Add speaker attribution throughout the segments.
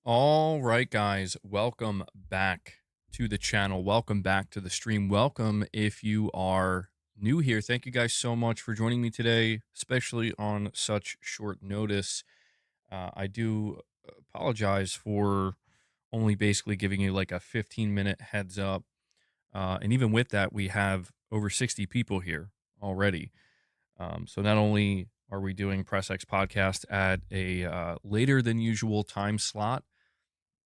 Speaker 1: All right, guys, welcome back to the channel. Welcome back to the stream. Welcome if you are new here. Thank you guys so much for joining me today, especially on such short notice. I do apologize for only basically giving you like a 15-minute heads up. And even with that, we have over 60 people here already. So not only are we doing Press X podcast at a later than usual time slot,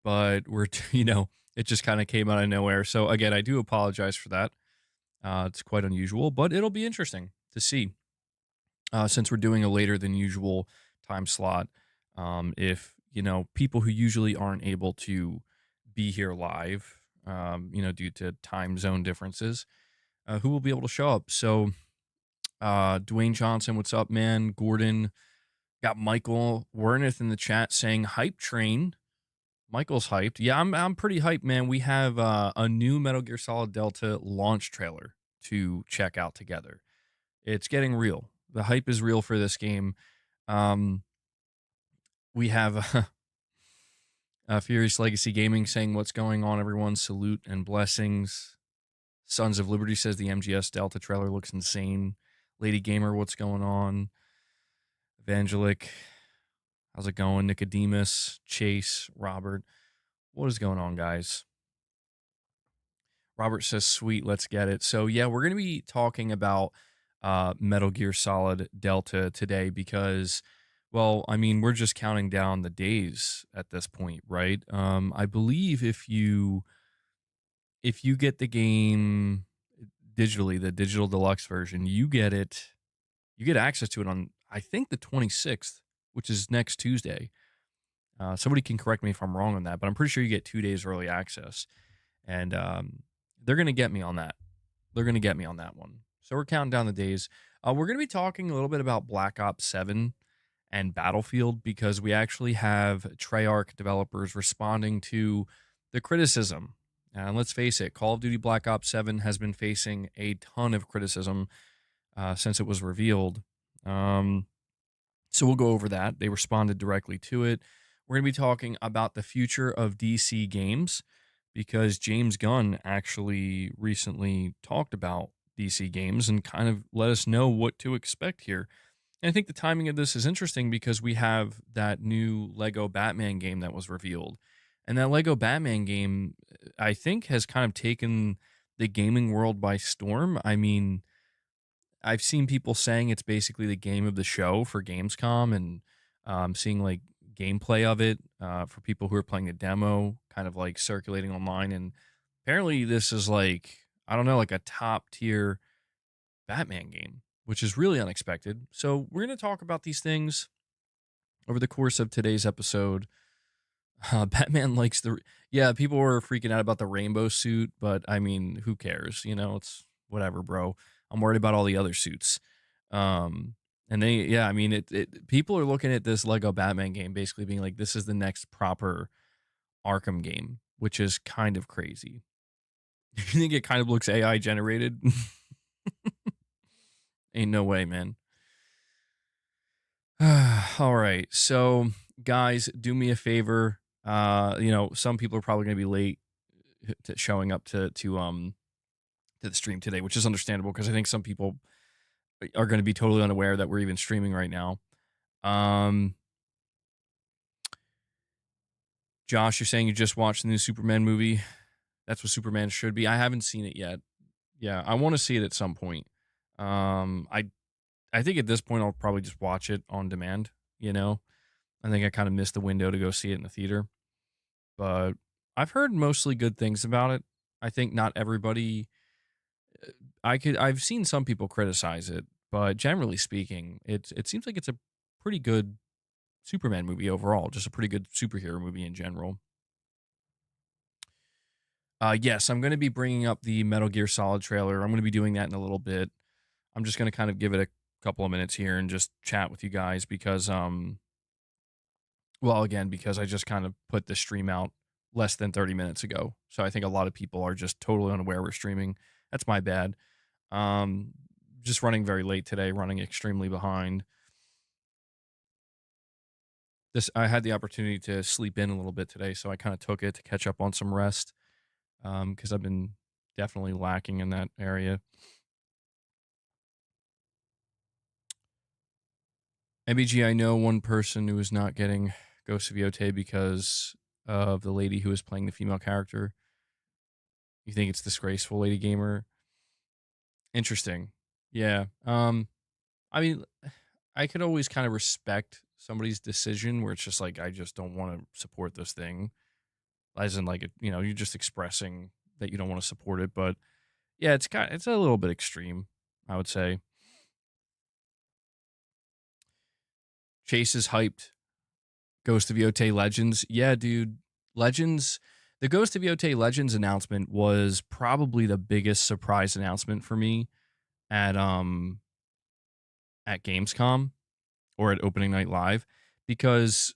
Speaker 1: but it just kind of came out of nowhere. So again, I do apologize for that. It's quite unusual, but it'll be interesting to see since we're doing a later than usual time slot. If people who usually aren't able to be here live, due to time zone differences, who will be able to show up. So, Dwayne Johnson, what's up, man? Gordon, got Michael Werneth in the chat saying hype train. Michael's hyped. Yeah, I'm pretty hyped, man. We have a new Metal Gear Solid Delta launch trailer to check out together. It's getting real. The hype is real for this game. Um, we have Furious Legacy Gaming saying, "What's going on, everyone? Salute and blessings." Sons of Liberty says the MGS Delta trailer looks insane. Lady Gamer, what's going on? Evangelic, how's it going? Nicodemus, Chase, Robert, what is going on, guys? Robert says, "Sweet, let's get it." So yeah, we're going to be talking about Metal Gear Solid Delta today because, well, I mean, we're just counting down the days at this point, right? I believe if you get the game digitally, the digital deluxe version, you get access to it on, I think, the 26th, which is next Tuesday. Somebody can correct me if I'm wrong on that, but I'm pretty sure you get 2 days early access, and they're going to get me on that. They're going to get me on that one. So we're counting down the days. We're going to be talking a little bit about Black Ops 7 and Battlefield because we actually have Treyarch developers responding to the criticism. And let's face it, Call of Duty Black Ops 7 has been facing a ton of criticism since it was revealed. So we'll go over that. They responded directly to it. We're going to be talking about the future of DC games because James Gunn actually recently talked about DC games and kind of let us know what to expect here. And I think the timing of this is interesting because we have that new Lego Batman game that was revealed. And that Lego Batman game, I think, has kind of taken the gaming world by storm. I mean, I've seen people saying it's basically the game of the show for Gamescom, and seeing like gameplay of it for people who are playing the demo, kind of like circulating online. And apparently, this is like, I don't know, like a top tier Batman game, which is really unexpected. So we're going to talk about these things over the course of today's episode. Batman likes yeah, people were freaking out about the rainbow suit, but I mean, who cares? It's whatever, bro. I'm worried about all the other suits. And yeah, I mean, people are looking at this Lego Batman game basically being like, this is the next proper Arkham game, which is kind of crazy. You think it kind of looks AI generated? Ain't no way, man. All right. So, guys, do me a favor. Some people are probably going to be late to showing up to the stream today, which is understandable because I think some people are going to be totally unaware that we're even streaming right now. Josh, you're saying you just watched the new Superman movie. That's what Superman should be. I haven't seen it yet. Yeah, I want to see it at some point. I think at this point I'll probably just watch it on demand. I think I kind of missed the window to go see it in the theater, but I've heard mostly good things about it. I think not everybody. I've seen some people criticize it, but generally speaking, it seems like it's a pretty good Superman movie overall. Just a pretty good superhero movie in general. Yes, I'm going to be bringing up the Metal Gear Solid trailer. I'm going to be doing that in a little bit. I'm just going to kind of give it a couple of minutes here and just chat with you guys because, because I just kind of put the stream out less than 30 minutes ago. So I think a lot of people are just totally unaware we're streaming. That's my bad. Just running very late today, running extremely behind. This I had the opportunity to sleep in a little bit today, so I kind of took it to catch up on some rest because I've been definitely lacking in that area. MBG, I know one person who is not getting Ghost of Yotei because of the lady who is playing the female character. You think it's disgraceful, Lady Gamer? Interesting. Yeah. I mean, I could always kind of respect somebody's decision where it's just like I just don't want to support this thing. As in like you're just expressing that you don't want to support it. But yeah, it's a little bit extreme, I would say. Chase is hyped. Ghost of Yotei Legends. Yeah, dude. Legends. The Ghost of Yotei Legends announcement was probably the biggest surprise announcement for me at at Gamescom or at opening night live because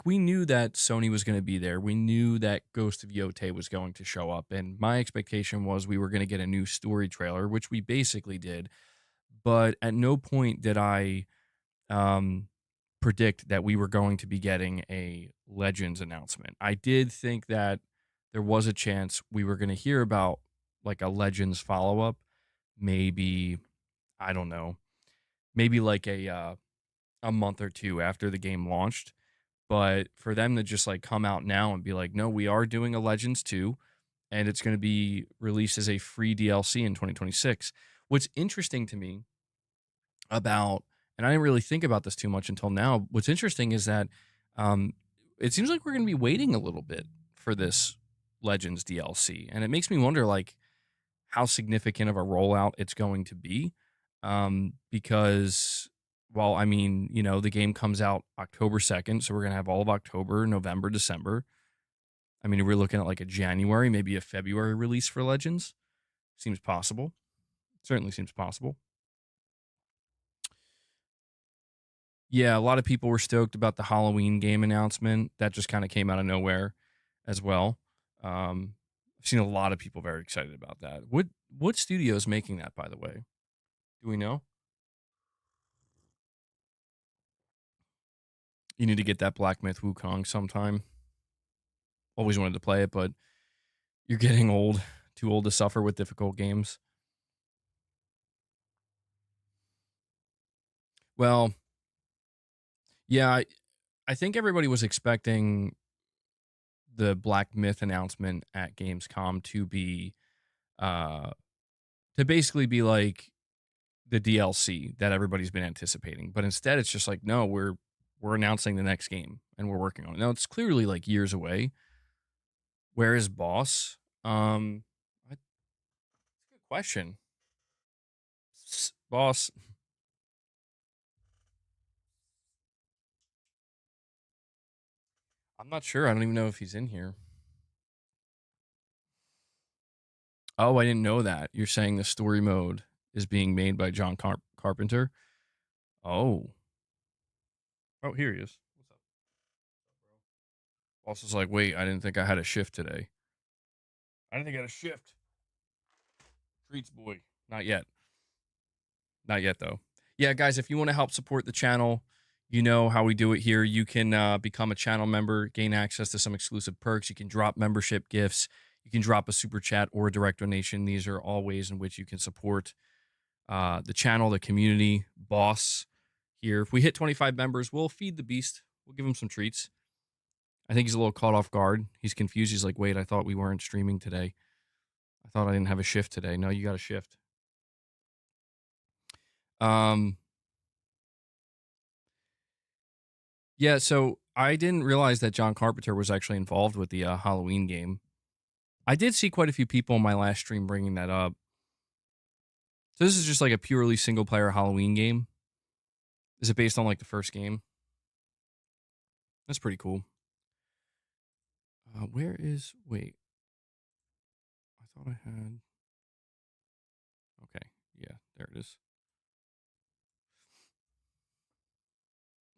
Speaker 1: we knew that Sony was going to be there. We knew that Ghost of Yotei was going to show up, and my expectation was we were going to get a new story trailer, which we basically did. But at no point did I um predict that we were going to be getting a Legends announcement. I did think that there was a chance we were going to hear about like a Legends follow up, maybe I don't know, maybe like a month or two after the game launched. But for them to just like come out now and be like, no, we are doing a Legends 2 and it's going to be released as a free DLC in 2026. What's interesting to me about, and I didn't really think about this too much until now. What's interesting is that um, it seems like we're going to be waiting a little bit for this Legends DLC, and it makes me wonder like how significant of a rollout it's going to be. Because, well, I mean, the game comes out October 2nd, so we're going to have all of October, November, December. I mean, we're looking at like a January, maybe a February release for Legends. Seems possible. Certainly seems possible. Yeah, a lot of people were stoked about the Halloween game announcement. That just kind of came out of nowhere as well. I've seen a lot of people very excited about that. What studio is making that, by the way? Do we know? You need to get that Black Myth Wukong sometime. Always wanted to play it, but you're getting old, too old to suffer with difficult games. Well, yeah, I think everybody was expecting the Black Myth announcement at Gamescom to be uh to basically be like the DLC that everybody's been anticipating. But instead it's just like, no, we're announcing the next game and we're working on it. Now it's clearly like years away. Where is Boss? That's a good question. Boss, I'm not sure. I don't even know if he's in here. Oh, I didn't know that. You're saying the story mode is being made by John Carpenter. Oh. Oh, here he is. What's up, bro? Boss is like, wait, I didn't think I had a shift today. I didn't think I had a shift. Treats boy. Not yet. Not yet, though. Yeah, guys, if you want to help support the channel, you know how we do it here. You can become a channel member, gain access to some exclusive perks. You can drop membership gifts. You can drop a super chat or a direct donation. These are all ways in which you can support the channel, the community, boss here. If we hit 25 members, we'll feed the beast. We'll give him some treats. I think he's a little caught off guard. He's confused. He's like, wait, I thought we weren't streaming today. I thought I didn't have a shift today. No, you got a shift. Yeah, so I didn't realize that John Carpenter was actually involved with the Halloween game. I did see quite a few people in my last stream bringing that up. So this is just like a purely single player Halloween game. Is it based on like the first game? That's pretty cool. Where is, wait, I thought I had, okay, yeah, there it is.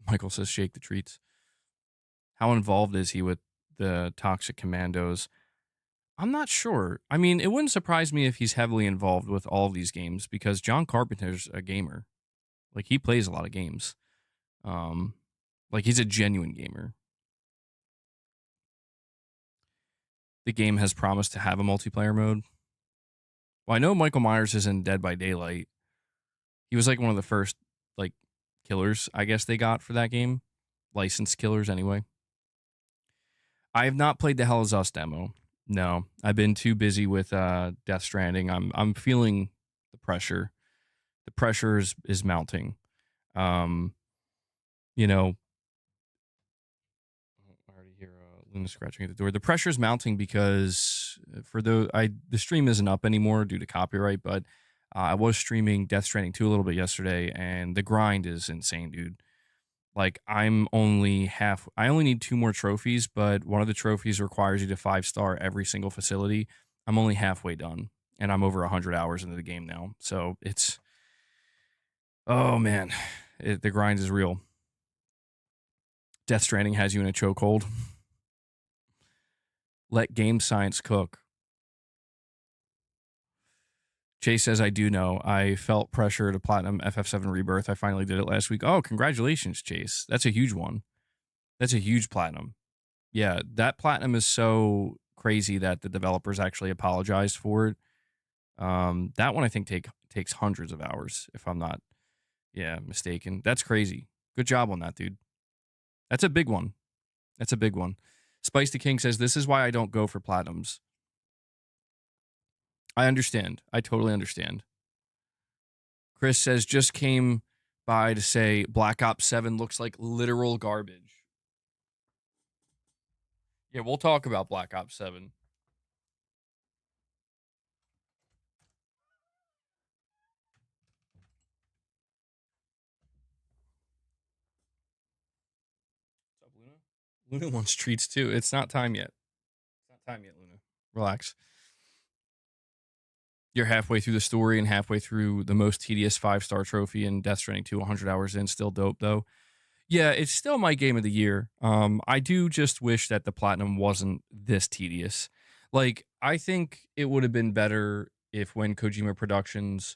Speaker 1: Michael says shake the treats. How involved is he with the Toxic Commandos? I'm not sure. I mean, it wouldn't surprise me if he's heavily involved with all of these games because John Carpenter's a gamer. Like he plays a lot of games. Um, Like, he's a genuine gamer. The game has promised to have a multiplayer mode. Well, I know Michael Myers is in Dead by Daylight. He was like one of the first like killers, I guess they got for that game. Licensed killers anyway. I have not played the Hell Is Us demo. No, I've been too busy with Death Stranding. I'm feeling the pressure. The pressure is mounting. Um, you know, I already hear Luna scratching at the door. The pressure is mounting because the stream isn't up anymore due to copyright, but I was streaming Death Stranding 2 a little bit yesterday, and the grind is insane, dude. Like, I only need 2 more trophies, but one of the trophies requires you to 5-star every single facility. I'm only halfway done, and I'm over 100 hours into the game now. So it's, oh man, the grind is real. Death Stranding has you in a chokehold. Let game science cook. Chase says, I do know. I felt pressure to platinum FF7 Rebirth. I finally did it last week. Oh, congratulations, Chase. That's a huge one. That's a huge platinum. Yeah, that platinum is so crazy that the developers actually apologized for it. That one I think takes hundreds of hours, if I'm not mistaken. That's crazy. Good job on that, dude. That's a big one. That's a big one. Spice the King says, this is why I don't go for platinums. I understand. I totally understand. Chris says, just came by to say Black Ops 7 looks like literal garbage. Yeah, we'll talk about Black Ops 7. What's up, Luna? Luna wants treats too. It's not time yet. It's not time yet, Luna. Relax. You're halfway through the story and halfway through the most tedious 5-star trophy in Death Stranding 2, 100 hours in. Still dope, though. Yeah, it's still my game of the year. I do just wish that the platinum wasn't this tedious. Like, I think it would have been better if when Kojima Productions,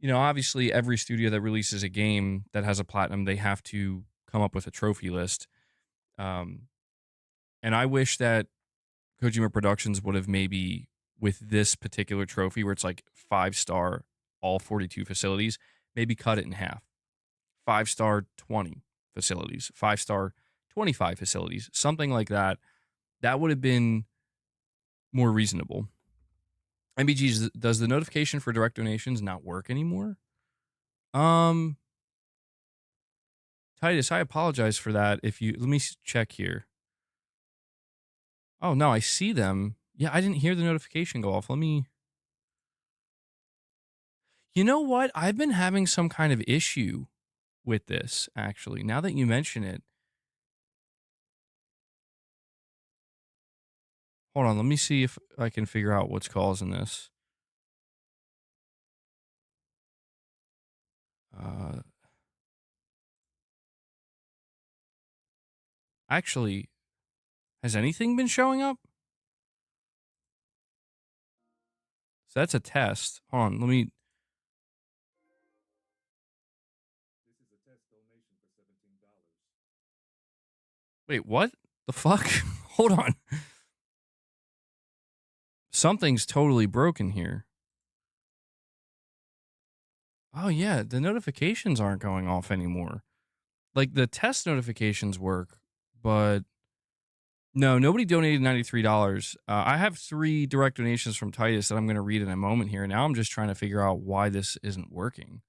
Speaker 1: obviously every studio that releases a game that has a platinum, they have to come up with a trophy list. And I wish that Kojima Productions would have maybe, with this particular trophy where it's like 5-star, all 42 facilities, maybe cut it in half. 5-star, 20 facilities, 5-star, 25 facilities, something like that. That would have been more reasonable. MBG, does the notification for direct donations not work anymore? Titus, I apologize for that. Let me check here. Oh, no, I see them. Yeah, I didn't hear the notification go off. You know what? I've been having some kind of issue with this, actually. Now that you mention it. Hold on, let me see if I can figure out what's causing this. Actually, has anything been showing up? So that's a test. Hold on, let me. This is a test donation for $17. Wait, what the fuck? Hold on. Something's totally broken here. Oh, yeah, the notifications aren't going off anymore. Like, the test notifications work, but no, nobody donated $93. I have 3 direct donations from Titus that I'm going to read in a moment here. Now I'm just trying to figure out why this isn't working.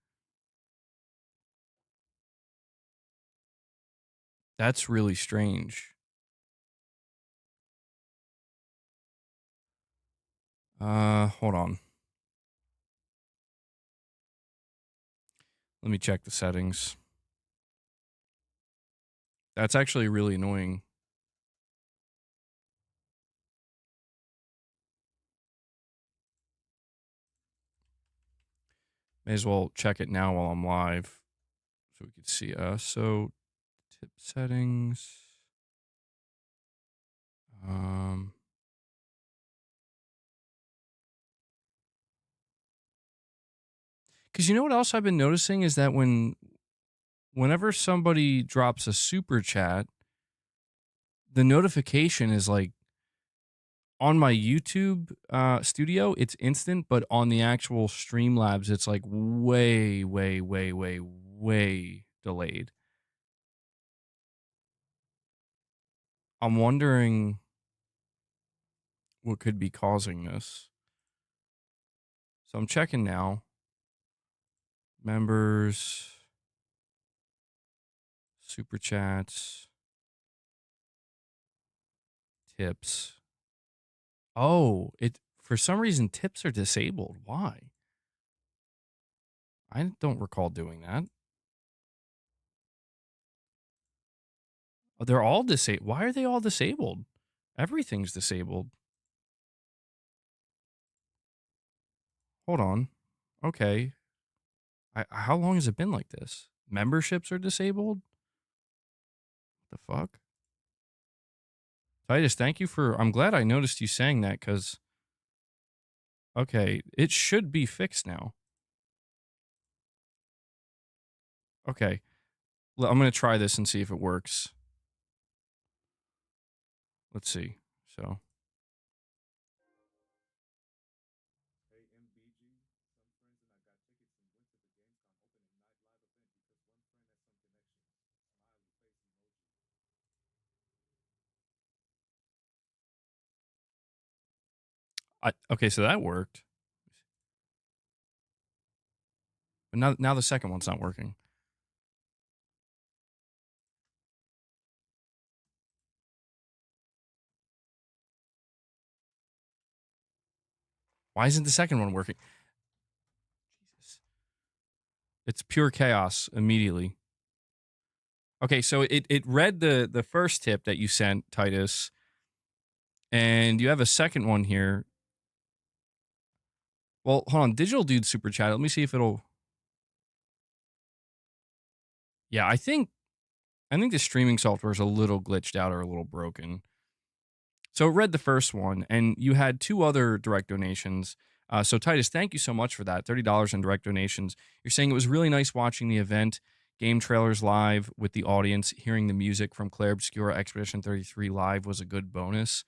Speaker 1: That's really strange. Hold on. Let me check the settings. That's actually really annoying. May as well check it now while I'm live so we can see. So tip settings. Because you know what else I've been noticing is that when whenever somebody drops a super chat, the notification is like on my YouTube studio, it's instant, but on the actual Streamlabs, it's like way, way, way, way, way delayed. I'm wondering what could be causing this. So I'm checking now. Members, super chats, tips. Oh, it for some reason tips are disabled. Why? I don't recall doing that. Oh, they're all disabled. Why are they all disabled? Everything's disabled. Hold on. Okay. How long has it been like this? Memberships are disabled? The fuck? Titus, thank you for. I'm glad I noticed you saying that because. Okay, it should be fixed now. Okay. I'm going to try this and see if it works. Let's see. So. Okay, so that worked. But now the second one's not working. Why isn't the second one working? Jesus. It's pure chaos immediately. Okay, so it read the first tip that you sent, Titus, and you have a second one here. Well, hold on. Digital Dude super chat. Let me see if it'll. Yeah, I think the streaming software is a little glitched out or a little broken. So it read the first one, and you had two other direct donations. So Titus, thank you so much for that. $30 in direct donations. You're saying it was really nice watching the event, game trailers live with the audience, hearing the music from Claire Obscura Expedition 33 live was a good bonus.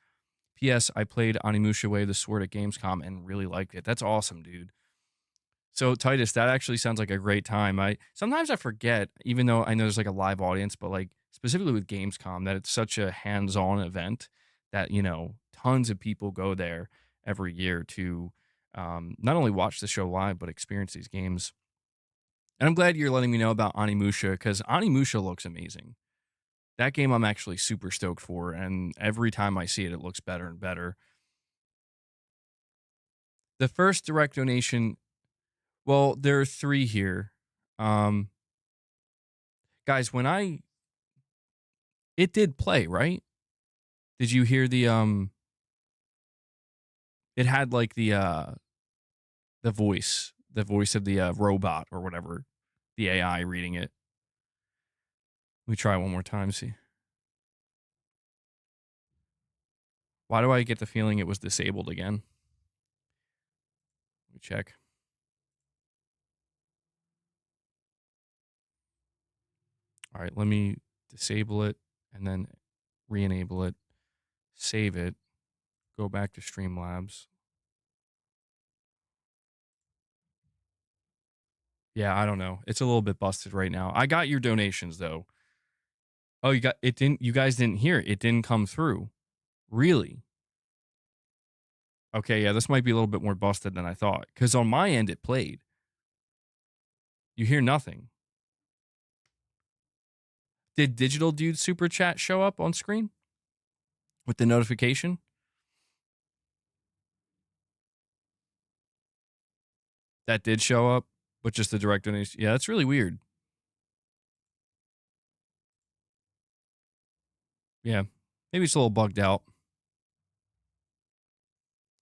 Speaker 1: P.S. I played Onimusha Way of the Sword at Gamescom and really liked it. That's awesome, dude. So Titus, that actually sounds like a great time. I sometimes I forget, even though I know there's like a live audience, but like specifically with Gamescom, that it's such a hands-on event that tons of people go there every year to not only watch the show live but experience these games. And I'm glad you're letting me know about Onimusha because Onimusha looks amazing. That game I'm actually super stoked for, and every time I see it, it looks better and better. The first direct donation, well, there are three here. Um, Guys, it did play, right? Did you hear it had like the voice of the robot or whatever, the AI reading it. Let me try one more time, see. Why do I get the feeling it was disabled again? Let me check. All right, let me disable it and then re-enable it, save it, go back to Streamlabs. Yeah, I don't know. It's a little bit busted right now. I got your donations though. Oh, you guys didn't hear it. It didn't come through. Really? Okay, yeah, this might be a little bit more busted than I thought. Because on my end, it played. You hear nothing. Did Digital Dude Super Chat show up on screen with the notification? That did show up, but just the direct donation. Yeah, that's really weird. Yeah, maybe it's a little bugged out.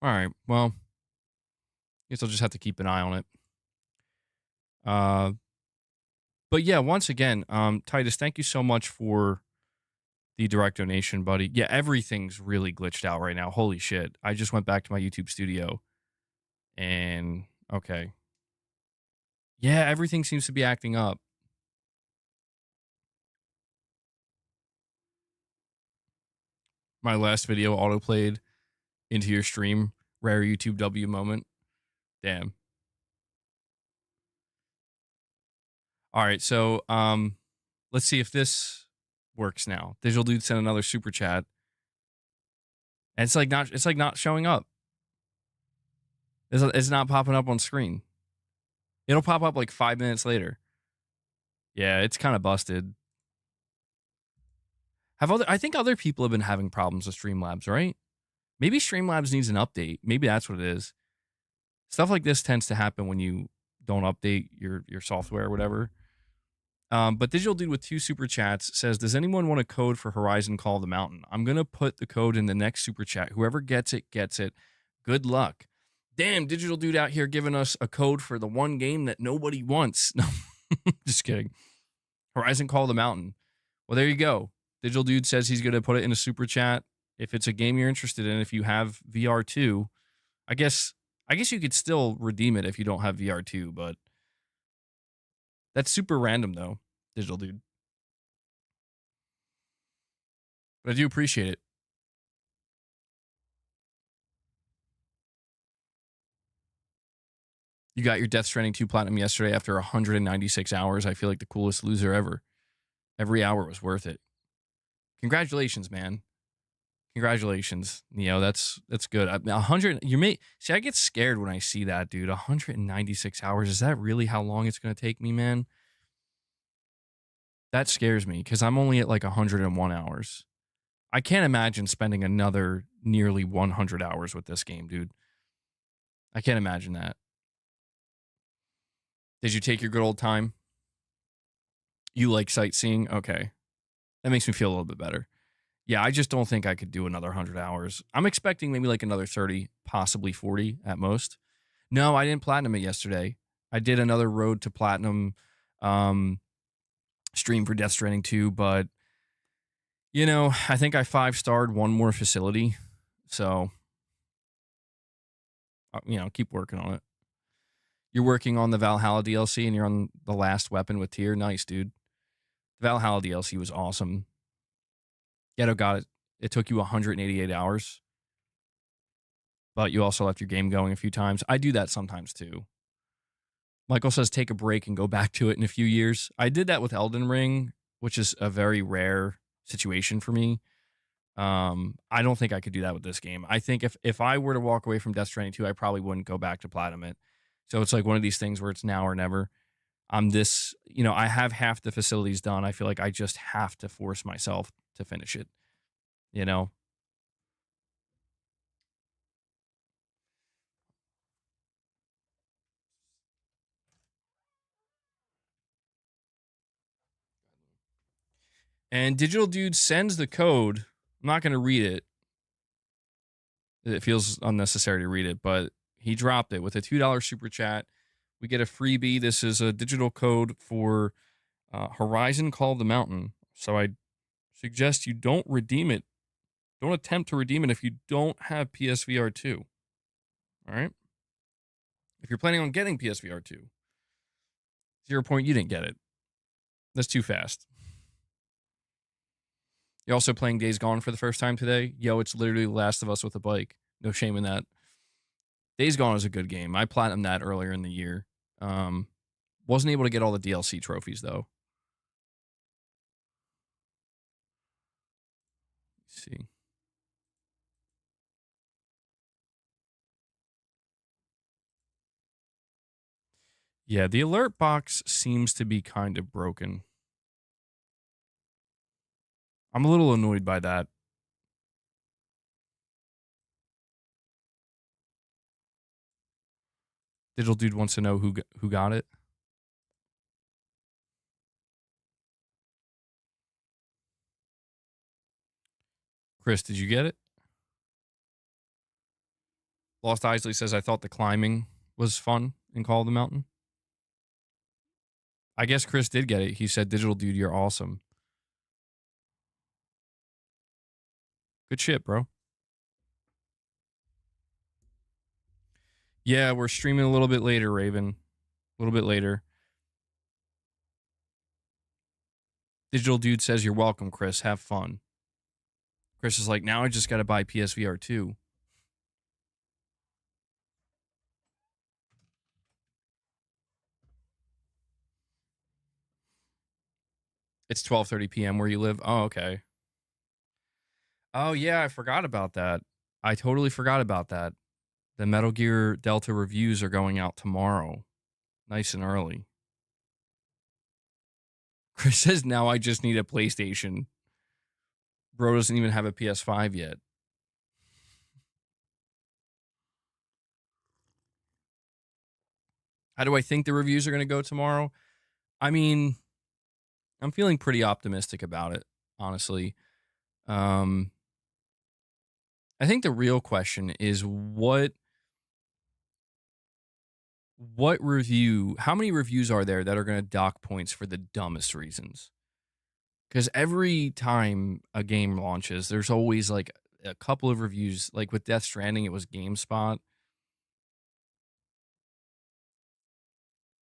Speaker 1: All right, well, guess I'll just have to keep an eye on it. But yeah, once again, Titus, thank you so much for the direct donation, buddy. Yeah, everything's really glitched out right now. Holy shit. I just went back to my YouTube studio and okay. Yeah, everything seems to be acting up. My last video autoplayed into your stream. Rare YouTube W moment. Damn. All right, so let's see if this works now. Digital Dude sent another super chat. And it's like not showing up. It's not popping up on screen. It'll pop up like 5 minutes later. Yeah, it's kind of busted. I think other people have been having problems with Streamlabs, right? Maybe Streamlabs needs an update. Maybe that's what it is. Stuff like this tends to happen when you don't update your software or whatever. But Digital Dude with 2 super chats says, does anyone want a code for Horizon Call of the Mountain? I'm going to put the code in the next super chat. Whoever gets it, gets it. Good luck. Damn, Digital Dude out here giving us a code for the one game that nobody wants. No, just kidding. Horizon Call of the Mountain. Well, there you go. Digital Dude says he's going to put it in a super chat. If it's a game you're interested in, if you have VR2, I guess you could still redeem it if you don't have VR2, but that's super random though, Digital Dude. But I do appreciate it. You got your Death Stranding 2 Platinum yesterday after 196 hours. I feel like the coolest loser ever. Every hour was worth it. Congratulations, man. Congratulations, Neo. That's good. 100. See, I get scared when I see that, dude. 196 hours. Is that really how long it's going to take me, man? That scares me because I'm only at like 101 hours. I can't imagine spending another nearly 100 hours with this game, dude. I can't imagine that. Did you take your good old time? You like sightseeing? Okay. That makes me feel a little bit better. Yeah, I just don't think I could do another 100 hours. I'm expecting maybe like another 30, possibly 40 at most. No, I didn't platinum it yesterday. I did another road to platinum stream for Death Stranding 2, but you know, I think I 5-starred one more facility. So, you know, keep working on it. You're working on the Valhalla DLC and you're on the last weapon with Tyr. Nice, dude. The Valhalla DLC was awesome. Ghetto got it. It took you 188 hours. But you also left your game going a few times. I do that sometimes too. Michael says take a break and go back to it in a few years. I did that with Elden Ring, which is a very rare situation for me. I don't think I could do that with this game. I think if I were to walk away from Death Stranding 2, I probably wouldn't go back to platinum it. So it's like one of these things where it's now or never. I have half the facilities done. I feel like I just have to force myself to finish it, you know? And Digital Dude sends the code. I'm not going to read it. It feels unnecessary to read it, but he dropped it with a $2 super chat. We get a freebie. This is a digital code for Horizon Call of the Mountain. So I suggest you don't redeem it. Don't attempt to redeem it if you don't have PSVR 2. All right? If you're planning on getting PSVR 2, 0 point, you didn't get it. That's too fast. You're also playing Days Gone for the first time today. Yo, it's literally The Last of Us with a bike. No shame in that. Days Gone is a good game. I platinumed that earlier in the year. Wasn't able to get all the DLC trophies, though. Let's see. Yeah, the alert box seems to be kind of broken. I'm a little annoyed by that. Digital Dude wants to know who got it. Chris, did you get it? Lost Isley says, I thought the climbing was fun in Call of the Mountain. I guess Chris did get it. He said, Digital Dude, you're awesome. Good shit, bro. Yeah, we're streaming a little bit later, Raven. A little bit later. Digital Dude says, you're welcome, Chris. Have fun. Chris is like, now I just got to buy PSVR 2. It's 12:30 p.m. where you live. Oh, okay. Oh yeah, I forgot about that. I totally forgot about that. The Metal Gear Delta reviews are going out tomorrow, nice and early. Chris says, now I just need a PlayStation. Bro doesn't even have a PS5 yet. How do I think the reviews are going to go tomorrow? I mean, I'm feeling pretty optimistic about it, honestly. I think the real question is what review, how many reviews are there that are going to dock points for the dumbest reasons? Because every time a game launches, there's always like a couple of reviews. Like with Death Stranding, it was GameSpot.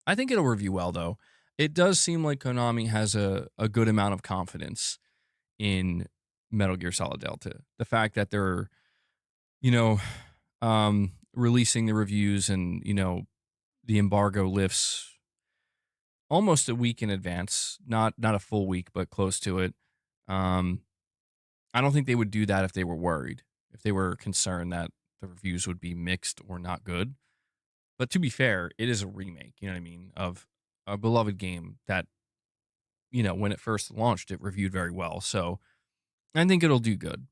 Speaker 1: I think it'll review well, though. It does seem like Konami has a good amount of confidence in Metal Gear Solid Delta. The fact that they're, you know, releasing the reviews and, the embargo lifts almost a week in advance, not a full week, but close to it. I don't think they would do that if they were worried, if they were concerned that the reviews would be mixed or not good. But to be fair, it is a remake, you know what I mean, of a beloved game that, when it first launched, it reviewed very well. So I think it'll do good.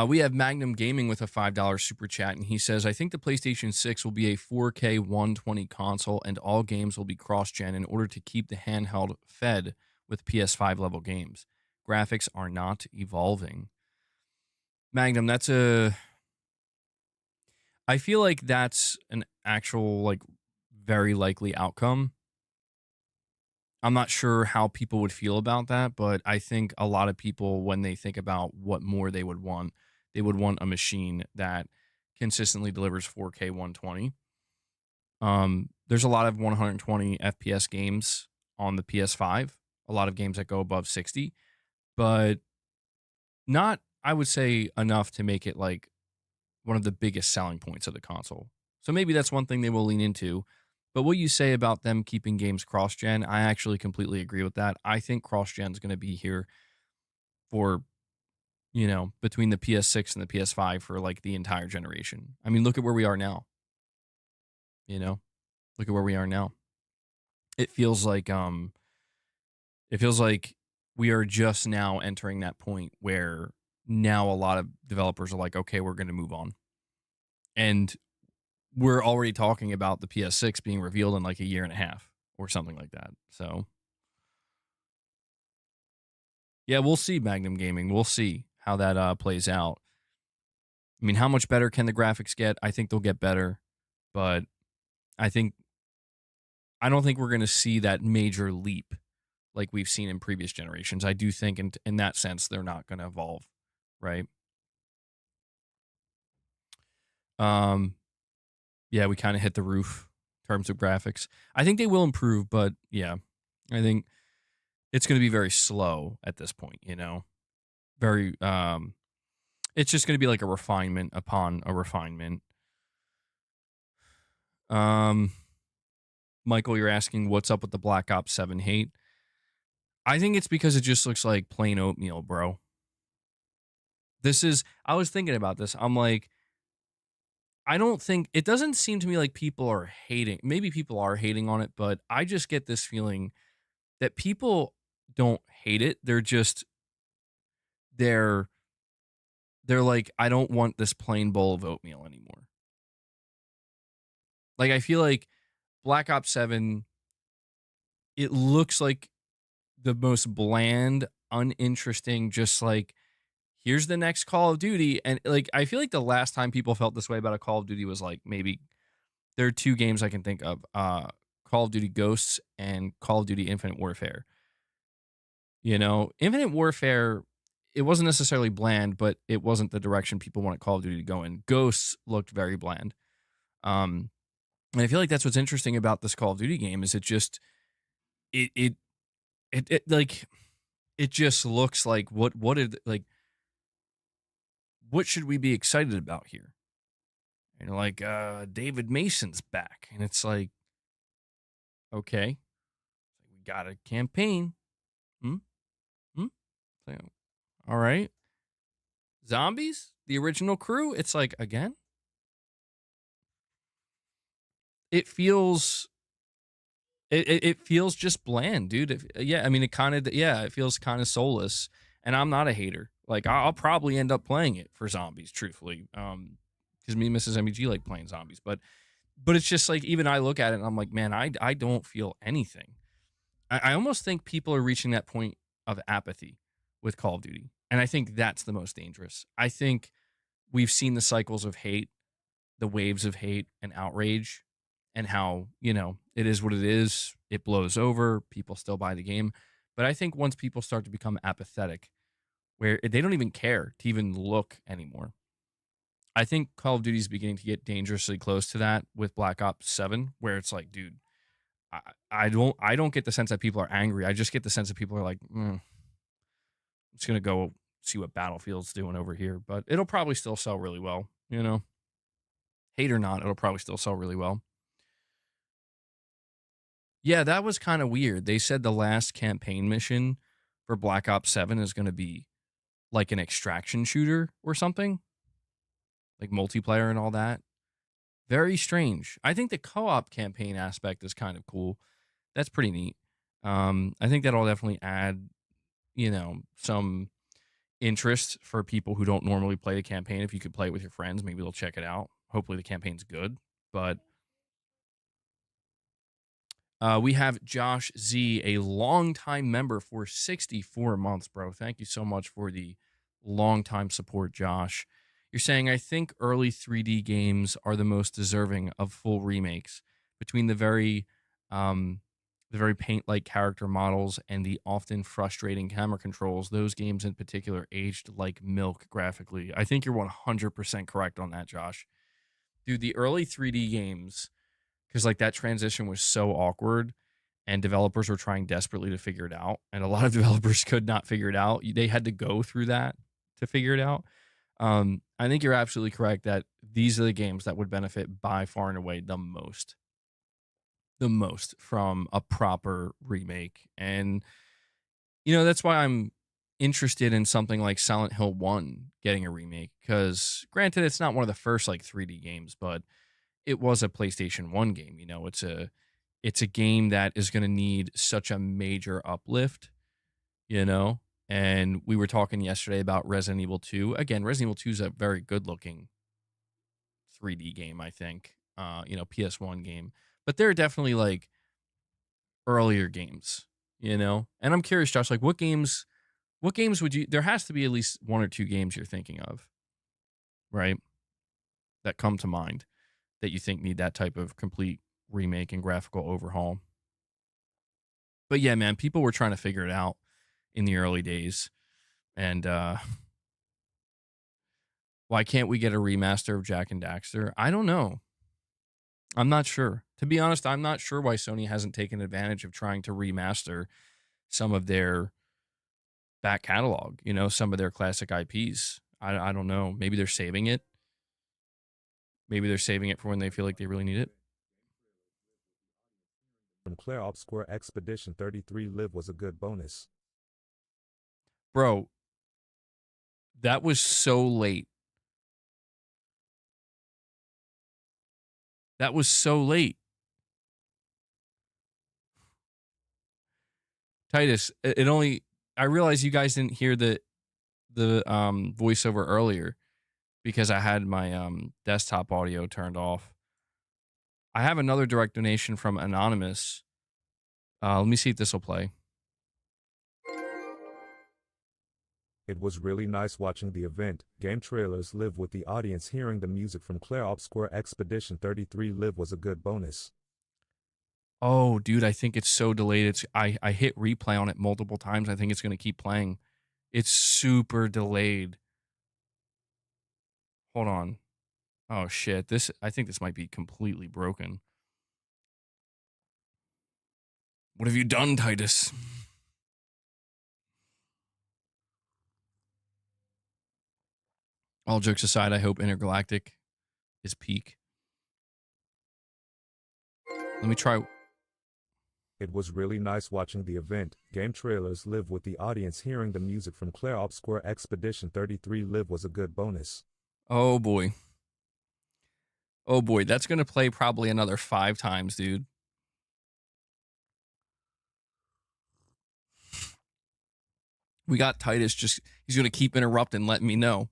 Speaker 1: We have Magnum Gaming with a $5 super chat, and he says, I think the PlayStation 6 will be a 4K 120 console, and all games will be cross-gen in order to keep the handheld fed with PS5 level games. Graphics are not evolving. Magnum, I feel like that's an actual, like, very likely outcome. I'm not sure how people would feel about that, but I think a lot of people, when they think about what more they would want a machine that consistently delivers 4K 120. There's a lot of 120 FPS games on the PS5, a lot of games that go above 60, but not, I would say, enough to make it like one of the biggest selling points of the console. So maybe that's one thing they will lean into. But what you say about them keeping games cross-gen, I actually completely agree with that. I think cross-gen is going to be here for, between the PS6 and the PS5 for like the entire generation. I mean, look at where we are now. Look at where we are now. It feels like we are just now entering that point where now a lot of developers are like, okay, we're going to move on. And we're already talking about the PS6 being revealed in like a year and a half or something like that. So, yeah, we'll see, Magnum Gaming. We'll see how that plays out. I mean, how much better can the graphics get? I think they'll get better, but I don't think we're going to see that major leap like we've seen in previous generations. I do think in that sense they're not going to evolve, right? Yeah, we kind of hit the roof in terms of graphics. I think they will improve, but yeah, I think it's going to be very slow at this point, Very it's just going to be like a refinement upon a refinement. Michael, you're asking what's up with the Black Ops 7 hate. I think it's because it just looks like plain oatmeal, bro. I was thinking about this. I'm like, I don't think, it doesn't seem to me like people are hating. Maybe people are hating on it, but I just get this feeling that people don't hate it. They're like, I don't want this plain bowl of oatmeal anymore. Like, I feel like Black Ops 7, it looks like the most bland, uninteresting, just like, here's the next Call of Duty. And like, I feel like the last time people felt this way about a Call of Duty was like maybe there are two games I can think of, Call of Duty Ghosts and Call of Duty Infinite Warfare. Infinite Warfare, it wasn't necessarily bland, but it wasn't the direction people wanted Call of Duty to go in. Ghosts looked very bland. And I feel like that's what's interesting about this Call of Duty game is it just, it like, it just looks like what should we be excited about here? And like David Mason's back, and it's like, okay, we got a campaign. Hmm? Hmm? So, all right. Zombies, the original crew. It's like, again, it feels it feels just bland, dude. Yeah, I mean, it feels kind of soulless. And I'm not a hater. Like, I'll probably end up playing it for zombies, truthfully, because me and Mrs. MEG like playing zombies. But it's just like, even I look at it and I'm like, man, I don't feel anything. I almost think people are reaching that point of apathy with Call of Duty, and I think that's the most dangerous. I think we've seen the cycles of hate, the waves of hate and outrage, and how, it is what it is. It blows over. People still buy the game. But I think once people start to become apathetic, where they don't even care to even look anymore, I think Call of Duty is beginning to get dangerously close to that with Black Ops 7, where it's like, dude, I don't get the sense that people are angry. I just get the sense that people are like, I'm just gonna go see what Battlefield's doing over here. But it'll probably still sell really well, hate or not, it'll probably still sell really well. Yeah, that was kind of weird. They said the last campaign mission for Black Ops 7 is going to be like an extraction shooter or something, like multiplayer and all that. Very strange. I think the co-op campaign aspect is kind of cool. That's pretty neat. I think that'll definitely add, some interest for people who don't normally play the campaign. If you could play it with your friends, maybe they'll check it out. Hopefully the campaign's good. But we have Josh Z, a longtime member for 64 months, bro. Thank you so much for the longtime support, Josh. You're saying, I think early 3D games are the most deserving of full remakes. Between the very paint-like character models and the often frustrating camera controls, those games in particular aged like milk graphically. I think you're 100% correct on that, Josh. Dude, the early 3D games, because like that transition was so awkward and developers were trying desperately to figure it out, and a lot of developers could not figure it out. They had to go through that to figure it out. I think you're absolutely correct that these are the games that would benefit by far and away the most from a proper remake. And that's why I'm interested in something like Silent Hill 1 getting a remake, because granted it's not one of the first like 3D games, but it was a PlayStation 1 game. It's a game that is going to need such a major uplift, you know? And we were talking yesterday about Resident Evil 2. Again, Resident Evil 2 is a very good looking 3D game, I think. PS1 game. But there are definitely like earlier games. And I'm curious, Josh, like what games would you, there has to be at least one or two games you're thinking of, right? That come to mind that you think need that type of complete remake and graphical overhaul. But yeah, man, people were trying to figure it out in the early days. And why can't we get a remaster of Jack and Daxter? I don't know. I'm not sure. To be honest, I'm not sure why Sony hasn't taken advantage of trying to remaster some of their back catalog, some of their classic IPs. I don't know. Maybe they're saving it. Maybe they're saving it for when they feel like they really need it.
Speaker 2: From Claire Obscure Expedition 33 Live was a good bonus.
Speaker 1: Bro, that was so late. That was so late. Titus, I realized you guys didn't hear the voiceover earlier because I had my desktop audio turned off. I have another direct donation from Anonymous. Let me see if this will play.
Speaker 2: It was really nice watching the event. Game trailers live with the audience. Hearing the music from Claire Obscure Expedition 33 Live was a good bonus.
Speaker 1: Oh, dude, I think it's so delayed. I hit replay on it multiple times. I think it's going to keep playing. It's super delayed. Hold on. Oh shit. I think this might be completely broken. What have you done, Titus? All jokes aside, I hope Intergalactic is peak. Let me try.
Speaker 2: It was really nice watching the event. Game trailers live with the audience hearing the music from Claire Obscure Expedition 33 live was a good bonus.
Speaker 1: Oh boy. Oh boy, that's going to play probably another 5 times, dude. We got Titus just, he's going to keep interrupting, letting me know.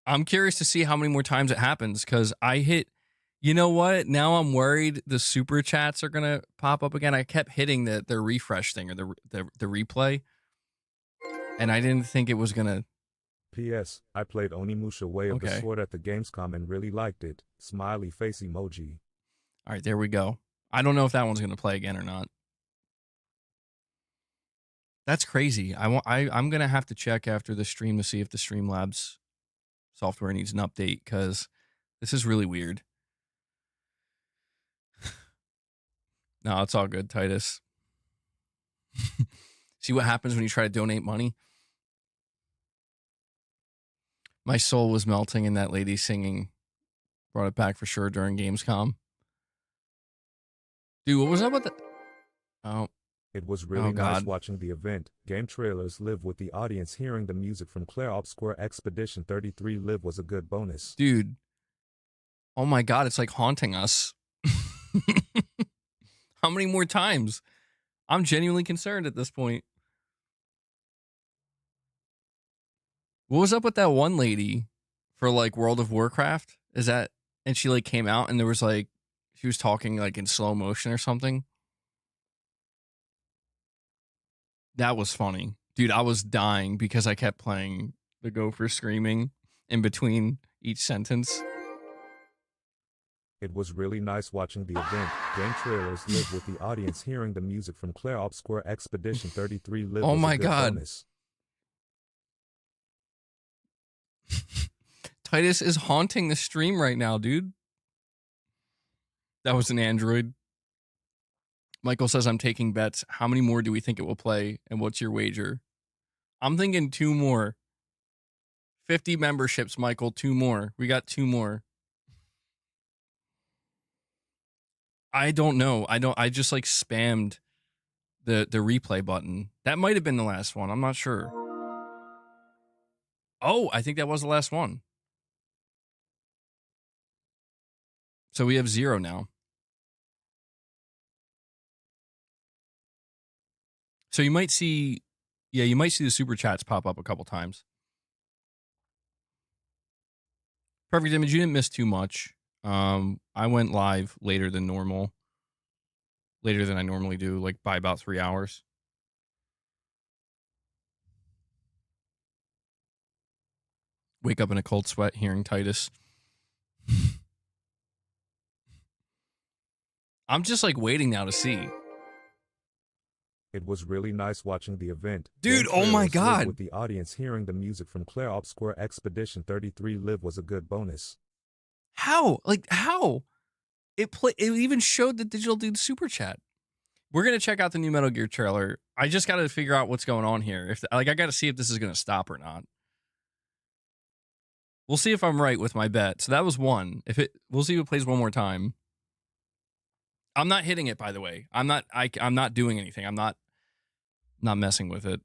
Speaker 1: I'm curious to see how many more times it happens because I hit, you know what? Now I'm worried the super chats are going to pop up again. I kept hitting the refresh thing or the replay, and I didn't think it was going to.
Speaker 2: P.S. I played Onimusha Way of the
Speaker 1: Okay.
Speaker 2: Sword at the Gamescom and really liked it. Smiley face emoji.
Speaker 1: All right, there we go. I don't know if that one's going to play again or not. That's crazy. I'm going to have to check after the stream to see if the Streamlabs software needs an update because this is really weird. No, it's all good, Titus. See what happens when you try to donate money? My soul was melting and that lady singing brought it back for sure during Gamescom. Dude, what was up with that? Oh.
Speaker 2: It was really nice watching the event. Game trailers live with the audience hearing the music from Claire Obscure Expedition 33 live was a good bonus.
Speaker 1: Dude. Oh my God, it's like haunting us. How many more times? I'm genuinely concerned at this point. What was up with that one lady for like World of Warcraft? Is that, and she like came out and there was like, she was talking like in slow motion or something. That was funny. Dude, I was dying because I kept playing the gopher screaming in between each sentence.
Speaker 2: It was really nice watching the event. Game trailers live with the audience hearing the music from Claire Obscure Expedition 33 live
Speaker 1: oh
Speaker 2: was
Speaker 1: my
Speaker 2: a good
Speaker 1: God.
Speaker 2: bonus.
Speaker 1: Titus is haunting the stream right now, dude. That was an Android. Michael says, I'm taking bets. How many more do we think it will play? And what's your wager? I'm thinking 2 more. 50 memberships, Michael. 2 more. We got 2 more. I don't know. I just like spammed the replay button. That might have been the last one. I'm not sure. Oh, I think that was the last one. So we have 0 now. So you might see, yeah, you might see the super chats pop up a couple times. Perfect Image, you didn't miss too much. I went live later than normal. Later than I normally do, like by about 3 hours. Wake up in a cold sweat hearing Titus. I'm just like waiting now to see.
Speaker 2: It was really nice watching the event.
Speaker 1: Dude, oh my God.
Speaker 2: With the audience hearing the music from Claire Obscure Expedition 33 live was a good bonus.
Speaker 1: How? Like how? It even showed the Digital Dude super chat. We're going to check out the new Metal Gear trailer. I just got to figure out what's going on here. If like I got to see if this is going to stop or not. We'll see if I'm right with my bet. So that was 1. We'll see if it plays one more time. I'm not hitting it, by the way. I'm not doing anything. I'm not messing with it.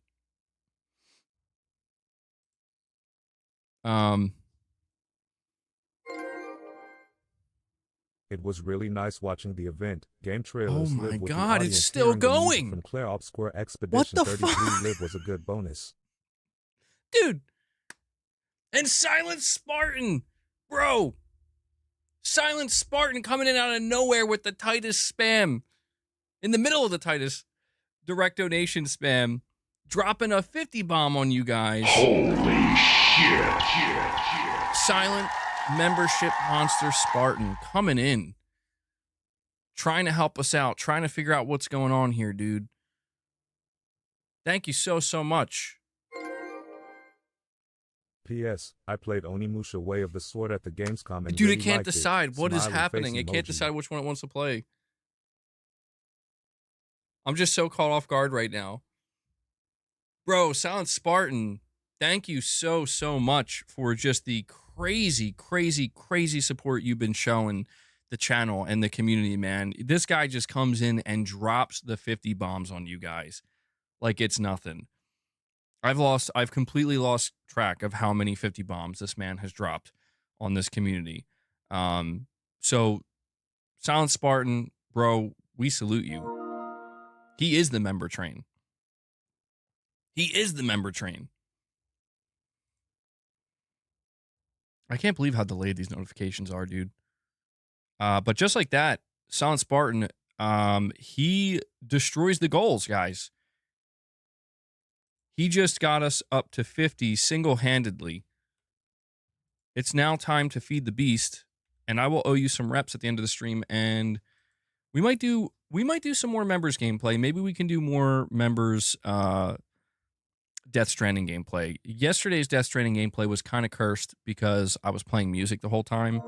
Speaker 2: It was really nice watching the event. Game trailers
Speaker 1: oh my
Speaker 2: live with
Speaker 1: God,
Speaker 2: the audience
Speaker 1: it's still
Speaker 2: hearing the music
Speaker 1: going.
Speaker 2: from Claire Obscure Expedition 33
Speaker 1: fuck?
Speaker 2: live was a good bonus.
Speaker 1: Dude. And Silent Spartan. Bro. Silent Spartan coming in out of nowhere with the Titus spam. In the middle of the Titus direct donation spam. Dropping a 50 bomb on you guys.
Speaker 3: Holy shit.
Speaker 1: Silent membership monster Spartan coming in. Trying to help us out. Trying to figure out what's going on here, dude. Thank you so much.
Speaker 2: P.S. I played Onimusha Way of the Sword at the Gamescom and
Speaker 1: dude,
Speaker 2: really
Speaker 1: it can't
Speaker 2: liked
Speaker 1: decide what is
Speaker 2: Smiley
Speaker 1: happening.
Speaker 2: face
Speaker 1: It can't
Speaker 2: emoji.
Speaker 1: decide which one it wants to play. I'm just so caught off guard right now. Bro, Silent Spartan, thank you so much for just the crazy support you've been showing the channel and the community, man. This guy just comes in and drops the 50 bombs on you guys like it's nothing. I've completely lost track of how many 50 bombs this man has dropped on this community. So Silent Spartan, bro, we salute you. He is the member train. He is the member train. I can't believe how delayed these notifications are, dude. But just like that, Silent Spartan, he destroys the goals, guys. He just got us up to 50 single-handedly. It's now time to feed the beast, and I will owe you some reps at the end of the stream, and we might do some more members gameplay. Maybe we can do more members Death Stranding gameplay. Yesterday's Death Stranding gameplay was kind of cursed because I was playing music the whole time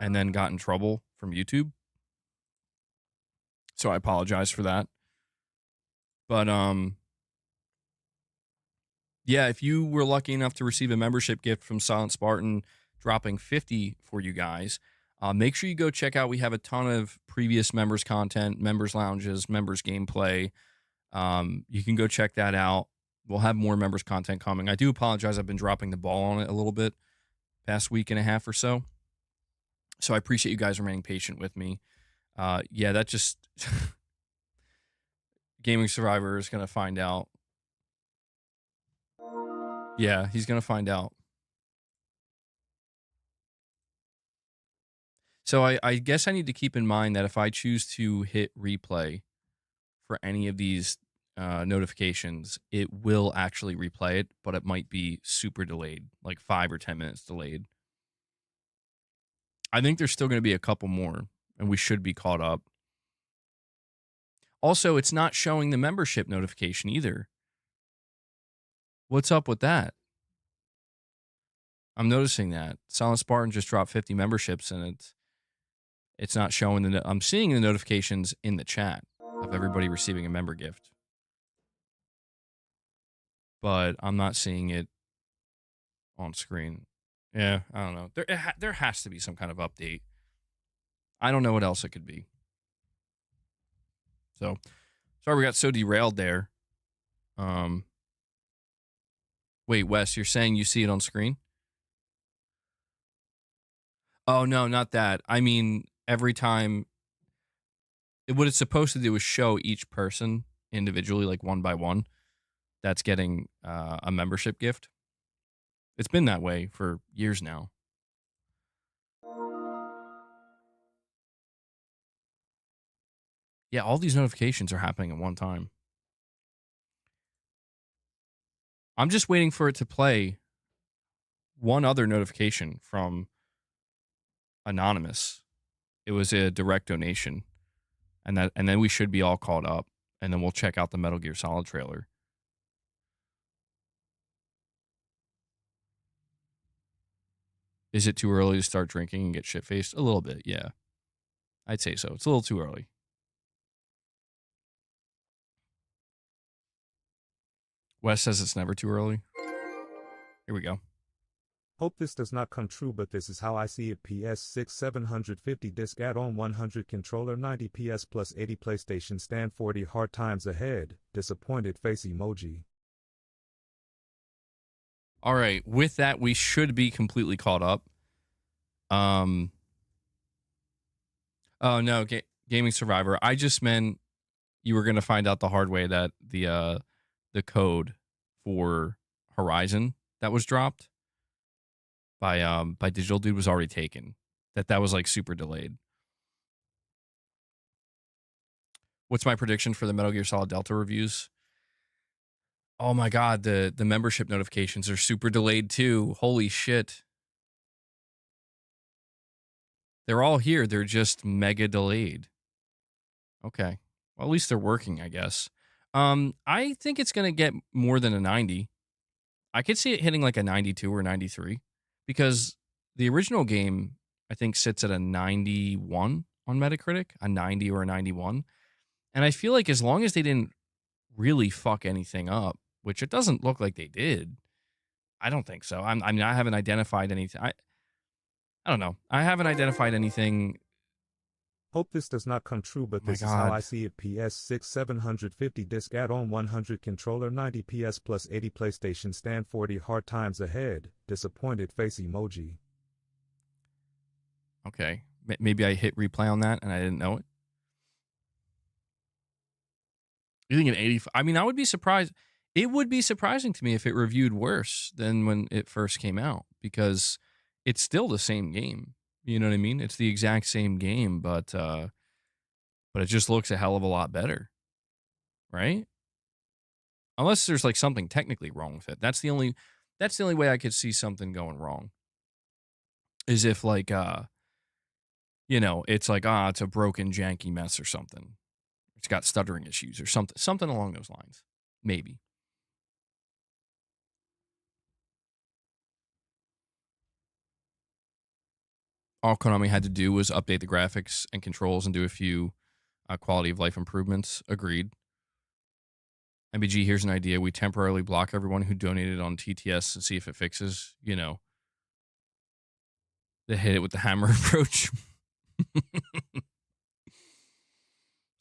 Speaker 1: and then got in trouble from YouTube. So I apologize for that. But yeah, if you were lucky enough to receive a membership gift from Silent Spartan dropping 50 for you guys, make sure you go check out. We have a ton of previous members content, members lounges, members gameplay. You can go check that out. We'll have more members content coming. I do apologize. I've been dropping the ball on it a little bit past week and a half or so. So I appreciate you guys remaining patient with me. Yeah, that just Gaming Survivor is going to find out. Yeah, he's going to find out. So I guess I need to keep in mind that if I choose to hit replay for any of these notifications, it will actually replay it, but it might be super delayed, like 5 or 10 minutes delayed. I think there's still going to be a couple more, and we should be caught up. Also, it's not showing the membership notification either. What's up with that? I'm noticing that Silent Spartan just dropped 50 memberships, and it's not showing I'm seeing the notifications in the chat of everybody receiving a member gift, but I'm not seeing it on screen. Yeah, I don't know. There has to be some kind of update. I don't know what else it could be. So, sorry we got so derailed there. Wait, Wes, you're saying you see it on screen? Oh, no, not that. I mean, every time, what it's supposed to do is show each person individually, like one by one, that's getting a membership gift. It's been that way for years now. Yeah, all these notifications are happening at one time. I'm just waiting for it to play one other notification from Anonymous. It was a direct donation. And then we should be all caught up. And then we'll check out the Metal Gear Solid trailer. Is it too early to start drinking and get shit-faced? A little bit, yeah. I'd say so. It's a little too early. Wes says it's never too early. Here we go.
Speaker 2: Hope this does not come true, but this is how I see it. PS6 750 disc add-on 100 controller 90 PS plus 80 PlayStation stand 40 hard times ahead. Disappointed face emoji.
Speaker 1: All right, with that, we should be completely caught up. Oh no, Gaming Survivor. I just meant you were gonna find out the hard way that the code for Horizon that was dropped by Digital Dude was already taken. That was like super delayed. What's my prediction for the Metal Gear Solid Delta reviews? Oh my god, the membership notifications are super delayed too. Holy shit. They're all here. They're just mega delayed. Okay. Well, at least they're working, I guess. I think it's going to get more than a 90. I could see it hitting like a 92 or 93 because the original game, I think, sits at a 91 on Metacritic, a 90 or a 91. And I feel like as long as they didn't really fuck anything up, which it doesn't look like they did. I don't think so. I mean, I haven't identified anything. I don't know. I haven't identified anything.
Speaker 2: Hope this does not come true, but
Speaker 1: Oh my
Speaker 2: this is how I
Speaker 1: God.
Speaker 2: see it. PS6 750 disc add-on 100 controller 90 PS plus 80 PlayStation stand 40 hard times ahead. Disappointed face emoji.
Speaker 1: Okay. Maybe I hit replay on that and I didn't know it. You think an 80? I mean, I would be surprised. It would be surprising to me if it reviewed worse than when it first came out because it's still the same game. You know what I mean? It's the exact same game, but it just looks a hell of a lot better, right? Unless there's like something technically wrong with it. That's the only way I could see something going wrong. Is if like it's like it's a broken janky mess or something. It's got stuttering issues or something along those lines. Maybe. All Konami had to do was update the graphics and controls and do a few quality of life improvements. Agreed. MBG, here's an idea. We temporarily block everyone who donated on TTS and see if it fixes, the hit it with the hammer approach.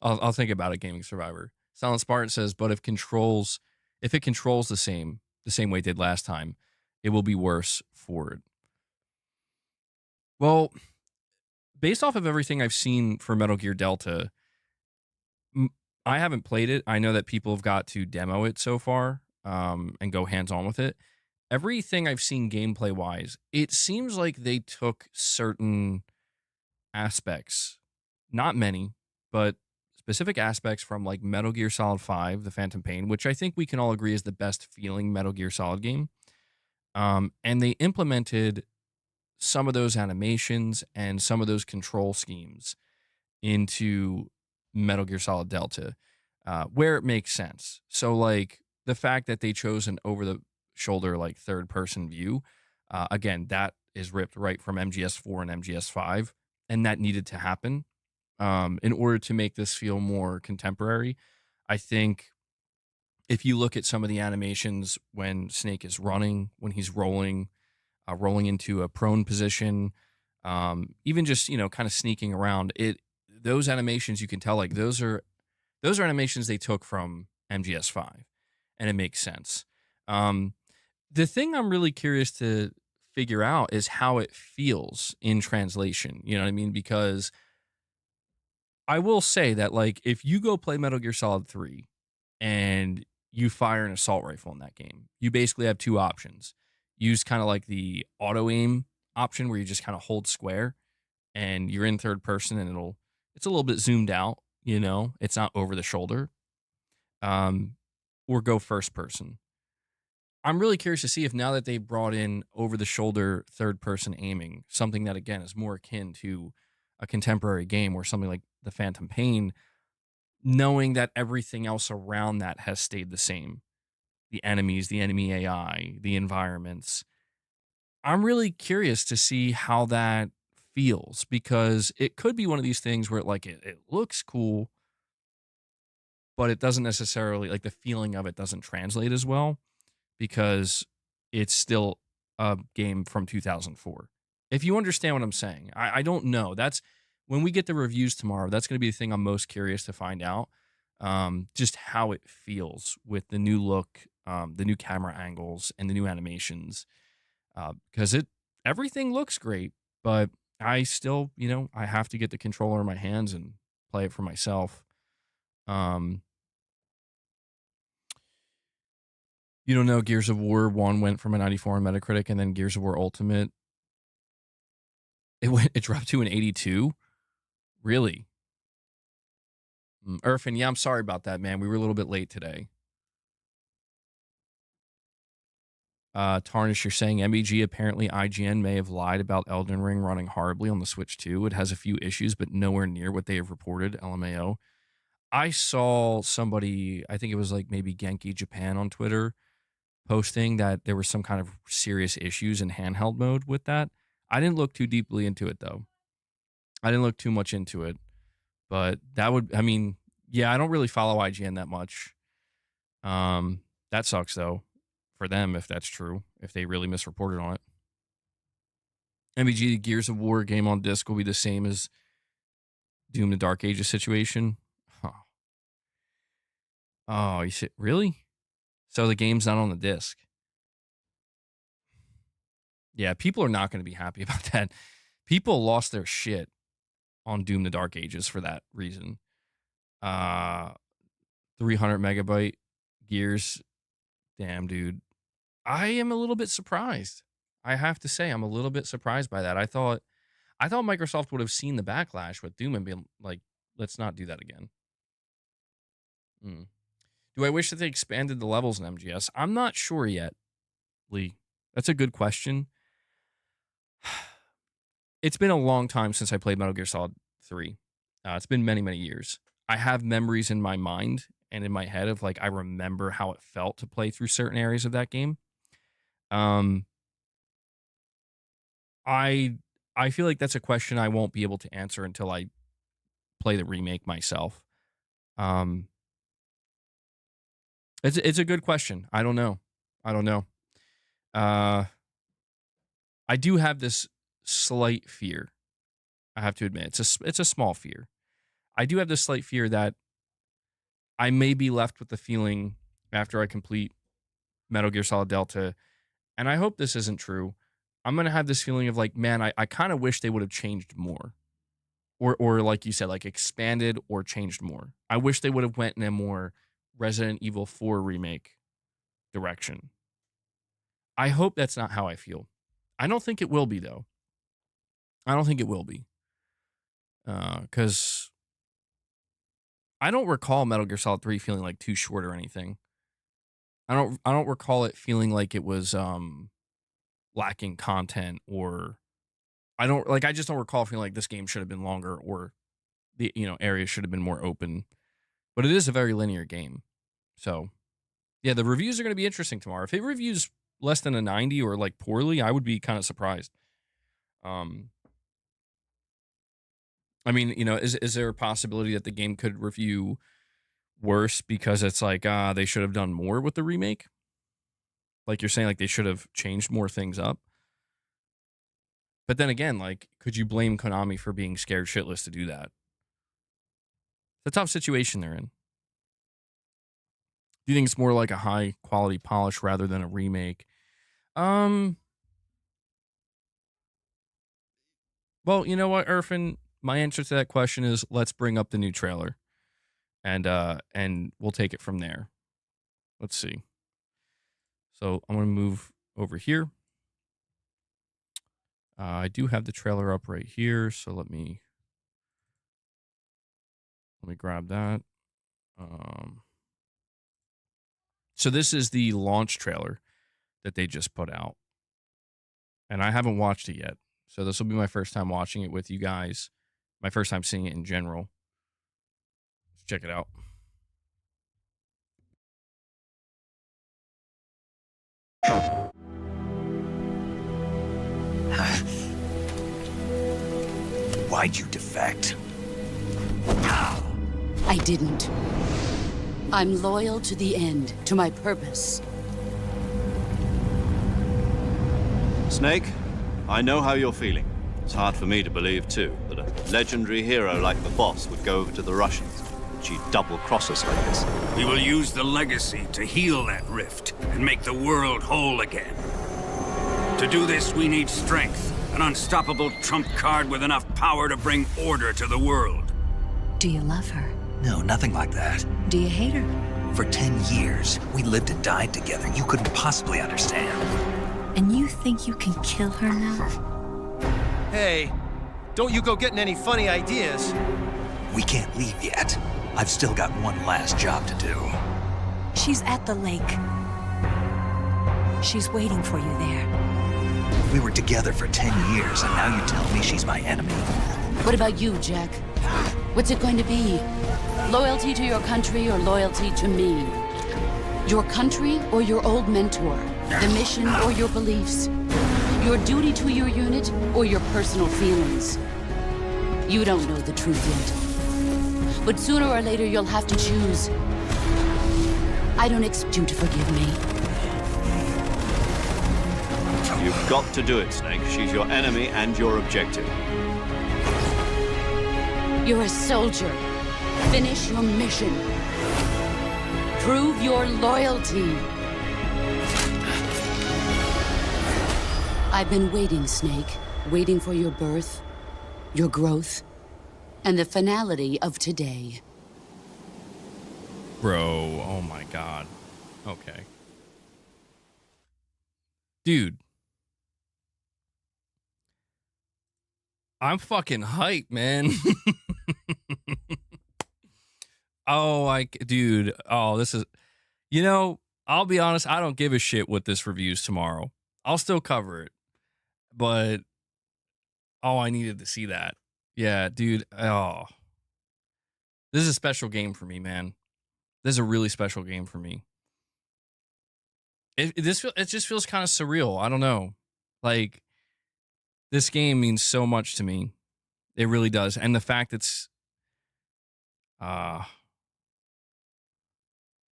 Speaker 1: I'll think about it, Gaming Survivor. Silent Spartan says, but if it controls the same way it did last time, it will be worse for it. Well, based off of everything I've seen for Metal Gear Delta, I haven't played it. I know that people have got to demo it so far and go hands-on with it. Everything I've seen gameplay-wise, it seems like they took certain aspects, not many, but specific aspects from like Metal Gear Solid 5, The Phantom Pain, which I think we can all agree is the best feeling Metal Gear Solid game. And they implemented some of those animations and some of those control schemes into Metal Gear Solid Delta, where it makes sense. So, like the fact that they chose an over-the-shoulder, like third-person view, again, that is ripped right from MGS 4 and MGS 5, and that needed to happen in order to make this feel more contemporary. I think if you look at some of the animations when Snake is running, when he's rolling into a prone position, even just kind of sneaking around. Those animations you can tell like those are animations they took from MGS 5, and it makes sense. The thing I'm really curious to figure out is how it feels in translation. You know what I mean? Because I will say that like if you go play Metal Gear Solid 3 and you fire an assault rifle in that game, you basically have two options. Use kind of like the auto aim option where you just kind of hold square and you're in third person and it's a little bit zoomed out, it's not over the shoulder. Or go first person. I'm really curious to see if now that they brought in over the shoulder third person aiming, something that again is more akin to a contemporary game or something like the Phantom Pain, knowing that everything else around that has stayed the same. The enemies, the enemy AI, the environments. I'm really curious to see how that feels because it could be one of these things where it looks cool, but it doesn't necessarily like the feeling of it doesn't translate as well because it's still a game from 2004. If you understand what I'm saying, I don't know. That's when we get the reviews tomorrow. That's going to be the thing I'm most curious to find out. Just how it feels with the new look, the new camera angles, and the new animations. Because everything looks great, but I still, I have to get the controller in my hands and play it for myself. You don't know Gears of War 1 went from a 94 on Metacritic, and then Gears of War Ultimate, it dropped to an 82? Really? Irfan, yeah, I'm sorry about that, man. We were a little bit late today. Tarnish, you're saying MBG, apparently IGN may have lied about Elden Ring running horribly on the Switch 2. It has a few issues, but nowhere near what they have reported, LMAO. I saw somebody, I think it was like maybe Genki Japan on Twitter, posting that there were some kind of serious issues in handheld mode with that. I didn't look too deeply into it though. I didn't look too much into it, but I mean, yeah, I don't really follow IGN that much. That sucks, though, for them, if that's true, if they really misreported on it. MVG, the Gears of War game on disc will be the same as Doom the Dark Ages situation. Huh. Oh, you said, really? So the game's not on the disc. Yeah, people are not going to be happy about that. People lost their shit on Doom the Dark Ages for that reason. 300 megabyte Gears. Damn, dude. I am a little bit surprised. I have to say, I'm a little bit surprised by that. I thought Microsoft would have seen the backlash with Doom and been like, let's not do that again. Do I wish that they expanded the levels in MGS? I'm not sure yet, Lee. That's a good question. It's been a long time since I played Metal Gear Solid 3. It's been many, many years. I have memories in my mind and in my head of like, I remember how it felt to play through certain areas of that game. I feel like that's a question I won't be able to answer until I play the remake myself. It's a good question. I don't know. I do have this slight fear. I have to admit, it's a small fear. I do have this slight fear that I may be left with the feeling after I complete Metal Gear Solid Delta, and I hope this isn't true. I'm going to have this feeling of like, man, I kind of wish they would have changed more. Or like you said, like expanded or changed more. I wish they would have went in a more Resident Evil 4 remake direction. I hope that's not how I feel. I don't think it will be, though. I don't think it will be. Because I don't recall Metal Gear Solid 3 feeling like too short or anything. I don't recall it feeling like it was lacking content, or I just don't recall feeling like this game should have been longer, or the areas should have been more open. But it is a very linear game. So yeah, the reviews are going to be interesting tomorrow. If it reviews less than a 90 or like poorly, I would be kind of surprised. I mean, is there a possibility that the game could review worse because it's like, they should have done more with the remake? Like you're saying, like they should have changed more things up. But then again, like, could you blame Konami for being scared shitless to do that? It's a tough situation they're in. Do you think it's more like a high quality polish rather than a remake? Well, you know what, Irfan? My answer to that question is let's bring up the new trailer, and we'll take it from there. Let's see. So I'm going to move over here. I do have the trailer up right here, so let me grab that. So this is the launch trailer that they just put out, and I haven't watched it yet. So this will be my first time watching it with you guys. My first time seeing it in general. Let's check it out.
Speaker 4: Why'd you defect?
Speaker 5: I didn't. I'm loyal to the end, to my purpose.
Speaker 6: Snake, I know how you're feeling. It's hard for me to believe, too, that a legendary hero like the boss would go over to the Russians. She'd double-cross us like this.
Speaker 7: We will use the legacy to heal that rift and make the world whole again. To do this, we need strength, an unstoppable trump card with enough power to bring order to the world.
Speaker 8: Do you love her?
Speaker 4: No, nothing like that.
Speaker 8: Do you hate her?
Speaker 4: For 10 years, we lived and died together. You couldn't possibly understand.
Speaker 8: And you think you can kill her now?
Speaker 9: Hey, don't you go getting any funny ideas.
Speaker 4: We can't leave yet. I've still got one last job to do.
Speaker 8: She's at the lake. She's waiting for you there.
Speaker 4: We were together for 10 years, and now you tell me she's my enemy.
Speaker 5: What about you, Jack? What's it going to be? Loyalty to your country or loyalty to me? Your country or your old mentor? The mission or your beliefs? Your duty to your unit or your personal feelings? You don't know the truth yet. But sooner or later you'll have to choose. I don't expect you to forgive me.
Speaker 6: You've got to do it, Snake. She's your enemy and your objective.
Speaker 5: You're a soldier. Finish your mission. Prove your loyalty. I've been waiting, Snake. Waiting for your birth, your growth, and the finality of today.
Speaker 1: Bro, oh my God. Okay. Dude. I'm fucking hyped, man. Dude, this is, I'll be honest, I don't give a shit what this review's tomorrow. I'll still cover it, but I needed to see that. Yeah, dude. Oh, this is a special game for me, man. This is a really special game for me. It just feels kind of surreal. I don't know. Like, this game means so much to me. It really does. And the fact it's oh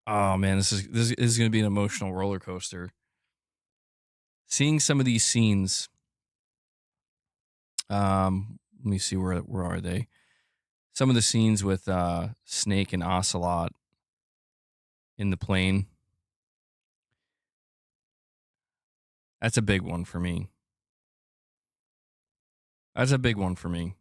Speaker 1: man, this is going to be an emotional roller coaster. Seeing some of these scenes, let me see, where are they? Some of the scenes with Snake and Ocelot in the plane. That's a big one for me. That's a big one for me.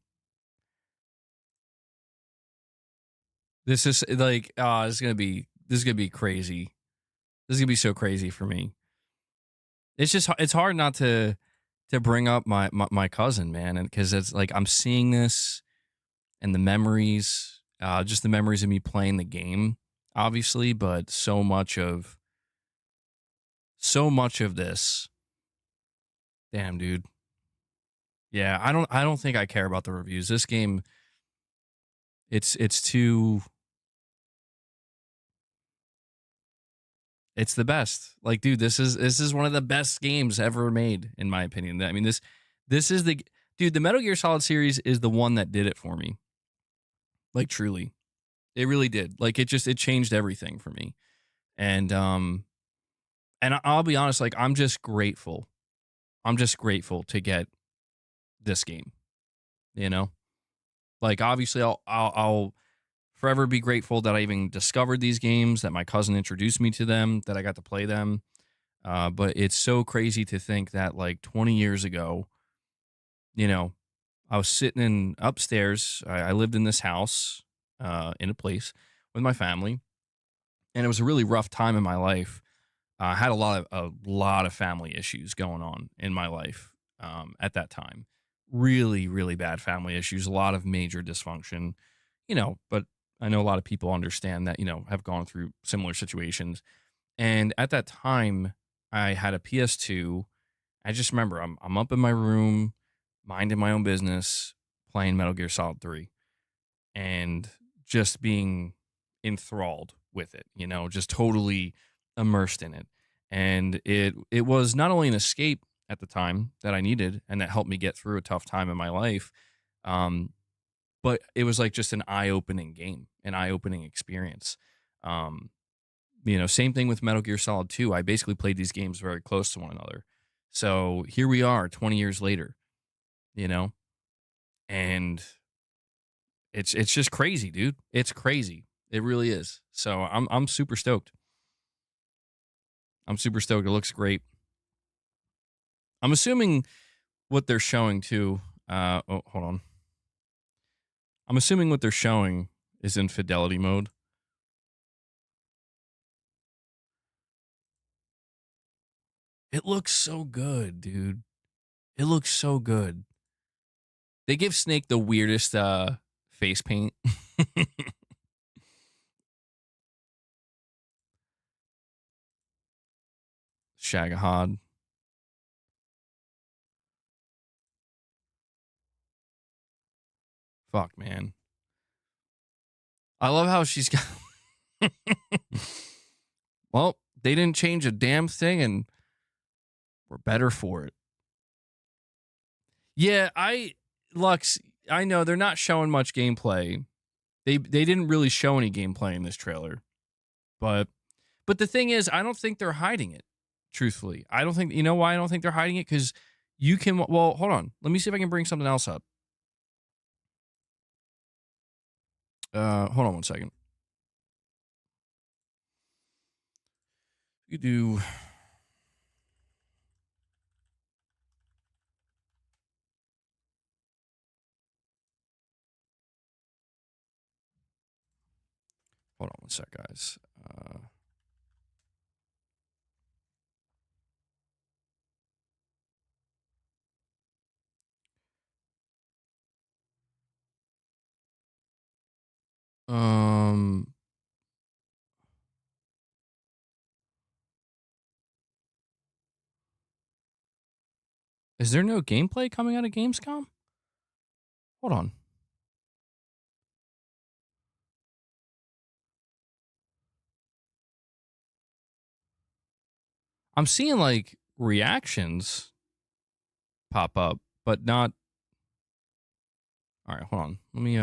Speaker 1: This is like, this is gonna be crazy. This is gonna be so crazy for me. It's hard not to bring up my cousin, man, and because it's like I'm seeing this and the memories, just the memories of me playing the game, obviously, but so much of this. Damn, dude. Yeah, I don't think I care about the reviews. This game, it's too. It's the best. Like, dude, this is one of the best games ever made, in my opinion. I mean, this is the Metal Gear Solid series is the one that did it for me. Like, truly. It really did. Like, it changed everything for me. And I'll be honest, like, I'm just grateful. I'm just grateful to get this game. Like, obviously I'll forever be grateful that I even discovered these games, that my cousin introduced me to them, that I got to play them. But it's so crazy to think that, like, 20 years ago, I was sitting upstairs. I lived in this house, in a place with my family, and it was a really rough time in my life. I had a lot of family issues going on in my life at that time. Really, really bad family issues, a lot of major dysfunction, but I know a lot of people understand that, have gone through similar situations. And at that time, I had a PS2. I just remember I'm up in my room, minding my own business, playing Metal Gear Solid 3, and just being enthralled with it, just totally immersed in it. And it was not only an escape at the time that I needed and that helped me get through a tough time in my life, but it was like just an eye-opening game, an eye-opening experience. Same thing with Metal Gear Solid 2. I basically played these games very close to one another. So here we are 20 years later, and it's just crazy, dude. It's crazy. It really is. So I'm super stoked. I'm super stoked. It looks great. I'm assuming what they're showing too. Hold on. I'm assuming what they're showing is in fidelity mode. It looks so good, dude. It looks so good. They give Snake the weirdest face paint. Shagahad. Fuck, man. I love how she's got... Well, they didn't change a damn thing, and we're better for it. Yeah, Lux, I know they're not showing much gameplay. They didn't really show any gameplay in this trailer. But But the thing is, I don't think they're hiding it. Truthfully, I don't think, you know why I don't think they're hiding it? Because you can, well, hold on. Let me see if I can bring something else up. Hold on one second. You do. Hold on one sec, guys. Is there no gameplay coming out of Gamescom? Hold on. I'm seeing like reactions pop up, but not. All right, hold on. Let me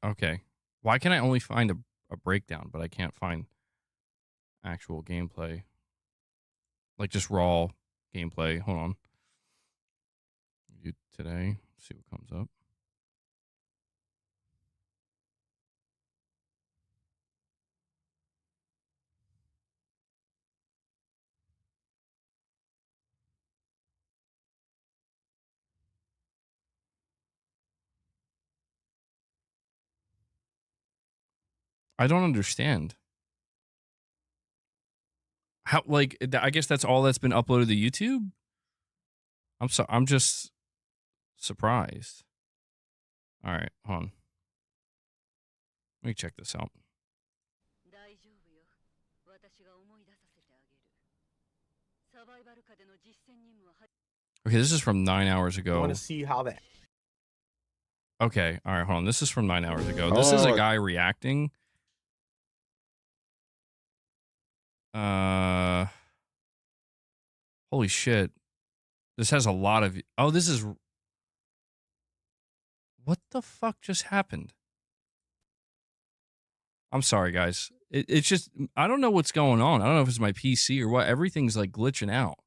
Speaker 1: okay. Why can I only find a breakdown, but I can't find actual gameplay? Like just raw gameplay. Hold on. Do today. See what comes up. I don't understand. How, like, I guess that's all that's been uploaded to YouTube? I'm just surprised. All right, hold on. Let me check this out. Okay, this is from 9 hours ago.
Speaker 10: I want to see how that.
Speaker 1: Okay, all right, hold on. This is from 9 hours ago. This is a guy reacting. Holy shit. This has a lot of. Oh, this is. What the fuck just happened? I'm sorry, guys. It's just, I don't know what's going on. I don't know if it's my PC or what. Everything's like glitching out.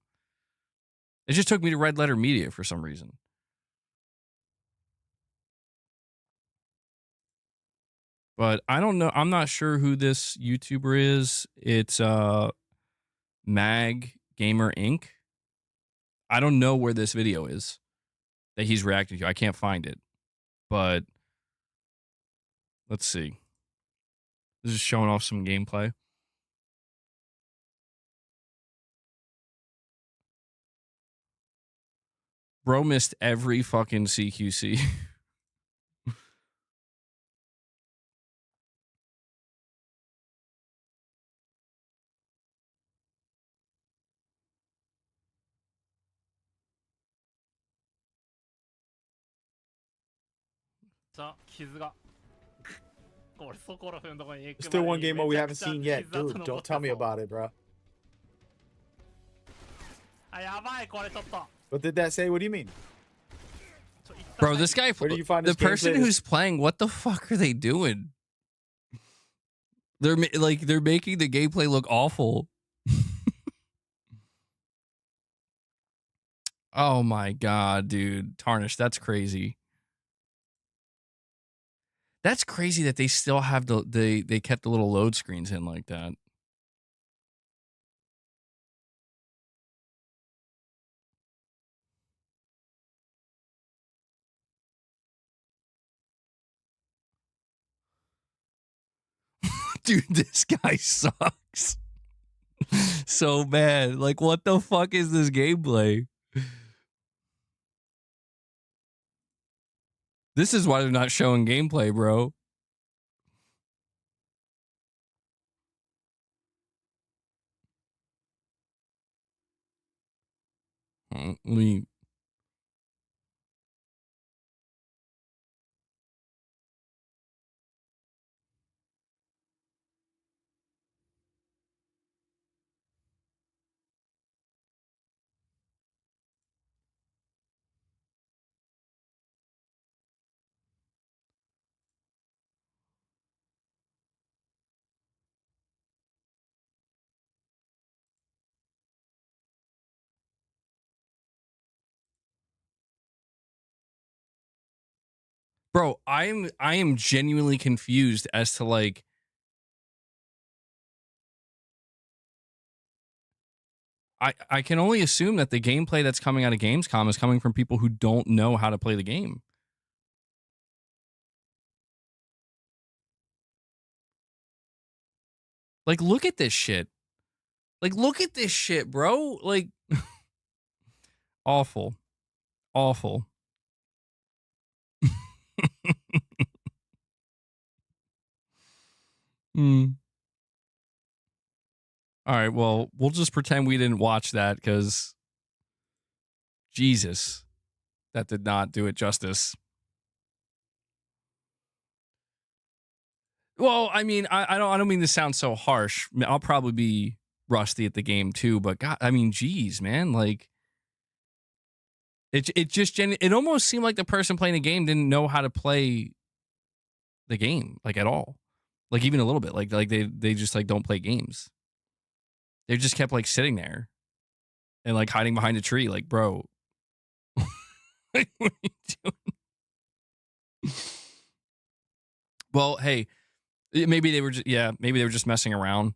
Speaker 1: It just took me to Red Letter Media for some reason. But I don't know. I'm not sure who this YouTuber is. It's Mag Gamer Inc. I don't know where this video is that he's reacting to. I can't find it. But let's see. This is showing off some gameplay. Bro missed every fucking CQC.
Speaker 10: Still one game mode we haven't seen yet, dude. Don't tell me about it, bro. What did that say? What do you mean?
Speaker 1: Bro, this guy,
Speaker 10: Where do you find this
Speaker 1: the person
Speaker 10: gameplay?
Speaker 1: who's playing, what the fuck are they doing? They're making the gameplay look awful. Oh my god, dude. Tarnish, that's crazy. That's crazy that they still have they kept the little load screens in like that. Dude, this guy sucks. So bad. Like, what the fuck is this gameplay? This is why they're not showing gameplay, bro. Let me. Bro, I am genuinely confused as to like I can only assume that the gameplay that's coming out of Gamescom is coming from people who don't know how to play the game. Like, look at this shit. Like, look at this shit, bro. Like, awful. Awful. Hmm. All right, well, we'll just pretend we didn't watch that because Jesus, that did not do it justice. Well, I mean, I don't mean to sound so harsh. I'll probably be rusty at the game too, but God, I mean, geez, man, like it almost seemed like the person playing the game didn't know how to play the game, like at all, like even a little bit, like they just like don't play games. They just kept like sitting there and like hiding behind a tree, like, bro, like, what are you doing? Well, hey, maybe they were just messing around.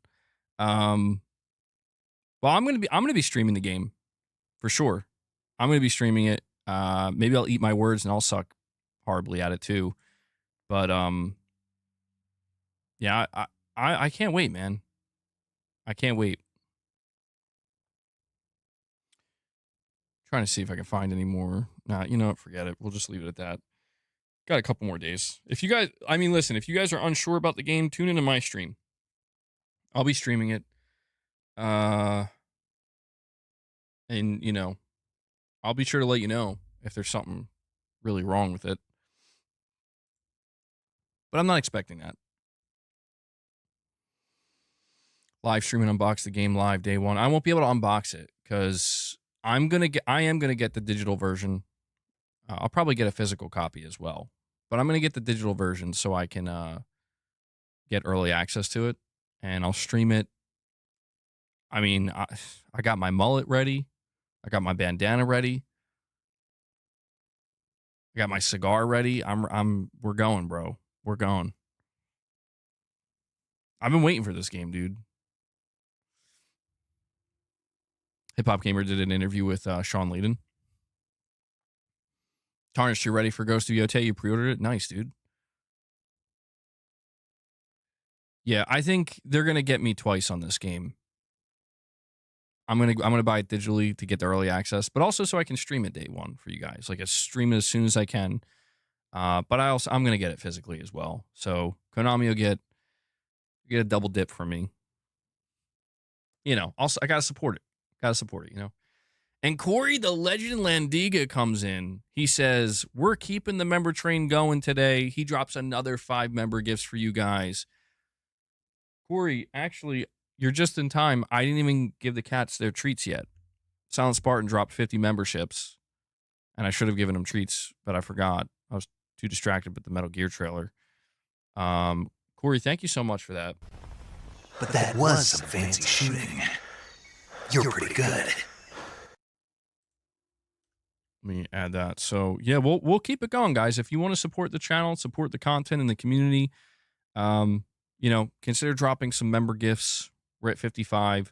Speaker 1: Well, I'm gonna be streaming the game for sure. I'm gonna be streaming it. Maybe I'll eat my words and I'll suck horribly at it too. But yeah, I can't wait, man. I can't wait. Trying to see if I can find any more. Nah, you know what? Forget it. We'll just leave it at that. Got a couple more days. If you guys, I mean, listen, if you guys are unsure about the game, tune into my stream. I'll be streaming it. And you know, I'll be sure to let you know if there's something really wrong with it. But I'm not expecting that. Live stream and unbox the game live day one. I won't be able to unbox it because I am gonna get the digital version. I'll probably get a physical copy as well, but I'm gonna get the digital version so I can get early access to it, and I'll stream it. I mean, I got my mullet ready, I got my bandana ready, I got my cigar ready. We're going, bro. We're going. I've been waiting for this game, dude. Hip Hop Gamer did an interview with Sean Layden. Tarnished, you ready for Ghost of Yotei? You pre-ordered it? Nice, dude. Yeah, I think they're gonna get me twice on this game. I'm gonna buy it digitally to get the early access, but also so I can stream it day one for you guys. Like, I stream it as soon as I can. But I'm gonna get it physically as well. So Konami will get a double dip from me. You know, also I gotta support it. You know. And Corey the Legend Landiga comes in. He says, we're keeping the member train going today. He drops another 5 member gifts for you guys. Corey, actually, you're just in time. I didn't even give the cats their treats yet. Silent Spartan dropped 50 memberships, and I should have given them treats, but I forgot. I was too distracted with the Metal Gear trailer. Corey, thank you so much for that.
Speaker 4: But that was some fancy shooting. You're pretty good.
Speaker 1: Let me add that. So yeah, we'll keep it going, guys. If you want to support the channel, support the content and the community, you know, consider dropping some member gifts. We're at 55,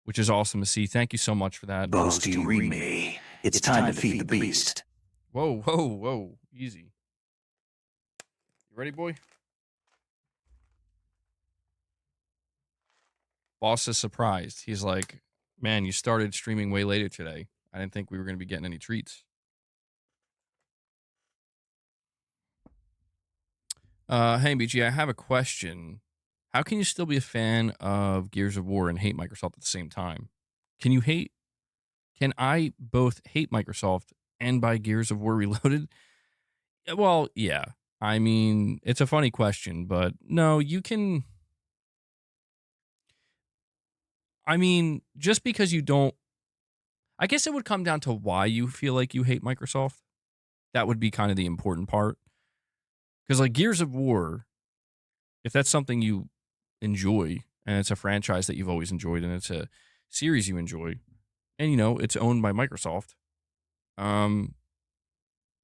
Speaker 1: which is awesome to see. Thank you so much for that.
Speaker 4: Boast, you read me. It's time to feed the beast.
Speaker 1: Whoa. Easy. You ready, boy? Boss is surprised. He's like, man, you started streaming way later today. I didn't think we were going to be getting any treats. Hey, BG, I have a question. How can you still be a fan of Gears of War and hate Microsoft at the same time? Can I both hate Microsoft and buy Gears of War Reloaded? Well, yeah. I mean, it's a funny question, but no, you can. I mean, just because you don't, I guess it would come down to why you feel like you hate Microsoft. That would be kind of the important part. Because like Gears of War, if that's something you enjoy, and it's a franchise that you've always enjoyed, and it's a series you enjoy, and you know, it's owned by Microsoft,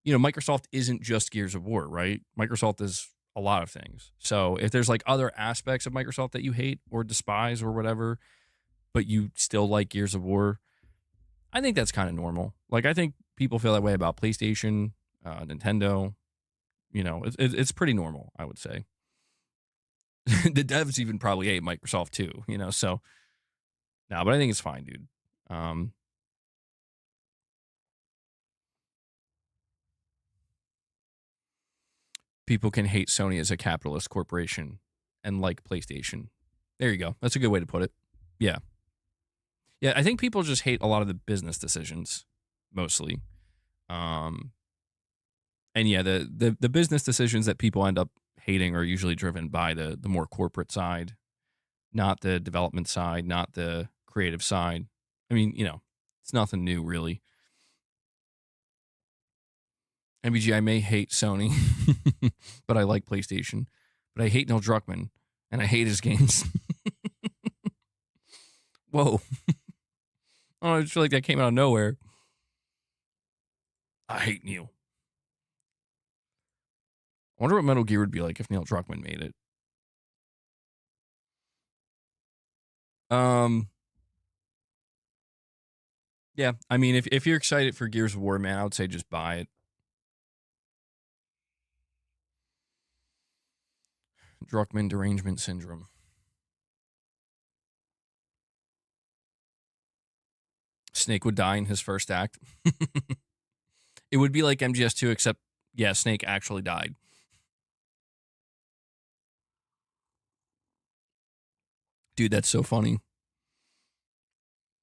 Speaker 1: Microsoft isn't just Gears of War, right? Microsoft is a lot of things. So if there's like other aspects of Microsoft that you hate or despise or whatever, but you still like Gears of War, I think that's kind of normal. Like, I think people feel that way about PlayStation, Nintendo. It's pretty normal, I would say. The devs even probably hate Microsoft too, so no, but I think it's fine, dude. People can hate Sony as a capitalist corporation and like PlayStation. There you go. That's a good way to put it. Yeah. Yeah, I think people just hate a lot of the business decisions, mostly. And yeah, the business decisions that people end up hating are usually driven by the more corporate side, not the development side, not the creative side. I mean, it's nothing new, really. MBG, I may hate Sony, but I like PlayStation. But I hate Neil Druckmann, and I hate his games. Whoa. Oh, I just feel like that came out of nowhere. I hate Neil. I wonder what Metal Gear would be like if Neil Druckmann made it. Yeah, I mean, if you're excited for Gears of War, man, I would say just buy it. Druckmann derangement syndrome. Snake would die in his first act. It would be like MGS 2, except, yeah, Snake actually died. Dude, that's so funny.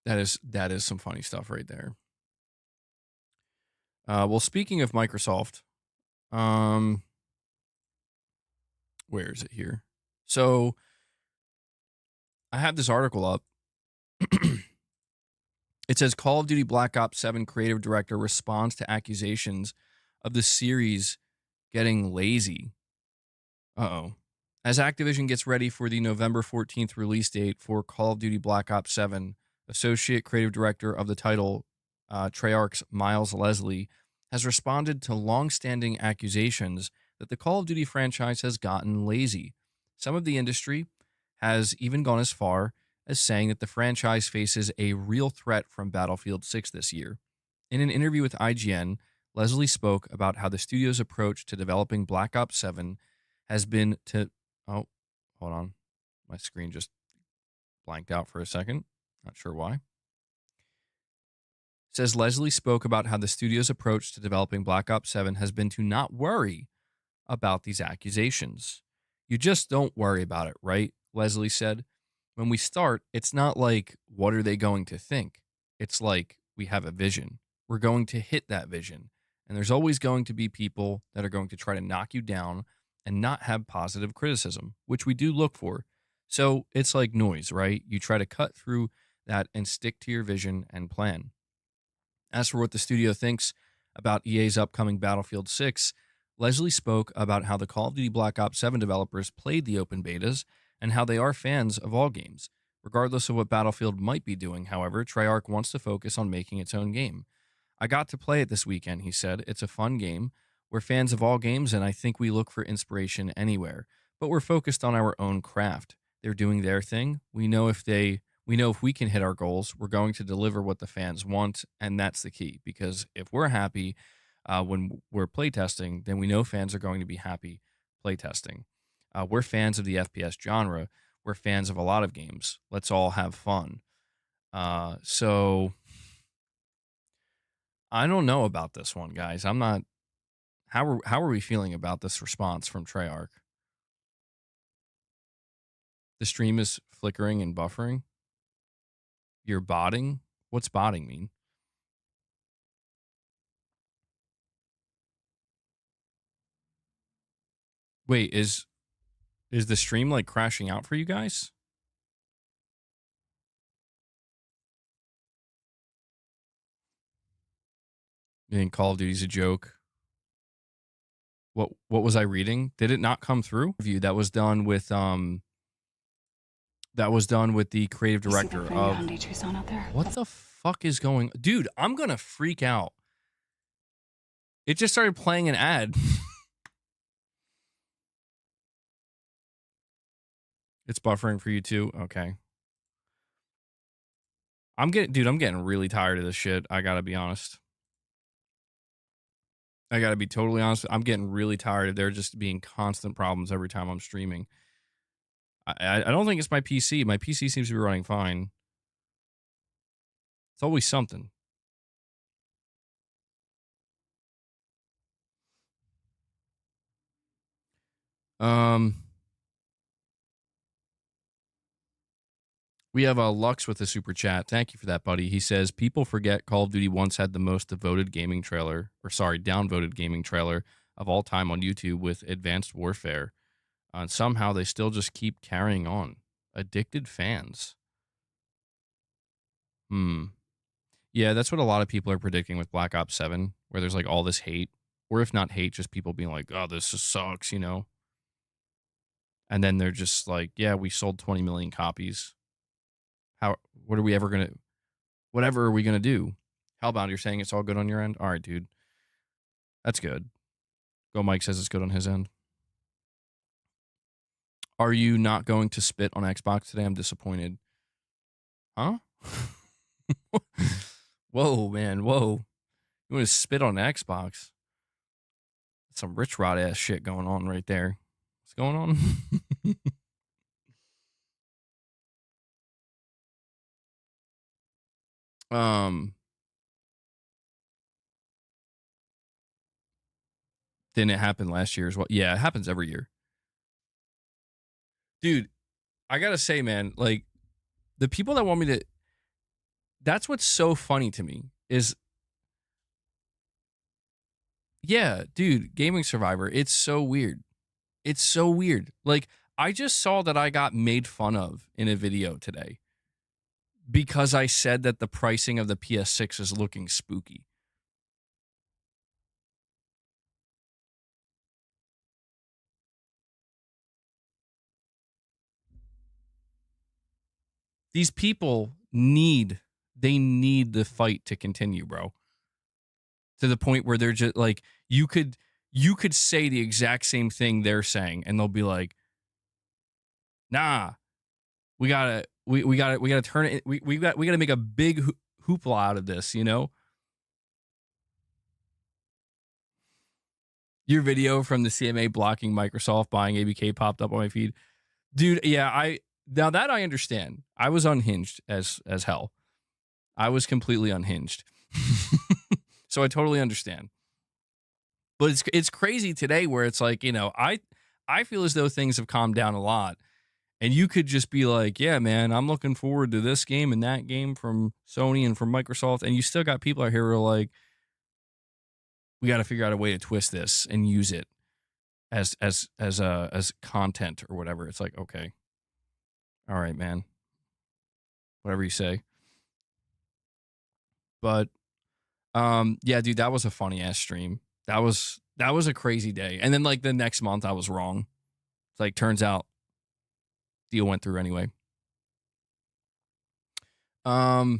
Speaker 1: That is some funny stuff right there. Well, speaking of Microsoft, where is it here? So I have this article up. It says Call of Duty Black Ops 7 creative director responds to accusations of the series getting lazy. Uh-oh. As Activision gets ready for the November 14th release date for Call of Duty Black Ops 7, Associate Creative Director of the title, Treyarch's Miles Leslie, has responded to long-standing accusations that the Call of Duty franchise has gotten lazy. Some of the industry has even gone as far as saying that the franchise faces a real threat from Battlefield 6 this year. In an interview with IGN, Leslie spoke about how the studio's approach to developing Black Ops 7 has been to... Oh, hold on. My screen just blanked out for a second. Not sure why. Says Leslie spoke about how the studio's approach to developing Black Ops 7 has been to not worry about these accusations. You just don't worry about it, right? Leslie said. When we start, it's not like, what are they going to think? It's like, we have a vision. We're going to hit that vision. And there's always going to be people that are going to try to knock you down and not have positive criticism, which we do look for. So it's like noise, right? You try to cut through that and stick to your vision and plan. As for what the studio thinks about EA's upcoming Battlefield 6, Leslie spoke about how the Call of Duty Black Ops 7 developers played the open betas and how they are fans of all games. Regardless of what Battlefield might be doing, however, Treyarch wants to focus on making its own game. I got to play it this weekend, he said. It's a fun game. We're fans of all games, and I think we look for inspiration anywhere. But we're focused on our own craft. They're doing their thing. We know if we can hit our goals, we're going to deliver what the fans want, and that's the key. Because if we're happy when we're playtesting, then we know fans are going to be happy playtesting. We're fans of the FPS genre. We're fans of a lot of games. Let's all have fun. So I don't know about this one, guys. I'm not. How are we feeling about this response from Treyarch? The stream is flickering and buffering. You're botting? What's botting mean? Wait, is the stream like crashing out for you guys? You think Call of Duty's a joke? What was I reading? Did it not come through? Review that was done with the creative director of what the fuck is going, dude, I'm gonna freak out. It just started playing an ad. It's buffering for you too? Okay. I'm getting really tired of this shit. I gotta be honest. I gotta be totally honest. I'm getting really tired of there just being constant problems every time I'm streaming. I don't think it's my PC. My PC seems to be running fine. It's always something. We have a Lux with a super chat. Thank you for that, buddy. He says, people forget Call of Duty once had the most downvoted gaming trailer of all time on YouTube with Advanced Warfare. And somehow they still just keep carrying on. Addicted fans. Yeah, that's what a lot of people are predicting with Black Ops 7, where there's like all this hate. Or if not hate, just people being like, oh, this just sucks, you know? And then they're just like, yeah, we sold 20 million copies. What are we ever going to, whatever are we going to do? Hellbound, you're saying it's all good on your end? All right, dude. That's good. Go Mike says it's good on his end. Are you not going to spit on Xbox today? I'm disappointed. Huh? Whoa, man. Whoa. You want to spit on Xbox? Some rich rod ass shit going on right there. What's going on? Didn't it happen last year as well? Yeah, it happens every year. Dude, I gotta say, man, like, the people that want me to... That's what's so funny to me is... Yeah, dude, Gaming Survivor, it's so weird. It's so weird. Like, I just saw that I got made fun of in a video today because I said that the pricing of the PS6 is looking spooky. These people need the fight to continue, bro. To the point where they're just like, you could say the exact same thing they're saying, and they'll be like, nah, we gotta turn it, we gotta make a big hoopla out of this, you know? Your video from the CMA blocking Microsoft buying ABK popped up on my feed. Dude, yeah, now that I understand. I was unhinged as hell. I was completely unhinged. So I totally understand. But it's crazy today where it's like, you know, I feel as though things have calmed down a lot. And you could just be like, yeah, man, I'm looking forward to this game and that game from Sony and from Microsoft. And you still got people out here who are like, we got to figure out a way to twist this and use it as content or whatever. It's like, okay, all right, man, whatever you say. But yeah, dude, that was a funny ass stream. That was a crazy day. And then like the next month, I was wrong. It's like, turns out, deal went through anyway. All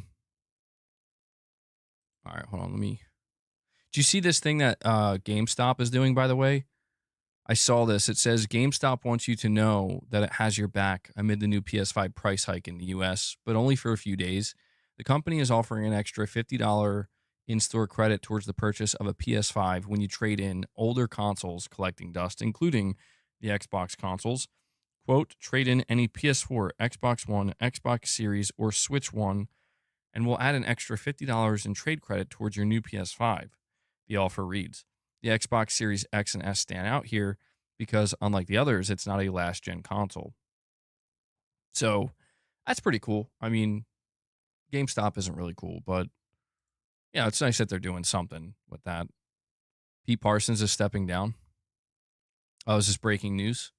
Speaker 1: right, hold on. Did you see this thing that GameStop is doing, by the way? I saw this. It says GameStop wants you to know that it has your back amid the new PS5 price hike in the US, but only for a few days. The company is offering an extra $50 in-store credit towards the purchase of a PS5 when you trade in older consoles collecting dust, including the Xbox consoles. Quote, trade in any PS4, Xbox One, Xbox Series, or Switch One, and we'll add an extra $50 in trade credit towards your new PS5. The offer reads. The Xbox Series X and S stand out here because, unlike the others, it's not a last-gen console. So, that's pretty cool. I mean, GameStop isn't really cool, but yeah, it's nice that they're doing something with that. Pete Parsons is stepping down. Oh, is this breaking news?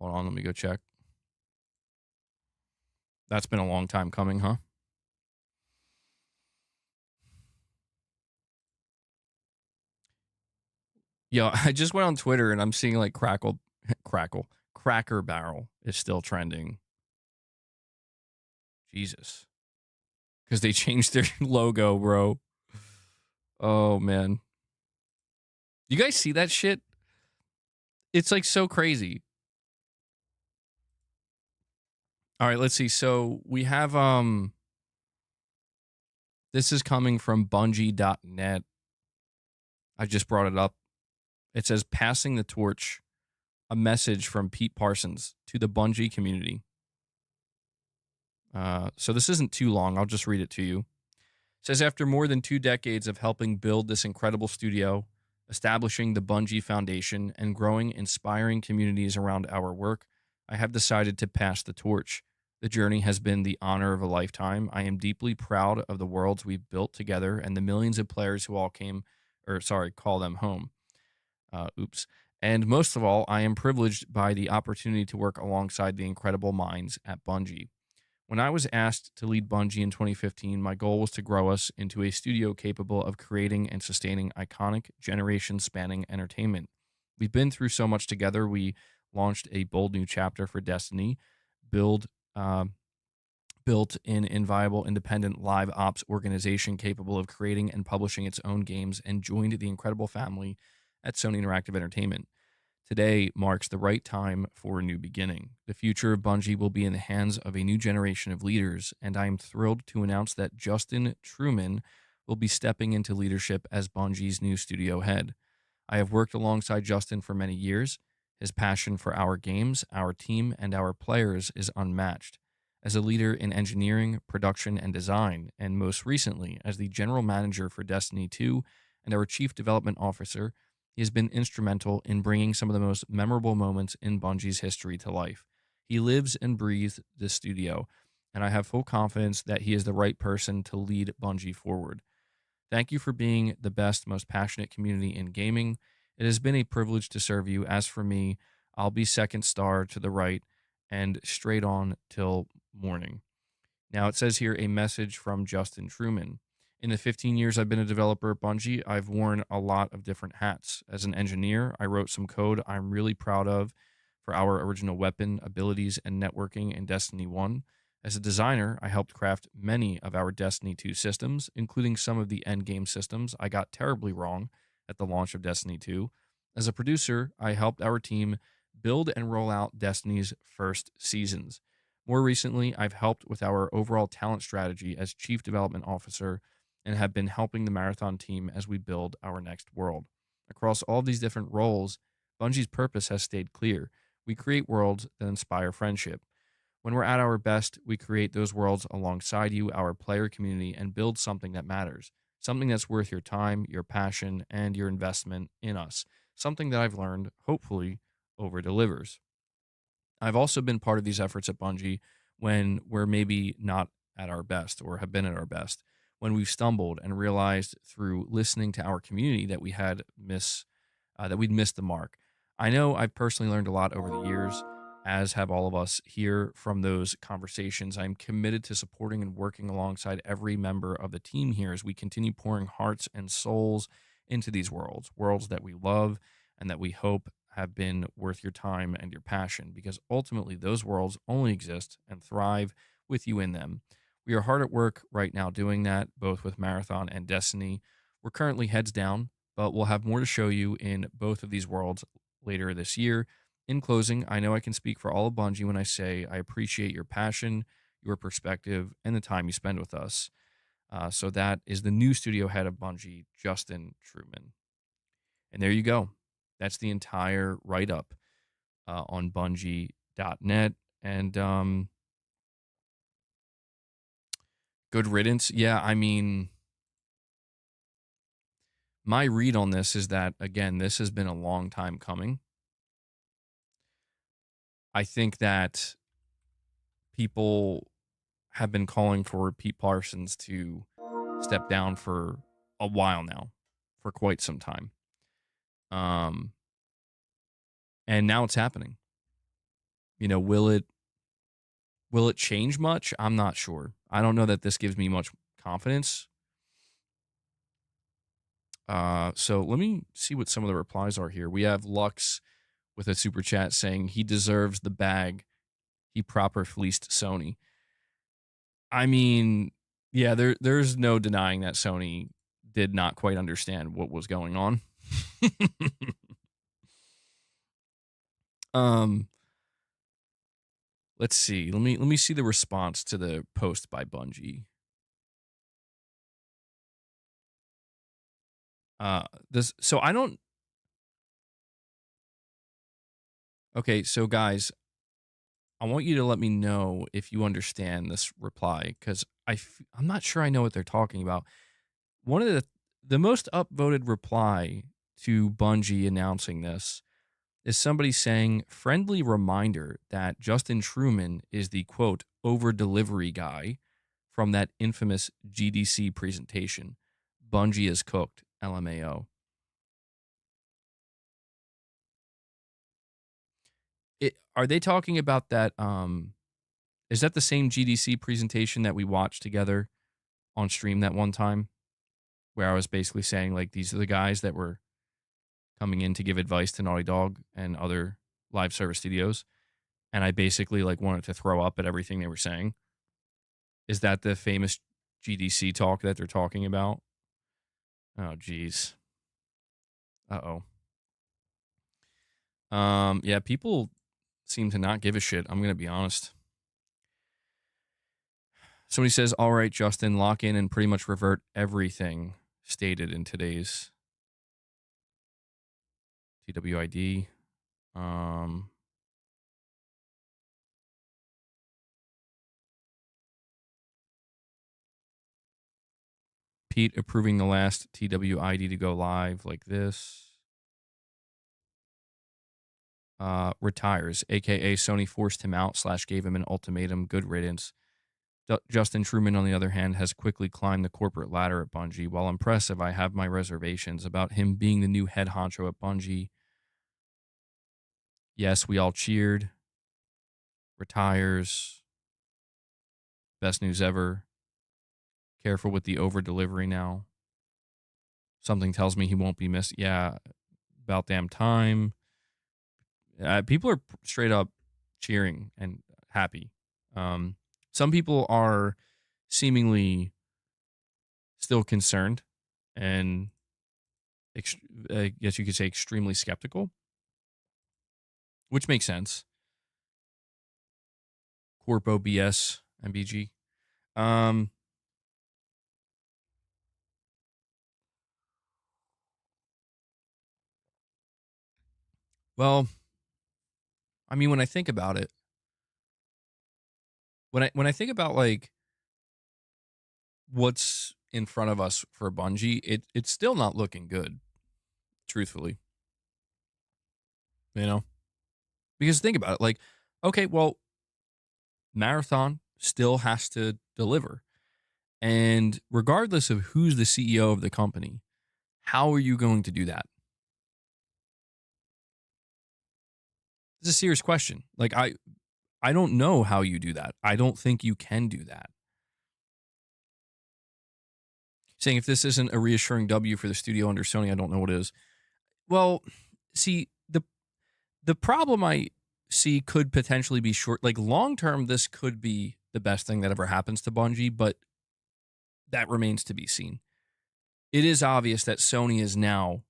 Speaker 1: Hold on, let me go check. That's been a long time coming, huh? Yo, I just went on Twitter and I'm seeing like Cracker Barrel is still trending. Jesus. Because they changed their logo, bro. Oh, man. You guys see that shit? It's like so crazy. All right, let's see. So we have this is coming from Bungie.net. I just brought it up. It says passing the torch, a message from Pete Parsons to the Bungie community. So this isn't too long. I'll just read it to you. It says, after more than 2 decades of helping build this incredible studio, establishing the Bungie Foundation, and growing inspiring communities around our work, I have decided to pass the torch. The journey has been the honor of a lifetime. I am deeply proud of the worlds we've built together and the millions of players who all call them home. And most of all, I am privileged by the opportunity to work alongside the incredible minds at Bungie. When I was asked to lead Bungie in 2015, my goal was to grow us into a studio capable of creating and sustaining iconic, generation-spanning entertainment. We've been through so much together. We launched a bold new chapter for Destiny, built an inviolable independent live ops organization capable of creating and publishing its own games, and joined the incredible family at Sony Interactive Entertainment. Today marks the right time for a new beginning. The future of Bungie will be in the hands of a new generation of leaders, and I am thrilled to announce that Justin Truman will be stepping into leadership as Bungie's new studio head. I have worked alongside Justin for many years. His passion for our games, our team, and our players is unmatched. As a leader in engineering, production, and design, and most recently as the general manager for Destiny 2 and our chief development officer, he has been instrumental in bringing some of the most memorable moments in Bungie's history to life. He lives and breathes this studio, and I have full confidence that he is the right person to lead Bungie forward. Thank you for being the best, most passionate community in gaming. It has been a privilege to serve you. As for me, I'll be second star to the right and straight on till morning. Now it says here a message from Justin Truman. In the 15 years I've been a developer at Bungie, I've worn a lot of different hats. As an engineer, I wrote some code I'm really proud of for our original weapon, abilities, and networking in Destiny 1. As a designer, I helped craft many of our Destiny 2 systems, including some of the endgame systems I got terribly wrong at the launch of Destiny 2. As a producer, I helped our team build and roll out Destiny's first seasons. More recently, I've helped with our overall talent strategy as Chief Development Officer and have been helping the Marathon team as we build our next world. Across all these different roles, Bungie's purpose has stayed clear. We create worlds that inspire friendship. When we're at our best, we create those worlds alongside you, our player community, and build something that matters, something that's worth your time, your passion, and your investment in us, something that I've learned, hopefully, over-delivers. I've also been part of these efforts at Bungie when we're maybe not at our best or have been at our best, when we've stumbled and realized through listening to our community that we'd missed the mark. I know I've personally learned a lot over the years, as have all of us here from those conversations. I'm committed to supporting and working alongside every member of the team here as we continue pouring hearts and souls into these worlds that we love and that we hope have been worth your time and your passion, because ultimately those worlds only exist and thrive with you in them. We are hard at work right now doing that, both with Marathon and Destiny. We're currently heads down, but we'll have more to show you in both of these worlds later this year. In closing, I know I can speak for all of Bungie when I say I appreciate your passion, your perspective, and the time you spend with us. So that is the new studio head of Bungie, Justin Truman. And there you go. That's the entire write-up on Bungie.net. And good riddance. Yeah, I mean, my read on this is that, again, this has been a long time coming. I think that people have been calling for Pete Parsons to step down for a while now, for quite some time. And now it's happening. You know, will it change much? I'm not sure. I don't know that this gives me much confidence. So let me see what some of the replies are here. We have Lux with a super chat saying he deserves the bag. He proper fleeced Sony. I mean, yeah, there's no denying that Sony did not quite understand what was going on. um, let's see. Let me see the response to the post by Bungie. This so I don't. Okay, so guys, I want you to let me know if you understand this reply because I'm not sure I know what they're talking about. One of the most upvoted reply to Bungie announcing this is somebody saying, friendly reminder that Justin Truman is the quote over delivery guy from that infamous GDC presentation. Bungie is cooked, LMAO. Are they talking about that? Is that the same GDC presentation that we watched together on stream that one time where I was basically saying, like, these are the guys that were coming in to give advice to Naughty Dog and other live service studios? And I basically, like, wanted to throw up at everything they were saying. Is that the famous GDC talk that they're talking about? Oh, geez. Uh-oh. Yeah, people seem to not give a shit. I'm going to be honest. Somebody says, all right, Justin, lock in and pretty much revert everything stated in today's TWID. Pete approving the last TWID to go live like this. Retires, a.k.a. Sony forced him out / gave him an ultimatum. Good riddance. Justin Truman, on the other hand, has quickly climbed the corporate ladder at Bungie. While impressive, I have my reservations about him being the new head honcho at Bungie. Yes, we all cheered. Retires. Best news ever. Careful with the over-delivery now. Something tells me he won't be missed. Yeah, about damn time. People are straight up cheering and happy. Some people are seemingly still concerned and I guess you could say extremely skeptical, which makes sense. Corpo BS MBG. Well, I mean, when I think about it, when I think about like what's in front of us for Bungie, it's still not looking good, truthfully. You know? Because think about it, like, okay, well, Marathon still has to deliver. And regardless of who's the CEO of the company, how are you going to do that? It's a serious question. Like, I don't know how you do that. I don't think you can do that. Saying if this isn't a reassuring W for the studio under Sony, I don't know what is. Well, see, the problem I see could potentially be short. Like, long term, this could be the best thing that ever happens to Bungie, but that remains to be seen. It is obvious that Sony is now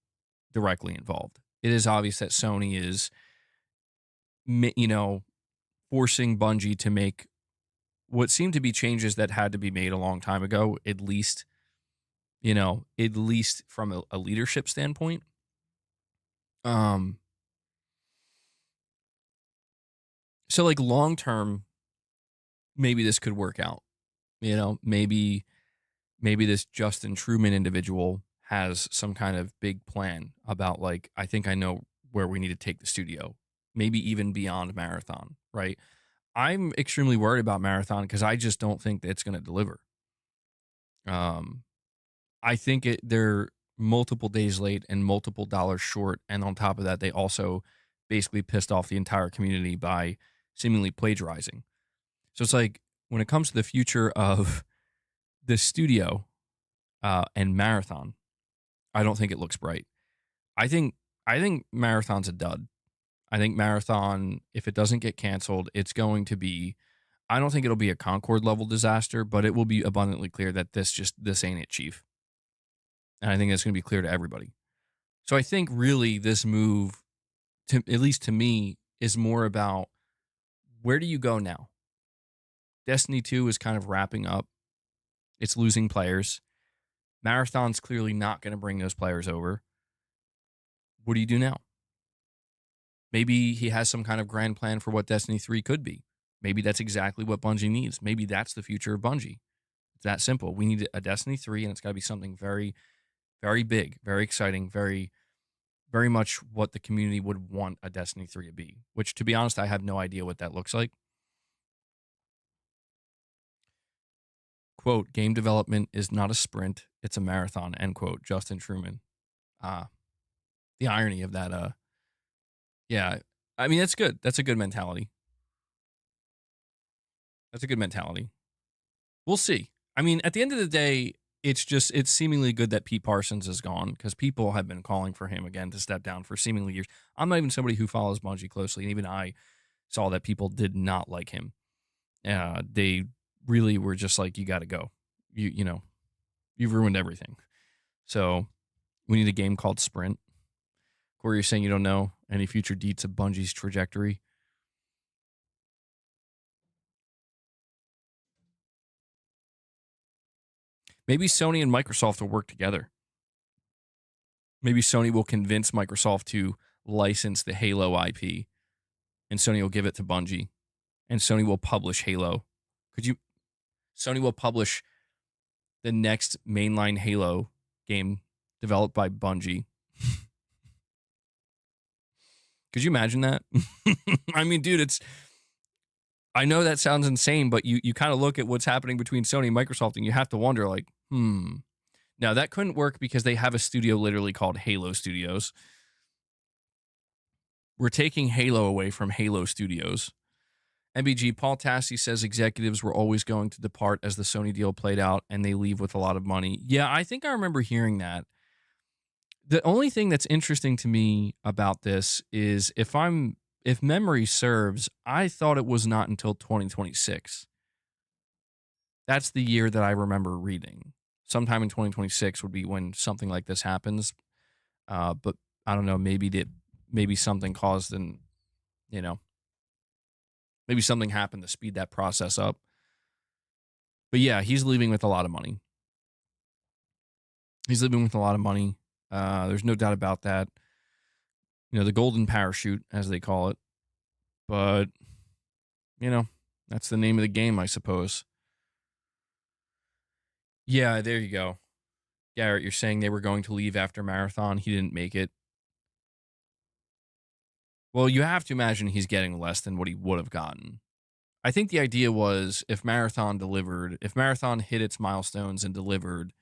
Speaker 1: directly involved. It is obvious that Sony is, you know, forcing Bungie to make what seemed to be changes that had to be made a long time ago, at least, you know, at least from a leadership standpoint. So like long term, maybe this could work out. You know, maybe this Justin Truman individual has some kind of big plan about, like, I think I know where we need to take the studio, maybe even beyond Marathon, right? I'm extremely worried about Marathon because I just don't think that it's going to deliver. I think they're multiple days late and multiple dollars short, and on top of that, they also basically pissed off the entire community by seemingly plagiarizing. So it's like, when it comes to the future of the studio and Marathon, I don't think it looks bright. I think Marathon's a dud. I think Marathon, if it doesn't get canceled, it's going to be, I don't think it'll be a Concord level disaster, but it will be abundantly clear that this ain't it, Chief. And I think that's going to be clear to everybody. So I think really this move, at least to me, is more about where do you go now? Destiny 2 is kind of wrapping up. It's losing players. Marathon's clearly not going to bring those players over. What do you do now? Maybe he has some kind of grand plan for what Destiny 3 could be. Maybe that's exactly what Bungie needs. Maybe that's the future of Bungie. It's that simple. We need a Destiny 3, and it's got to be something very, very big, very exciting, very, very much what the community would want a Destiny 3 to be, which, to be honest, I have no idea what that looks like. Quote, game development is not a sprint, it's a marathon, end quote, Justin Truman. The irony of that, yeah, I mean, that's good. That's a good mentality. That's a good mentality. We'll see. I mean, at the end of the day, it's seemingly good that Pete Parsons is gone because people have been calling for him again to step down for seemingly years. I'm not even somebody who follows Bungie closely, and even I saw that people did not like him. They really were just like, you got to go. You know, you've ruined everything. So we need a game called Sprint. Corey, you're saying you don't know any future deets of Bungie's trajectory. Maybe Sony and Microsoft will work together. Maybe Sony will convince Microsoft to license the Halo IP, and Sony will give it to Bungie, and Sony will publish Halo. Sony will publish the next mainline Halo game developed by Bungie. Could you imagine that? I mean, dude, I know that sounds insane, but you kind of look at what's happening between Sony and Microsoft, and you have to wonder, like, Now, that couldn't work because they have a studio literally called Halo Studios. We're taking Halo away from Halo Studios. MBG, Paul Tassi says executives were always going to depart as the Sony deal played out, and they leave with a lot of money. Yeah, I think I remember hearing that. The only thing that's interesting to me about this is if memory serves, I thought it was not until 2026. That's the year that I remember reading. Sometime in 2026 would be when something like this happens. But I don't know, maybe something caused maybe something happened to speed that process up. But yeah, he's leaving with a lot of money. There's no doubt about that. The golden parachute, as they call it. But, that's the name of the game, I suppose. Yeah, there you go. Garrett, you're saying they were going to leave after Marathon. He didn't make it. Well, you have to imagine he's getting less than what he would have gotten. I think the idea was if Marathon hit its milestones and delivered,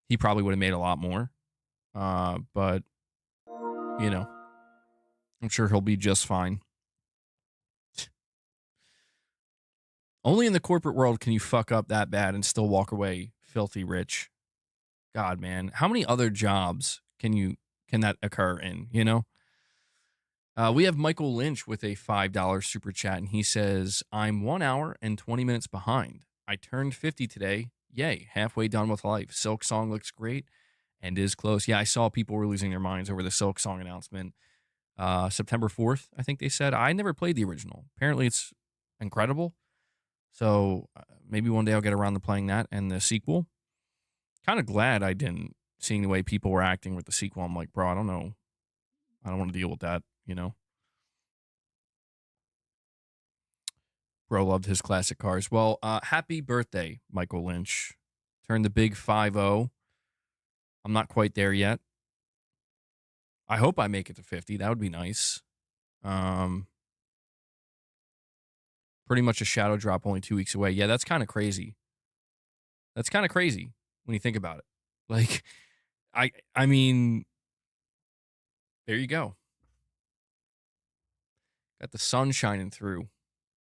Speaker 1: he probably would have made a lot more. But, I'm sure he'll be just fine. Only in the corporate world can you fuck up that bad and still walk away filthy rich. God, man. How many other jobs can that occur in, We have Michael Lynch with a $5 super chat, and he says, I'm 1 hour and 20 minutes behind. I turned 50 today. Yay, halfway done with life. Silk Song looks great and is close. Yeah, I saw people were losing their minds over the Silk Song announcement. September 4th, I think they said. I never played the original. Apparently it's incredible. So maybe one day I'll get around to playing that and the sequel. Kind of glad I didn't, seeing the way people were acting with the sequel. I'm like, bro, I don't know. I don't want to deal with that, Bro loved his classic cars. Well, happy birthday, Michael Lynch. Turned the big 5-0. I'm not quite there yet. I hope I make it to 50. That would be nice. Pretty much a shadow drop only 2 weeks away. Yeah, that's kind of crazy. That's kind of crazy when you think about it. Like, I mean, there you go. Got the sun shining through.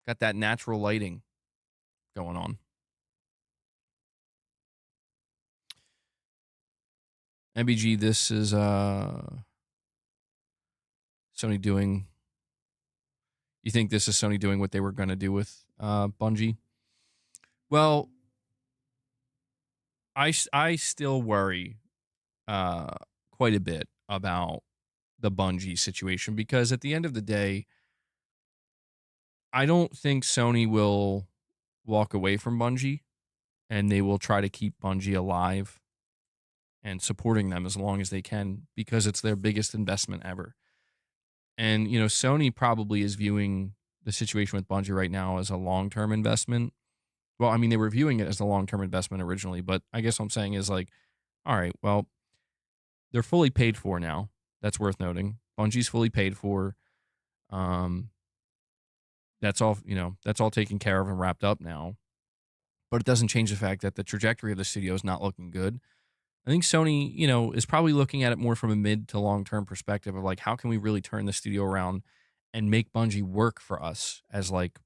Speaker 1: Got that natural lighting going on. MBG, this is Sony doing. You think this is Sony doing what they were going to do with Bungie? Well, I still worry, quite a bit about the Bungie situation because at the end of the day, I don't think Sony will walk away from Bungie and they will try to keep Bungie alive and supporting them as long as they can because it's their biggest investment ever. And, Sony probably is viewing the situation with Bungie right now as a long-term investment. Well, I mean, they were viewing it as a long-term investment originally, but I guess what I'm saying is like, all right, well, they're fully paid for now. That's worth noting. Bungie's fully paid for. That's all, that's all taken care of and wrapped up now. But it doesn't change the fact that the trajectory of the studio is not looking good. I think Sony, is probably looking at it more from a mid to long-term perspective of like, how can we really turn the studio around and make Bungie work for us as like,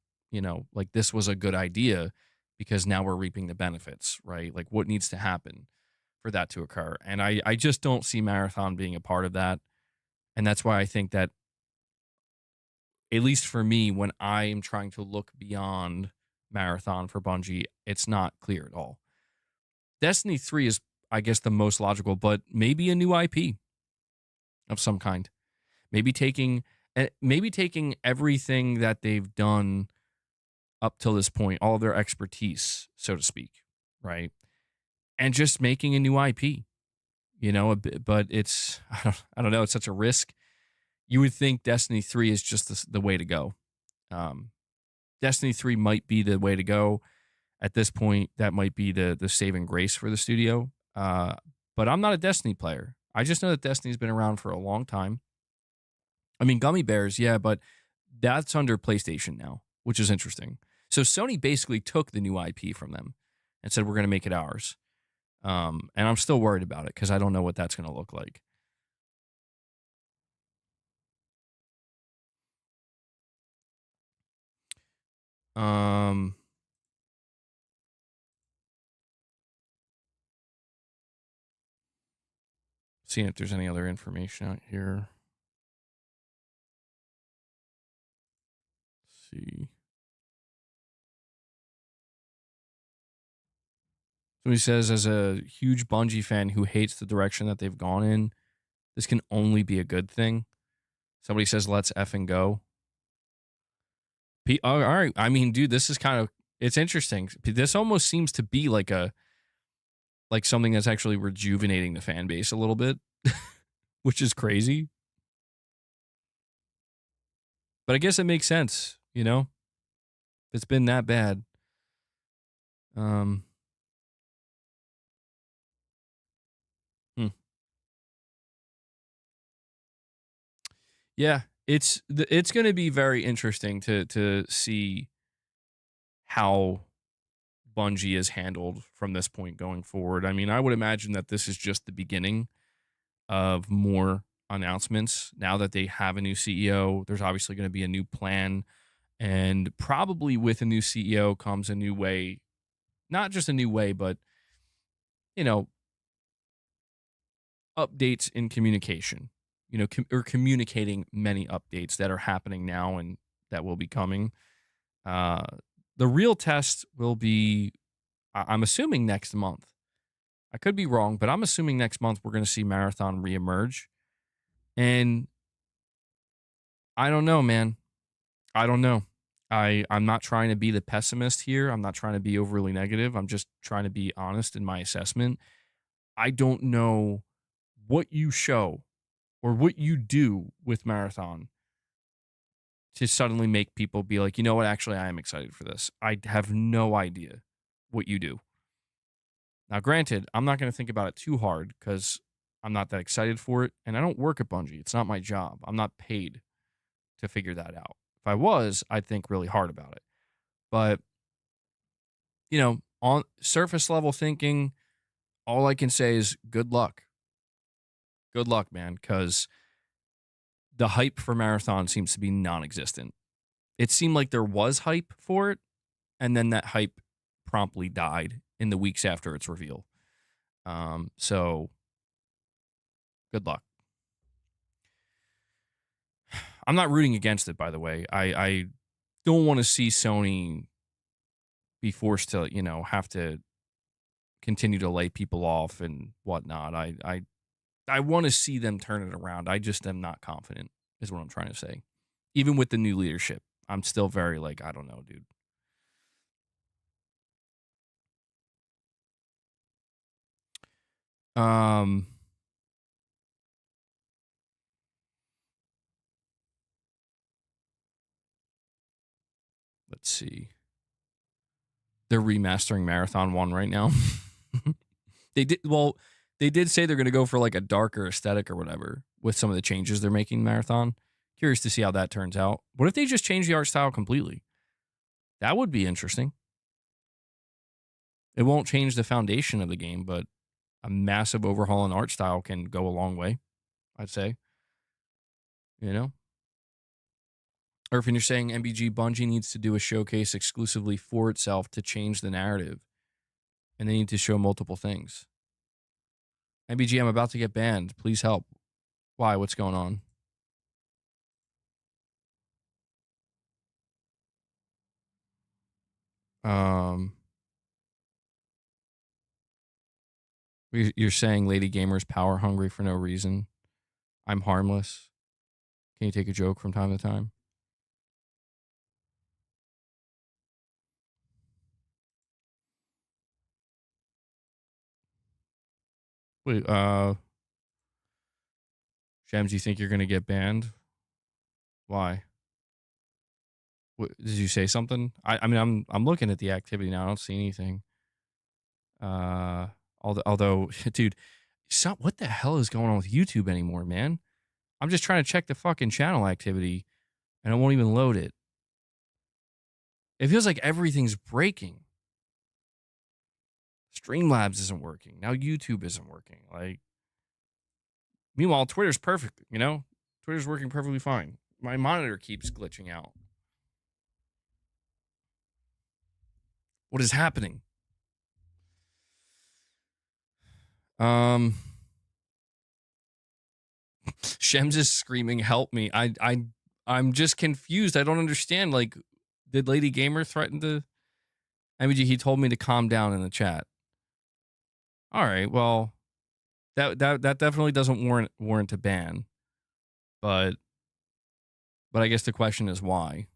Speaker 1: like this was a good idea because now we're reaping the benefits, right? Like what needs to happen for that to occur. And I just don't see Marathon being a part of that. And that's why I think that, at least for me, when I am trying to look beyond Marathon for Bungie, it's not clear at all. Destiny 3 is, I guess, the most logical, but maybe a new IP of some kind. Maybe taking everything that they've done up till this point, all of their expertise, so to speak, right? And just making a new IP, but it's, I don't know, it's such a risk. You would think Destiny 3 is just the way to go. Destiny 3 might be the way to go. At this point, that might be the saving grace for the studio. But I'm not a Destiny player. I just know that Destiny's been around for a long time. I mean, Gummy Bears, yeah, but that's under PlayStation now, which is interesting. So Sony basically took the new IP from them and said, we're going to make it ours. And I'm still worried about it because I don't know what that's going to look like. Seeing if there's any other information out here. Let's see. Somebody says, as a huge Bungie fan who hates the direction that they've gone in, this can only be a good thing. Somebody says, let's effing go. All right. I mean, dude, this is it's interesting. This almost seems to be like something that's actually rejuvenating the fan base a little bit, which is crazy. But I guess it makes sense, It's been that bad. Yeah, it's going to be very interesting to see how Bungie is handled from this point going forward. I mean, I would imagine that this is just the beginning of more announcements. Now that they have a new CEO, there's obviously going to be a new plan, and probably with a new CEO comes a new way, not just a new way, but updates in communication. Or communicating many updates that are happening now and that will be coming. The real test will be, I'm assuming next month. I could be wrong, but I'm assuming next month we're going to see Marathon reemerge. And I don't know, man. I don't know. I'm not trying to be the pessimist here. I'm not trying to be overly negative. I'm just trying to be honest in my assessment. I don't know what you show or what you do with Marathon to suddenly make people be like, you know what, actually, I am excited for this. I have no idea what you do. Now, granted, I'm not going to think about it too hard because I'm not that excited for it, and I don't work at Bungie. It's not my job. I'm not paid to figure that out. If I was, I'd think really hard about it. But, on surface level thinking, all I can say is good luck. Good luck, man, because the hype for Marathon seems to be non-existent. It seemed like there was hype for it, and then that hype promptly died in the weeks after its reveal. So, good luck. I'm not rooting against it, by the way. I don't want to see Sony be forced to, have to continue to lay people off and whatnot. I I want to see them turn it around. I just am not confident, is what I'm trying to say. Even with the new leadership, I'm still very like, I don't know, dude. Let's see. They're remastering Marathon 1 right now. They did say they're going to go for like a darker aesthetic or whatever with some of the changes they're making in Marathon. Curious to see how that turns out. What if they just change the art style completely? That would be interesting. It won't change the foundation of the game, but a massive overhaul in art style can go a long way, I'd say. You know? Or if you're saying MBG Bungie needs to do a showcase exclusively for itself to change the narrative, and they need to show multiple things. MBG, I'm about to get banned. Please help. Why? What's going on? You're saying Lady Gamer's power hungry for no reason. I'm harmless. Can you take a joke from time to time? Wait, Shams, you think you're gonna get banned? Why? What, did you say something? I mean, I'm looking at the activity now. I don't see anything. Although, dude, what the hell is going on with YouTube anymore, man? I'm just trying to check the fucking channel activity, and it won't even load it. It feels like everything's breaking. Streamlabs isn't working. Now YouTube isn't working. Like, meanwhile, Twitter's perfect, you know? Twitter's working perfectly fine. My monitor keeps glitching out. What is happening? Shems is screaming, help me. I'm just confused. I don't understand. Like, did Lady Gamer threaten to... MBG, he told me to calm down in the chat. All right, well, that definitely doesn't warrant a ban. But I guess the question is why.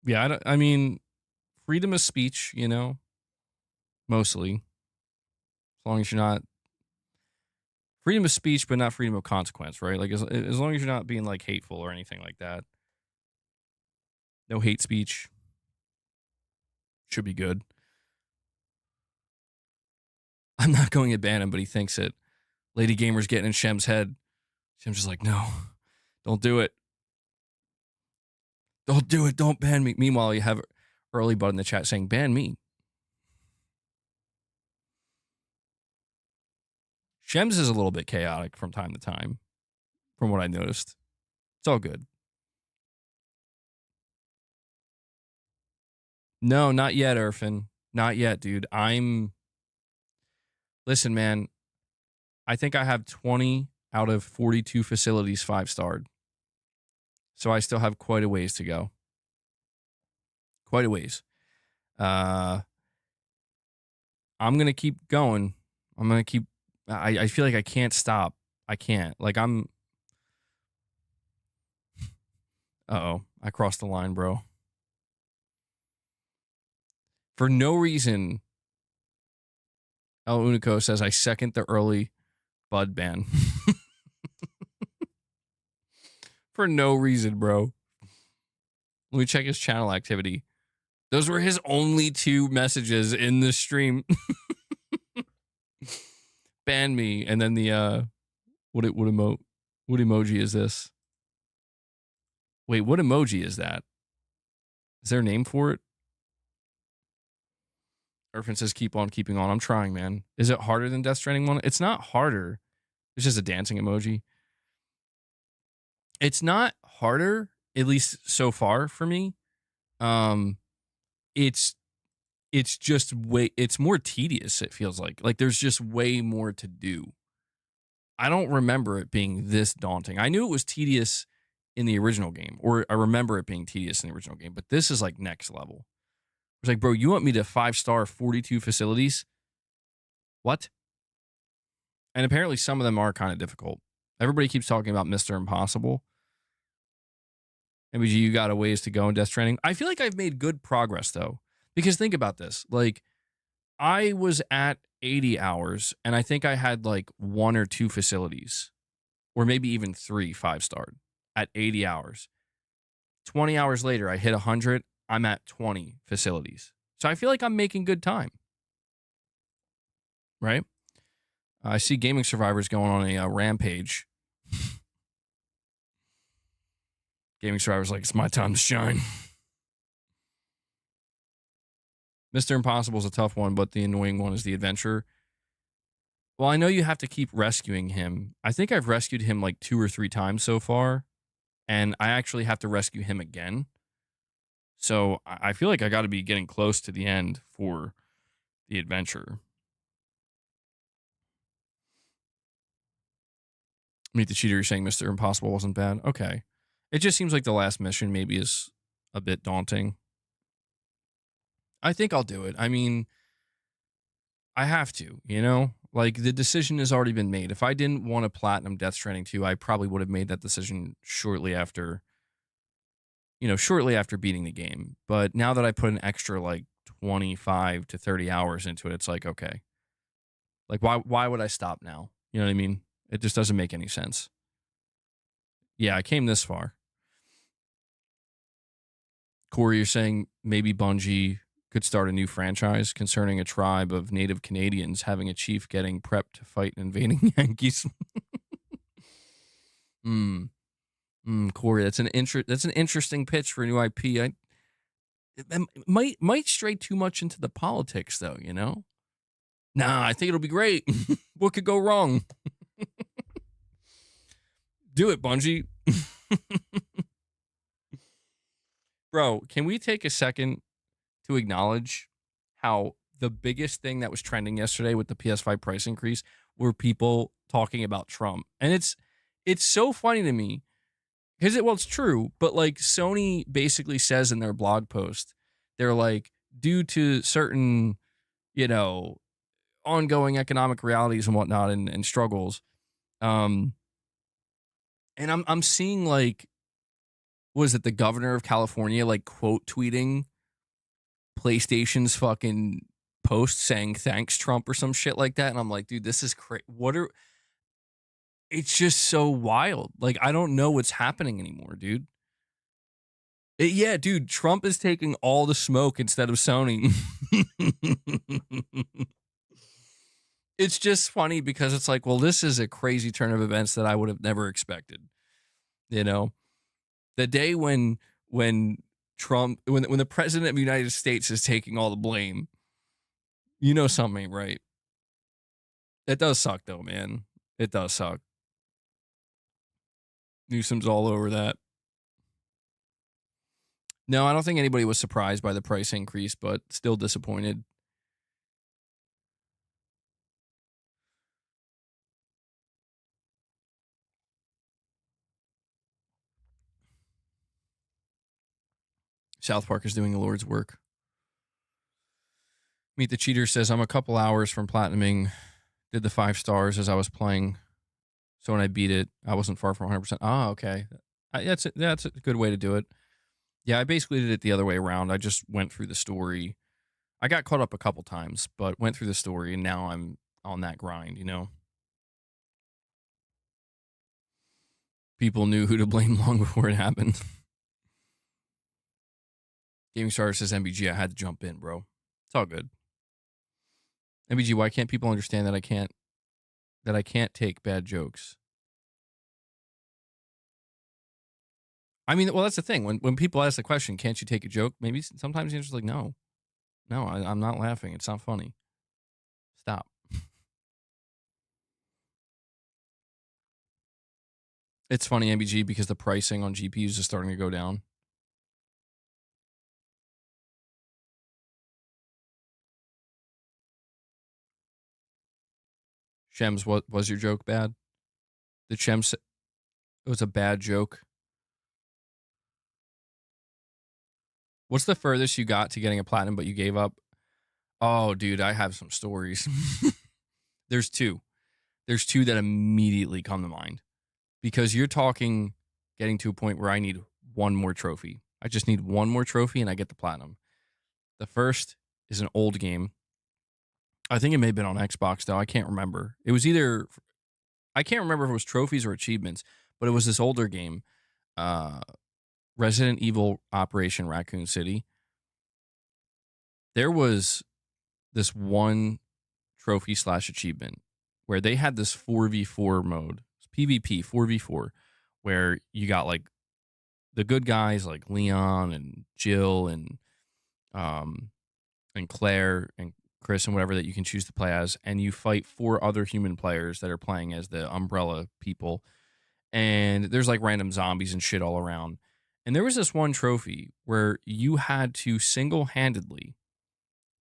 Speaker 1: Yeah, I mean, freedom of speech, you know, mostly. As long as you're not... Freedom of speech, but not freedom of consequence, right? Like, as long as you're not being, like, hateful or anything like that. No hate speech. Should be good. I'm not going to ban him, but he thinks it. Lady Gamer's getting in Shem's head. Shem's just like, no, don't do it. Don't do it. Don't ban me. Meanwhile, you have Early Bud in the chat saying, ban me. Shems is a little bit chaotic from time to time, from what I noticed. It's all good. No, not yet, Irfan. Not yet, dude. Listen, man. I think I have 20 out of 42 facilities 5-starred. So I still have quite a ways to go. Quite a ways. I'm going to keep going. I'm going to keep... I feel like I can't stop. I can't. Like, I'm... Uh-oh. I crossed the line, bro. For no reason, El Unico says, I second the Early Bud ban. For no reason, bro. Let me check his channel activity. Those were his only 2 messages in the stream. Ban me. And then the, what emoji is this? Wait, what emoji is that? Is there a name for it? Irfan says, keep on keeping on. I'm trying, man. Is it harder than Death Stranding 1? It's not harder. It's just a dancing emoji. It's not harder, at least so far for me. It's just it's more tedious, it feels like. Like, there's just way more to do. I don't remember it being this daunting. I knew it was tedious in the original game, or I remember it being tedious in the original game, but this is like next level. was like, bro, you want me to 5-star 42 facilities? What? And apparently some of them are kind of difficult. Everybody keeps talking about Mr. Impossible. MBG, you got a ways to go in Death Stranding. I feel like I've made good progress, though. Because think about this. Like, I was at 80 hours, and I think I had like 1 or 2 facilities. Or maybe even 3 5-starred at 80 hours. 20 hours later, I hit 100. I'm at 20 facilities. So I feel like I'm making good time. Right? I see Gaming Survivors going on a rampage. Gaming Survivors like, it's my time to shine. Mr. Impossible is a tough one, but the annoying one is the adventure. Well, I know you have to keep rescuing him. I think I've rescued him like 2 or 3 times so far, and I actually have to rescue him again. So I feel like I got to be getting close to the end for the adventure. Meet the Cheater, you're saying Mr. Impossible wasn't bad? Okay. It just seems like the last mission maybe is a bit daunting. I think I'll do it. I mean, I have to, you know? Like, the decision has already been made. If I didn't want to platinum Death Stranding 2, I probably would have made that decision shortly after beating the game. But now that I put an extra, like, 25 to 30 hours into it, it's like, okay. Like, why would I stop now? You know what I mean? It just doesn't make any sense. Yeah, I came this far. Corey, you're saying maybe Bungie could start a new franchise concerning a tribe of native Canadians having a chief getting prepped to fight invading Yankees. Corey, that's an interesting pitch for a new IP. It might stray too much into the politics, though. You know? Nah, I think it'll be great. What could go wrong? Do it, Bungie. Bro, can we take a second to acknowledge how the biggest thing that was trending yesterday with the PS5 price increase were people talking about Trump? And it's so funny to me because it's true, but like Sony basically says in their blog post, they're like, due to certain, ongoing economic realities and whatnot and struggles, and I'm seeing like, was it the governor of California like quote tweeting PlayStation's fucking post saying thanks Trump or some shit like that, and I'm like, dude, this is crazy. It's just so wild. Like, I don't know what's happening anymore, dude. Yeah, dude, Trump is taking all the smoke instead of Sony. It's just funny because it's like, well, this is a crazy turn of events that I would have never expected. You know, the day when Trump, when the president of the United States is taking all the blame, you know something ain't right. It does suck, though, man. It does suck. Newsom's all over that. No, I don't think anybody was surprised by the price increase, but still disappointed. South Park is doing the Lord's work. Meet the Cheater says, I'm a couple hours from platinuming. Did the 5 stars as I was playing. So when I beat it, I wasn't far from 100%. Ah, okay. That's a good way to do it. Yeah, I basically did it the other way around. I just went through the story. I got caught up a couple times, but went through the story, and now I'm on that grind, you know? People knew who to blame long before it happened. Gaming Star says, MBG, I had to jump in, bro. It's all good. MBG, why can't people understand that I can't take bad jokes? I mean, well, that's the thing. When people ask the question, can't you take a joke? Maybe sometimes the answer's like, no. No, I'm not laughing. It's not funny. Stop. It's funny, MBG, because the pricing on GPUs is starting to go down. Shems, what was your joke bad? Did Shems say it was a bad joke? What's the furthest you got to getting a platinum, but you gave up? Oh, dude, I have some stories. There's two. There's two that immediately come to mind because you're talking getting to a point where I need one more trophy. I just need one more trophy and I get the platinum. The first is an old game. I think it may have been on Xbox, though. I can't remember. It was either, I can't remember if it was trophies or achievements, but it was this older game, Resident Evil Operation Raccoon City. There was this one trophy / achievement where they had this 4v4 mode, PvP 4v4, where you got like the good guys like Leon and Jill and Claire and Chris and whatever that you can choose to play as, and you fight 4 other human players that are playing as the Umbrella people. And there's like random zombies and shit all around. And there was this one trophy where you had to single-handedly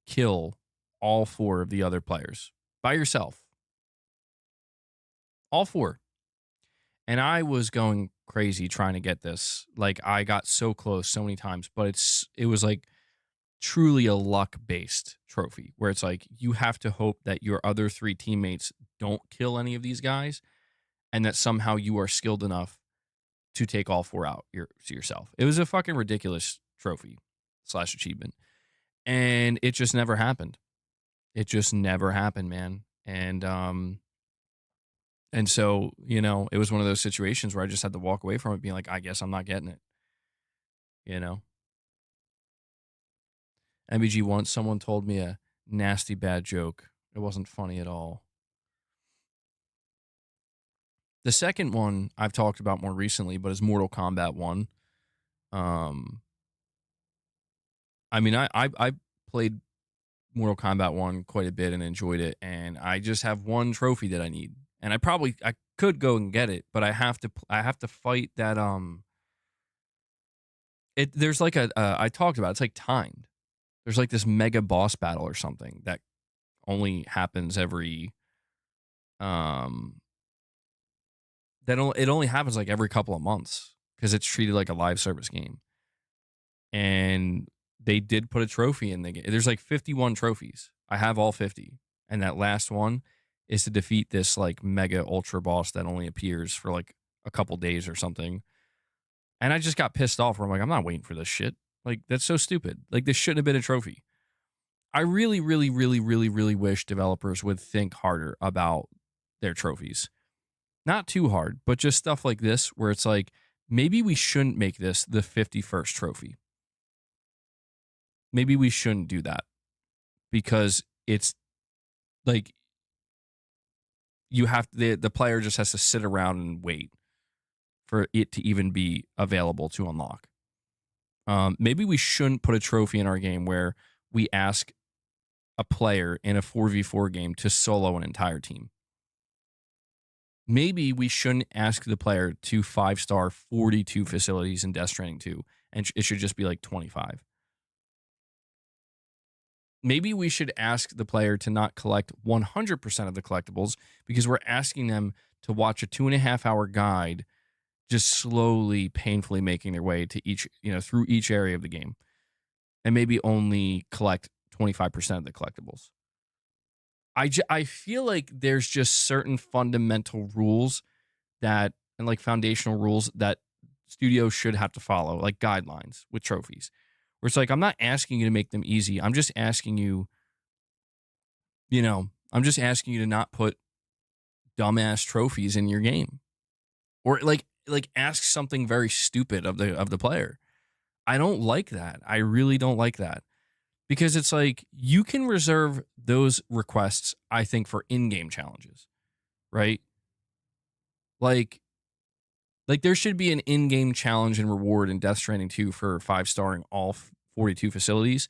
Speaker 1: kill all 4 of the other players by yourself. All 4. And I was going crazy trying to get this. Like, I got so close so many times, but it was like truly a luck-based trophy where it's like you have to hope that your other 3 teammates don't kill any of these guys and that somehow you are skilled enough to take all 4 out yourself. It was a fucking ridiculous trophy / achievement. And it just never happened. It just never happened, man. And so, you know, it was one of those situations where I just had to walk away from it being like, I guess I'm not getting it. You know? MBG, once someone told me a nasty bad joke. It wasn't funny at all. The second one I've talked about more recently, but is Mortal Kombat 1. I mean, I played Mortal Kombat 1 quite a bit and enjoyed it, and I just have one trophy that I need. And I could go and get it, but I have to fight that there's like I talked about, it's like timed. There's like this mega boss battle or something that only happens every it only happens like every couple of months because it's treated like a live service game. And they did put a trophy in the game. There's like 51 trophies. I have all 50. And that last one is to defeat this like mega ultra boss that only appears for like a couple days or something. And I just got pissed off where I'm like, I'm not waiting for this shit. Like, that's so stupid. Like, this shouldn't have been a trophy. I really, really, really, really, really wish developers would think harder about their trophies. Not too hard, but just stuff like this where it's like, maybe we shouldn't make this the 51st trophy. Maybe we shouldn't do that because it's like the player just has to sit around and wait for it to even be available to unlock. Maybe we shouldn't put a trophy in our game where we ask a player in a 4v4 game to solo an entire team. Maybe we shouldn't ask the player to 5-star 42 facilities in Death Stranding 2, and it should just be like 25. Maybe we should ask the player to not collect 100% of the collectibles because we're asking them to watch a 2.5-hour guide just slowly, painfully making their way to each, through each area of the game, and maybe only collect 25% of the collectibles. I feel like there's just certain fundamental rules and like foundational rules that studios should have to follow, like guidelines with trophies, where it's like, I'm not asking you to make them easy. I'm just asking you, to not put dumbass trophies in your game, or like ask something very stupid of the player. I don't like that. I really don't like that. Because it's like, you can reserve those requests, I think, for in-game challenges, right? Like there should be an in-game challenge and reward in Death Stranding 2 for 5-starring all 42 facilities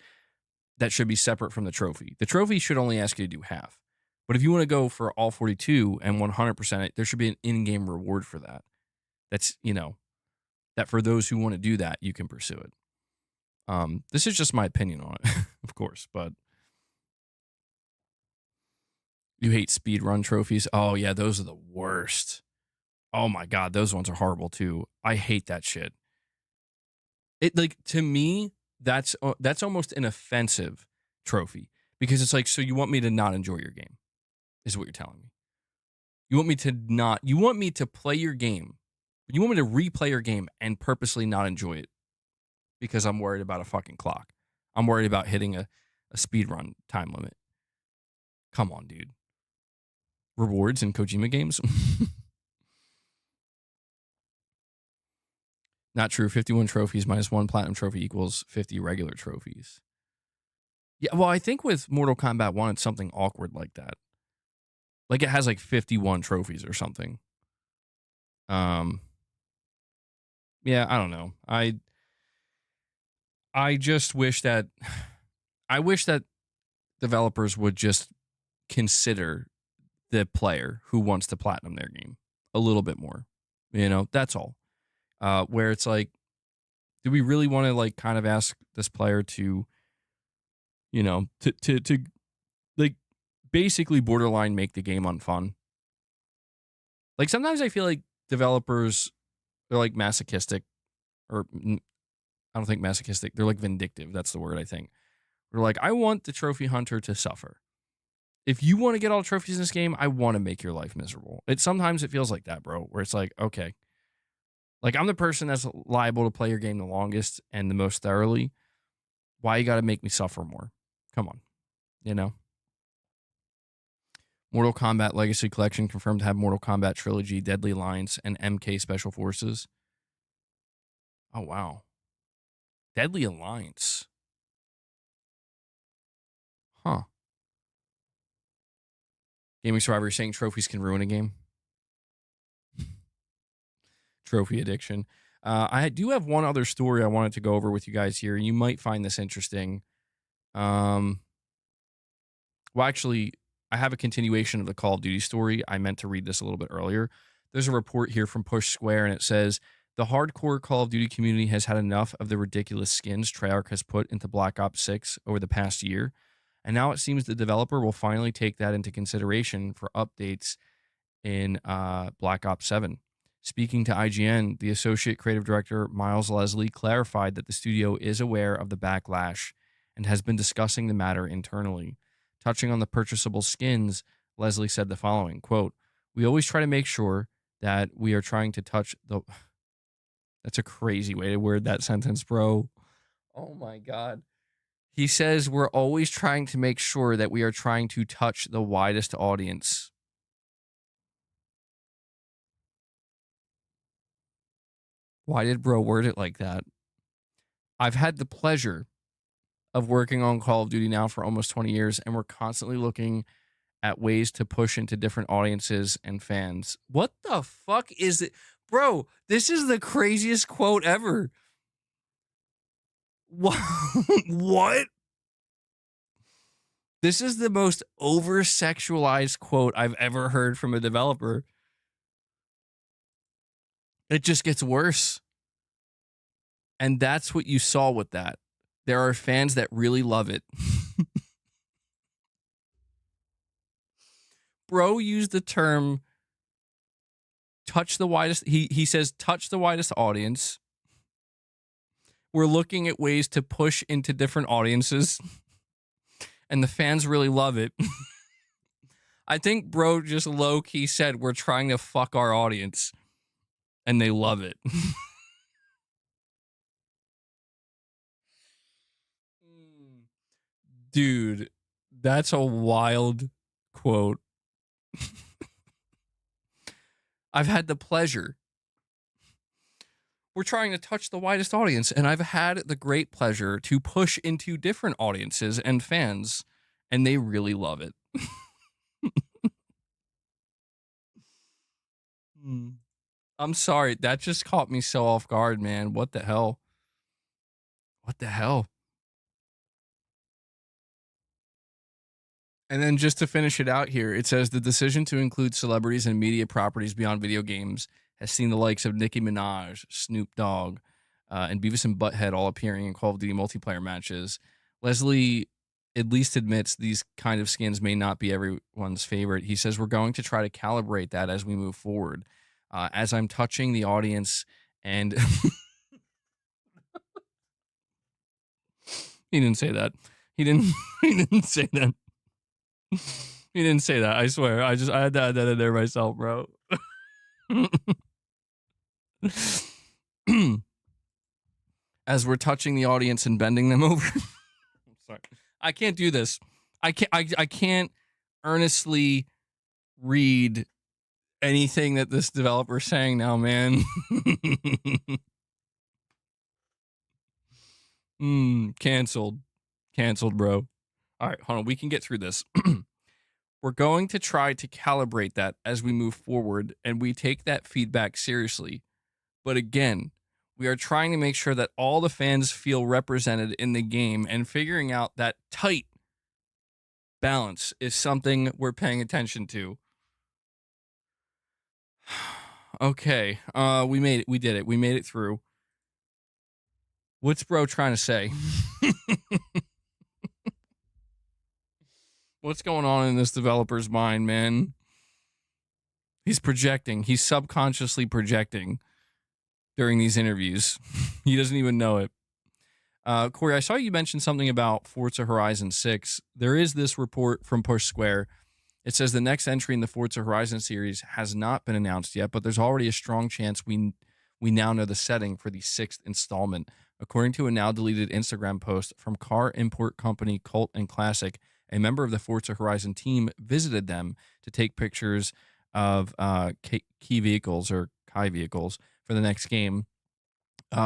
Speaker 1: that should be separate from the trophy. The trophy should only ask you to do half. But if you want to go for all 42 and 100%, there should be an in-game reward for that. That's, that for those who want to do that, you can pursue it. This is just my opinion on it, of course, but you hate speedrun trophies. Oh yeah, those are the worst. Oh my God, those ones are horrible too. I hate that shit. To me, that's almost an offensive trophy, because it's like, so you want me to not enjoy your game, is what you're telling me. You want me to play your game. You want me to replay your game and purposely not enjoy it because I'm worried about a fucking clock. I'm worried about hitting a speed run time limit. Come on, dude. Rewards in Kojima games? Not true. 51 trophies minus 1 platinum trophy equals 50 regular trophies. Yeah, well, I think with Mortal Kombat 1, it's something awkward like that. Like, it has like 51 trophies or something. Yeah, I don't know. I just wish that developers would just consider the player who wants to platinum their game a little bit more. You know, that's all. Where it's like, do we really want to like kind of ask this player to, you know, to like basically borderline make the game unfun? Like, sometimes I feel like developers, they're like masochistic, or I don't think masochistic. They're like vindictive. That's the word, I think. They're like, I want the trophy hunter to suffer. If you want to get all the trophies in this game, I want to make your life miserable. Sometimes it feels like that, bro, where it's like, okay, like, I'm the person that's liable to play your game the longest and the most thoroughly. Why you got to make me suffer more? Come on, you know? Mortal Kombat Legacy Collection confirmed to have Mortal Kombat Trilogy, Deadly Alliance, and MK Special Forces. Oh, wow. Deadly Alliance. Huh. Gaming Survivor saying trophies can ruin a game. Trophy addiction. I do have one other story I wanted to go over with you guys here. You might find this interesting. Well, actually, I have a continuation of the Call of Duty story. I meant to read this a little bit earlier. There's a report here from Push Square, and it says, the hardcore Call of Duty community has had enough of the ridiculous skins Treyarch has put into Black Ops 6 over the past year, and now it seems the developer will finally take that into consideration for updates in Black Ops 7. Speaking to IGN, the associate creative director, Miles Leslie, clarified that the studio is aware of the backlash and has been discussing the matter internally. Touching on the purchasable skins, Leslie said the following, quote, we always try to make sure that we are trying to touch the... That's a crazy way to word that sentence, bro. Oh my God. He says we're always trying to make sure that we are trying to touch the widest audience. Why did bro word it like that? I've had the pleasure of working on Call of Duty now for almost 20 years, and we're constantly looking at ways to push into different audiences and fans. What the fuck is it? Bro, this is the craziest quote ever. What? This is the most over-sexualized quote I've ever heard from a developer. It just gets worse. And that's what you saw with that. There are fans that really love it. Bro used the term touch the widest. He says touch the widest audience. We're looking at ways to push into different audiences. And the fans really love it. I think bro just low-key said we're trying to fuck our audience. And they love it. Dude, that's a wild quote. I've had the pleasure. We're trying to touch the widest audience, and I've had the great pleasure to push into different audiences and fans, and they really love it. I'm sorry. That just caught me so off guard, man. What the hell? What the hell? And then just to finish it out here, it says the decision to include celebrities and media properties beyond video games has seen the likes of Nicki Minaj, Snoop Dogg, and Beavis and Butthead all appearing in Call of Duty multiplayer matches. Leslie at least admits these kind of skins may not be everyone's favorite. He says, we're going to try to calibrate that as we move forward. As I'm touching the audience and... He didn't say that. He didn't. He didn't say that. He didn't say that. I swear. I had to add that in there myself, bro. As we're touching the audience and bending them over. I'm sorry. I can't do this. I can't earnestly read anything that this developer's saying now, man. Canceled. Canceled, bro. All right, hold on. We can get through this. We're going to try to calibrate that as we move forward, and we take that feedback seriously. But again, we are trying to make sure that all the fans feel represented in the game, and figuring out that tight balance is something we're paying attention to. Okay, we made it. We did it. We made it through. What's bro trying to say? What's going on in this developer's mind, man? He's projecting. He's subconsciously projecting during these interviews. He doesn't even know it. Corey, I saw you mention something about Forza Horizon 6. There is this report from Push Square. It says the next entry in the Forza Horizon series has not been announced yet, but there's already a strong chance we now know the setting for the 6th installment. According to a now deleted Instagram post from car import company Cult and Classic, a member of the Forza Horizon team visited them to take pictures of key vehicles or Kai vehicles for the next game.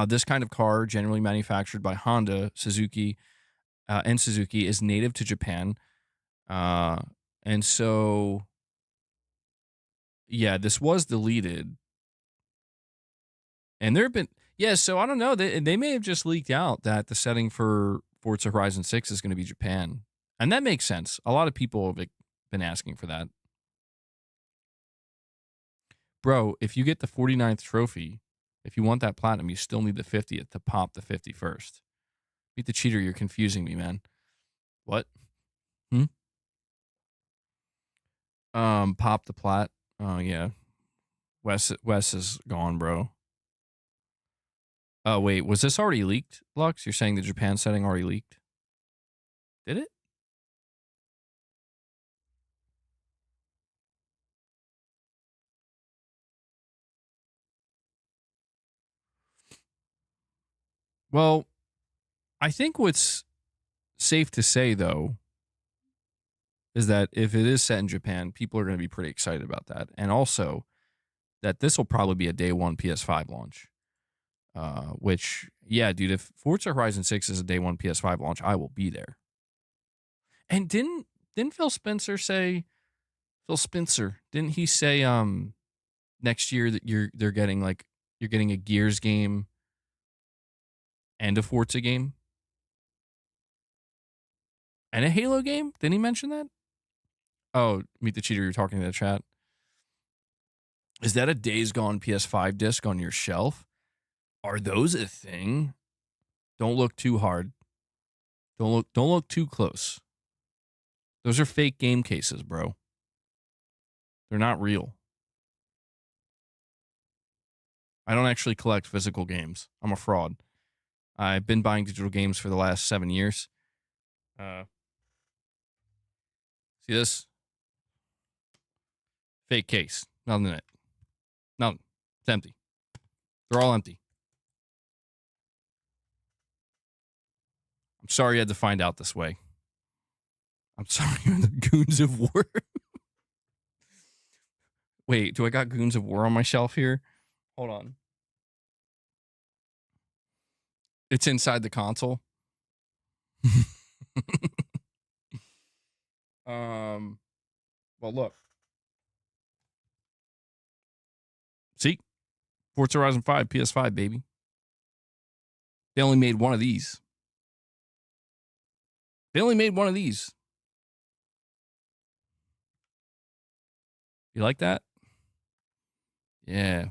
Speaker 1: This kind of car, generally manufactured by Honda, Suzuki, is native to Japan. And so, yeah, this was deleted. And there have been, so I don't know. They may have just leaked out that the setting for Forza Horizon 6 is going to be Japan. And that makes sense. A lot of people have been asking for that. Bro, if you get the 49th trophy, if you want that platinum, you still need the 50th to pop the 51st. Beat the cheater, you're confusing me, man. What? Pop the plat. Oh, yeah. Wes is gone, bro. Oh, wait. Was this already leaked, Lux? You're saying the Japan setting already leaked? Did it? Well, I think what's safe to say, though, is that if it is set in Japan, people are going to be pretty excited about that. And also that this will probably be a day one PS5 launch. Which, yeah, dude, if Forza Horizon 6 is a day one PS5 launch, I will be there. And didn't Phil Spencer, didn't he say next year that you're getting a Gears game and a Forza game? And a Halo game? Didn't he mention that? Oh, Meet the Cheater, you're talking to the chat. Is that a Days Gone PS5 disc on your shelf? Are those a thing? Don't look too hard. Don't look too close. Those are fake game cases, bro. They're not real. I don't actually collect physical games. I'm a fraud. I've been buying digital games for the last 7 years. See this? Fake case. Nothing in it. Nothing. It's empty. They're all empty. I'm sorry you had to find out this way. I'm sorry you're the Goons of War. Wait, do I got Goons of War on my shelf here? Hold on. It's inside the console. Well, look. See? Forza Horizon 5, PS5, baby. They only made one of these. You like that? Yeah.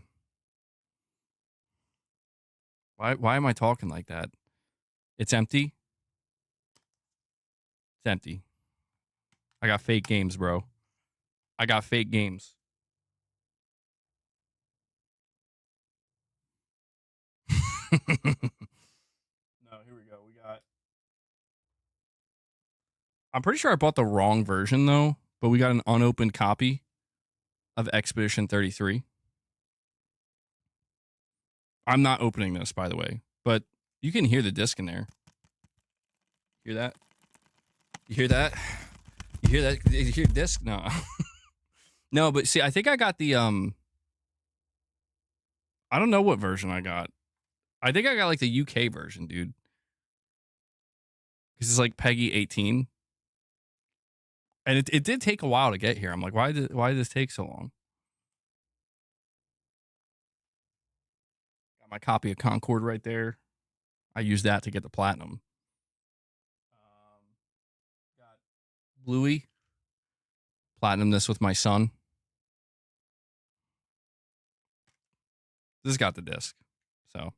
Speaker 1: Why am I talking like that? It's empty? It's empty. I got fake games, bro. I got fake games. No, here we go. We got I'm pretty sure I bought the wrong version though, but we got an unopened copy of Expedition 33. I'm not opening this, by the way, but you can hear the disc in there. Hear that? You hear that? You hear that? You hear disc? No. No, but see, I think I got the, I don't know what version I got. I think I got like the UK version, dude. Because it's like Peggy 18. And it did take a while to get here. I'm like, why did this take so long? Got my copy of Concord right there. I used that to get the platinum. Got Bluey. Platinum this with my son. This got the disc. So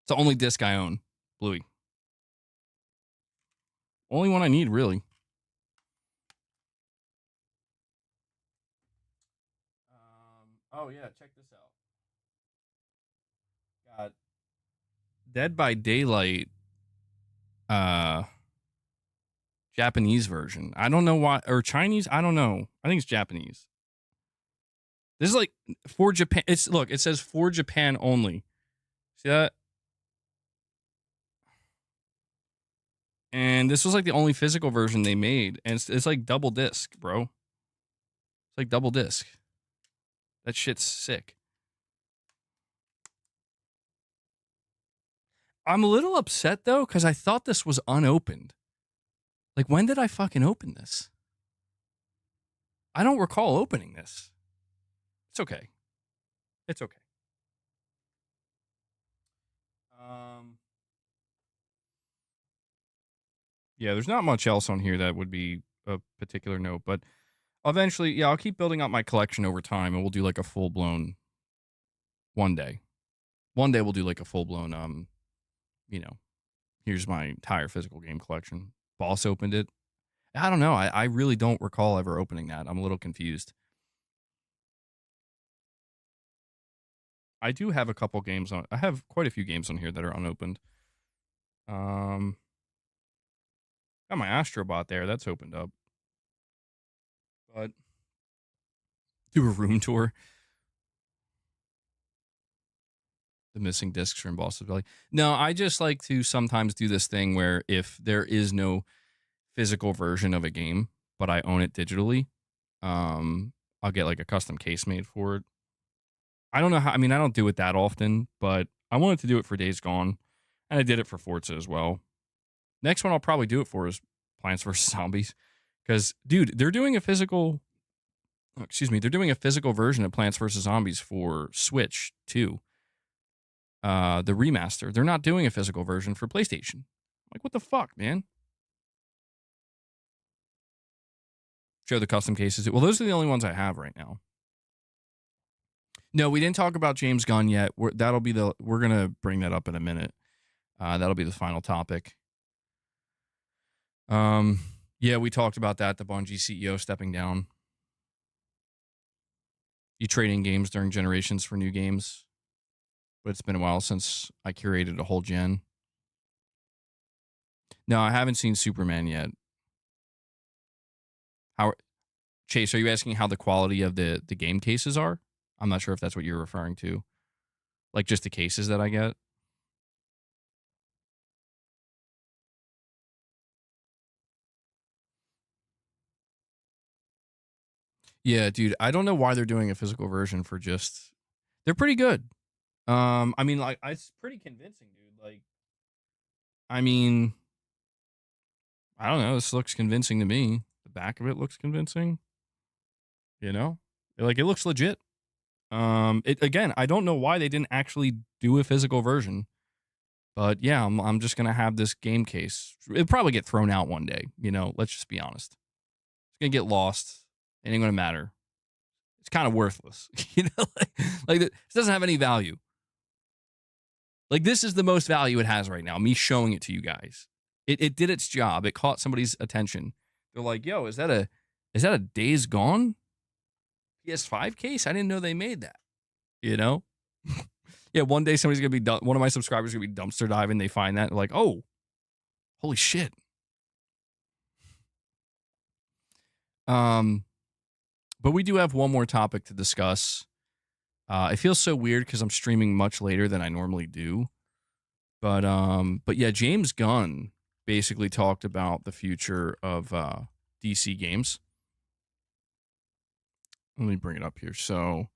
Speaker 1: it's the only disc I own. Bluey. Only one I need, really. Oh, yeah. Check this out. Got Dead by Daylight Japanese version. I don't know why. Or Chinese? I don't know. I think it's Japanese. This is like for Japan. Look, it says for Japan only. See that? And this was like the only physical version they made. And it's like double disc, bro. It's like double disc. That shit's sick. I'm a little upset, though, because I thought this was unopened. Like, when did I fucking open this? I don't recall opening this. It's okay. It's okay. Yeah, there's not much else on here that would be a particular note, but eventually, yeah, I'll keep building up my collection over time, and we'll do like a full-blown one day. One day we'll do like a full-blown, you know, here's my entire physical game collection. Boss opened it. I don't know. I really don't recall ever opening that. I'm a little confused. I do have a couple games on. I have quite a few games on here that are unopened. Got my Astrobot there. That's opened up. But do a room tour. The missing discs from Boss's Belly. No, I just like to sometimes do this thing where if there is no physical version of a game, but I own it digitally, I'll get like a custom case made for it. I don't know how. I mean, I don't do it that often, but I wanted to do it for Days Gone, and I did it for Forza as well. Next one I'll probably do it for is Plants vs. Zombies. Because, dude, they're doing a physical... they're doing a physical version of Plants vs. Zombies for Switch, too. The remaster. They're not doing a physical version for PlayStation. Like, what the fuck, man? Show the custom cases. Well, those are the only ones I have right now. No, we didn't talk about James Gunn yet. We're going to bring that up in a minute. That'll be the final topic. Yeah, we talked about that. The Bungie CEO stepping down. You trade in games during generations for new games. But it's been a while since I curated a whole gen. No, I haven't seen Superman yet. Chase, are you asking how the quality of the game cases are? I'm not sure if that's what you're referring to. Like just the cases that I get. Yeah, dude, I don't know why they're doing a physical version for just... They're pretty good. I mean, like, it's pretty convincing, dude. Like, I mean, I don't know. This looks convincing to me. The back of it looks convincing. You know? Like, it looks legit. Again, I don't know why they didn't actually do a physical version. But yeah, I'm just going to have this game case. It'll probably get thrown out one day. You know, let's just be honest. It's going to get lost. It ain't going to matter. It's kind of worthless. You know, like it doesn't have any value. Like, this is the most value it has right now. Me showing it to you guys. It did its job. It caught somebody's attention. They're like, yo, is that a Days Gone PS5 case? I didn't know they made that. You know? Yeah, one day somebody's going to be, one of my subscribers is going to be dumpster diving. They find that. They're like, oh, holy shit. But we do have one more topic to discuss. It feels so weird because I'm streaming much later than I normally do. But yeah, James Gunn basically talked about the future of DC games. Let me bring it up here. So,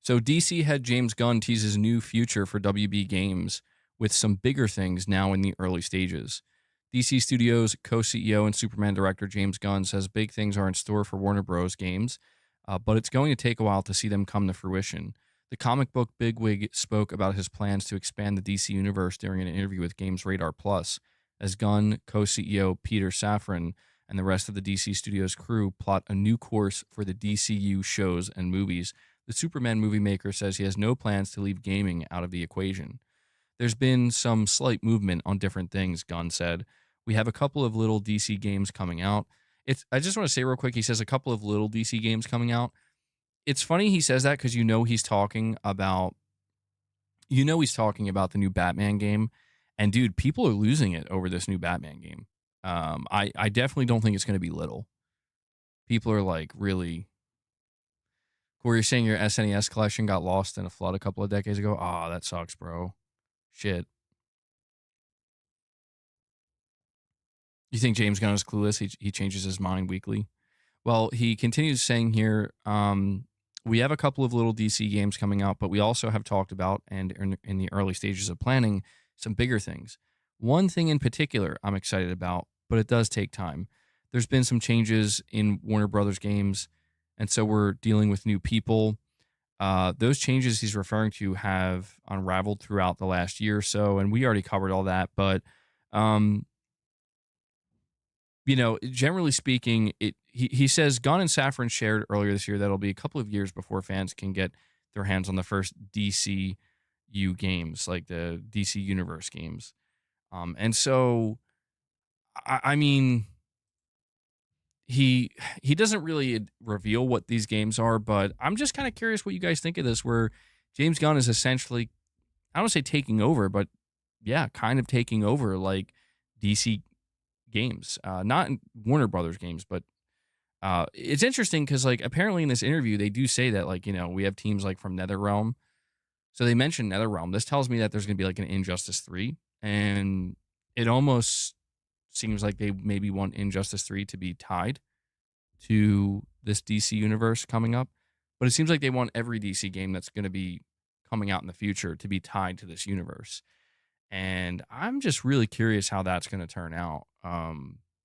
Speaker 1: So DC head James Gunn teases new future for WB Games with some bigger things now in the early stages. DC Studios co-CEO and Superman director James Gunn says big things are in store for Warner Bros. Games, but it's going to take a while to see them come to fruition. The comic book bigwig spoke about his plans to expand the DC universe during an interview with Games Radar Plus, as Gunn, co-CEO Peter Safran, and the rest of the DC Studios crew plot a new course for the DCU shows and movies. The Superman movie maker says he has no plans to leave gaming out of the equation. There's been some slight movement on different things, Gunn said. We have a couple of little DC games coming out. I just want to say real quick, he says a couple of little DC games coming out. It's funny he says that because he's talking about the new Batman game. And dude, people are losing it over this new Batman game. I definitely don't think it's going to be little. People are like really... Corey, you're saying your SNES collection got lost in a flood a couple of decades ago? Ah, that sucks, bro. Shit. You think James Gunn is clueless? He changes his mind weekly. Well, he continues saying here, we have a couple of little DC games coming out, but we also have talked about, and in the early stages of planning, some bigger things. One thing in particular I'm excited about, but it does take time. There's been some changes in Warner Brothers games, and so we're dealing with new people. Those changes he's referring to have unraveled throughout the last year or so, and we already covered all that. But, generally speaking, he says Gunn and Safran shared earlier this year that it'll be a couple of years before fans can get their hands on the first DCU games, like the DC Universe games. And so, I mean... He doesn't really reveal what these games are, but I'm just kind of curious what you guys think of this, where James Gunn is essentially, I don't want to say taking over, but yeah, kind of taking over like DC games, not Warner Brothers games, but it's interesting because like apparently in this interview they do say that like we have teams like from NetherRealm, so they mentioned NetherRealm. This tells me that there's going to be like an Injustice 3, and it almost seems like they maybe want Injustice 3 to be tied to this DC universe coming up. But it seems like they want every DC game that's going to be coming out in the future to be tied to this universe. And I'm just really curious how that's going to turn out. I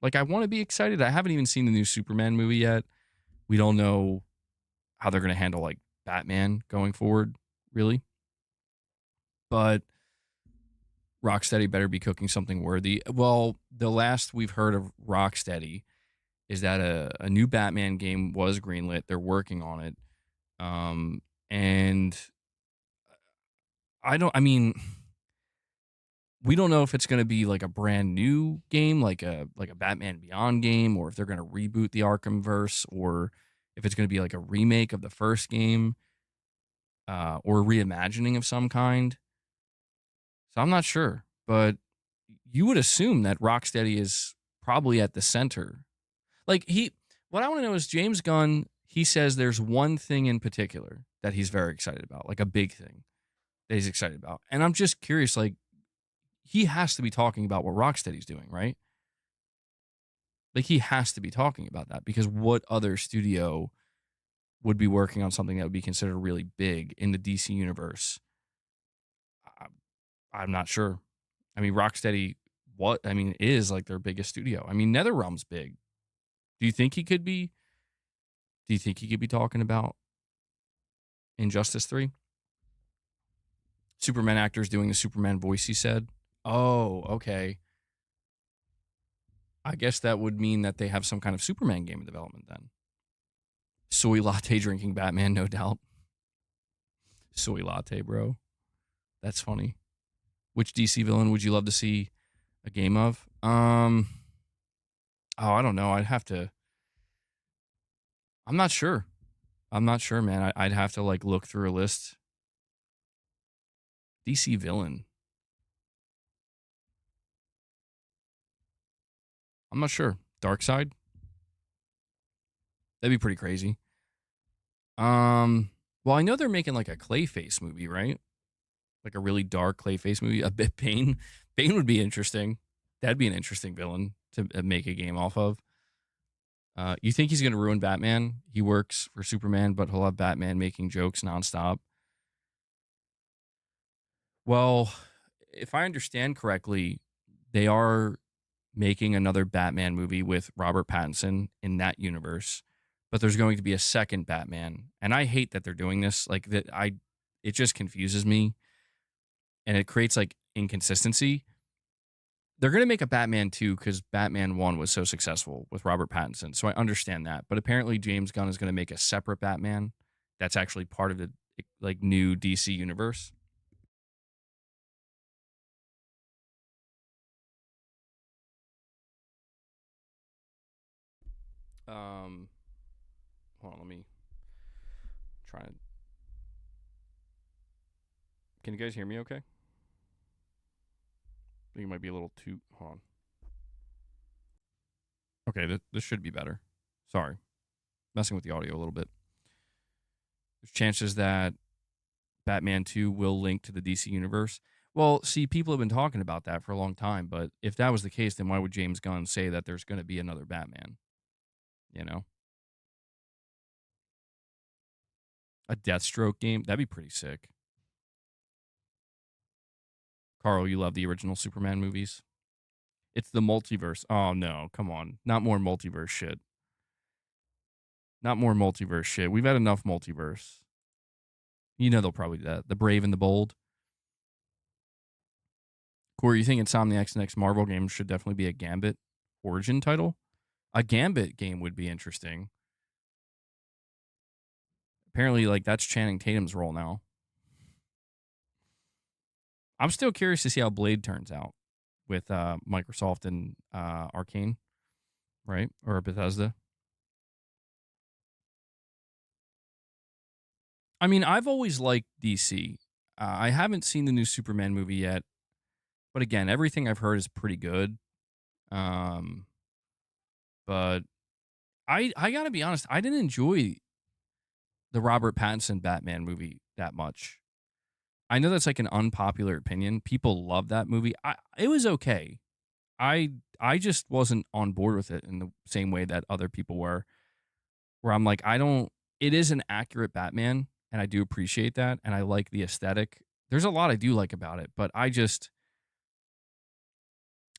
Speaker 1: want to be excited. I haven't even seen the new Superman movie yet. We don't know how they're going to handle like Batman going forward, really. But Rocksteady better be cooking something worthy. Well, the last we've heard of Rocksteady is that a new Batman game was greenlit. They're working on it. And we don't know if it's going to be like a brand new game, like a Batman Beyond game, or if they're going to reboot the Arkhamverse, or if it's going to be like a remake of the first game, or a reimagining of some kind. So I'm not sure, but you would assume that Rocksteady is probably at the center. What I want to know is James Gunn, he says there's one thing in particular that he's very excited about, like a big thing that he's excited about. And I'm just curious, like, he has to be talking about what Rocksteady's doing, right? Like, he has to be talking about that, because what other studio would be working on something that would be considered really big in the DC universe? I'm not sure. I mean, Rocksteady, is like their biggest studio. I mean, NetherRealm's big. Do you think he could be talking about Injustice 3? Superman actors doing the Superman voice, he said. Oh, okay. I guess that would mean that they have some kind of Superman game in development then. Soy latte drinking Batman, no doubt. Soy latte, bro. That's funny. Which DC villain would you love to see a game of? I don't know. I'm not sure. I'm not sure, man. I'd have to like look through a list. DC villain. I'm not sure. Darkseid? That'd be pretty crazy. Well, I know they're making like a Clayface movie, right? Like a really dark Clayface movie. A bit Bane. Bane would be interesting. That'd be an interesting villain to make a game off of. You think he's going to ruin Batman? He works for Superman, but he'll have Batman making jokes nonstop. Well, if I understand correctly, they are making another Batman movie with Robert Pattinson in that universe, but there's going to be a second Batman. And I hate that they're doing this. Like that, it just confuses me, and it creates like inconsistency. They're going to make a Batman 2 because Batman 1 was so successful with Robert Pattinson. So I understand that. But apparently James Gunn is going to make a separate Batman that's actually part of the like new DC universe. Hold on, let me try and... Can you guys hear me okay? I think it might be a little too... Hold on. Okay, this should be better. Sorry. Messing with the audio a little bit. There's chances that Batman 2 will link to the DC universe. Well, see, people have been talking about that for a long time, but if that was the case, then why would James Gunn say that there's going to be another Batman? You know? A Deathstroke game? That'd be pretty sick. Carl, you love the original Superman movies? It's the multiverse. Oh, no. Come on. Not more multiverse shit. Not more multiverse shit. We've had enough multiverse. You know they'll probably do that. The Brave and the Bold. Corey, you think Insomniac's next Marvel game should definitely be a Gambit origin title? A Gambit game would be interesting. Apparently, like, that's Channing Tatum's role now. I'm still curious to see how Blade turns out with Microsoft and Arcane, right? Or Bethesda. I mean, I've always liked DC. I haven't seen the new Superman movie yet. But again, everything I've heard is pretty good. But I got to be honest, I didn't enjoy the Robert Pattinson Batman movie that much. I know that's like an unpopular opinion. People love that movie. It was okay. I just wasn't on board with it in the same way that other people were. Where I'm like, it is an accurate Batman, and I do appreciate that, and I like the aesthetic. There's a lot I do like about it, but I don't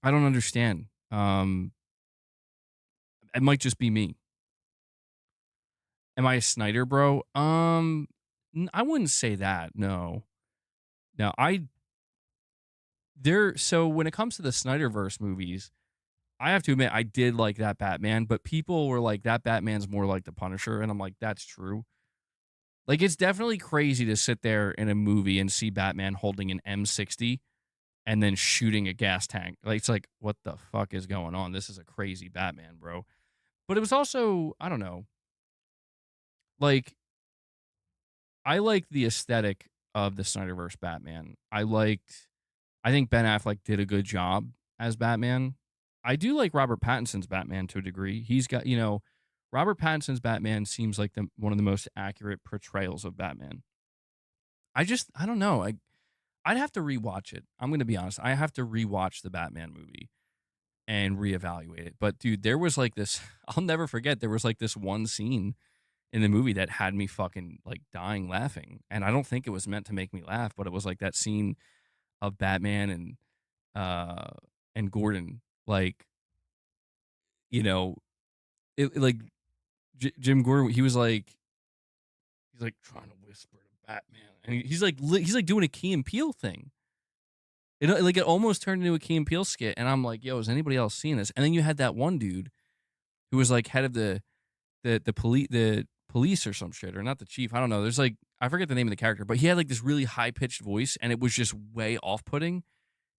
Speaker 1: understand. It might just be me. Am I a Snyder bro? I wouldn't say that. No. So when it comes to the Snyderverse movies, I have to admit I did like that Batman, but people were like, that Batman's more like the Punisher, and I'm like, that's true. Like, it's definitely crazy to sit there in a movie and see Batman holding an M60 and then shooting a gas tank. Like, it's like, what the fuck is going on? This is a crazy Batman, bro. But it was also, I don't know. Like, I liked the aesthetic of the Snyderverse Batman. I think Ben Affleck did a good job as Batman. I do like Robert Pattinson's Batman to a degree. He's got, Robert Pattinson's Batman seems like one of the most accurate portrayals of Batman. I don't know. I'd have to rewatch it. I'm going to be honest. I have to rewatch the Batman movie and reevaluate it. But dude, there was like this, I'll never forget, there was like this one scene in the movie that had me fucking like dying laughing. And I don't think it was meant to make me laugh, but it was like that scene of Batman and Gordon, like, Jim Gordon, he's like trying to whisper to Batman, and he's like doing a Key and Peele thing. It almost turned into a Key and Peele skit, and I'm like, yo, is anybody else seeing this? And then you had that one dude who was like head of the police or some shit, or not the chief. I don't know. There's like, I forget the name of the character, but he had like this really high pitched voice, and it was just way off putting.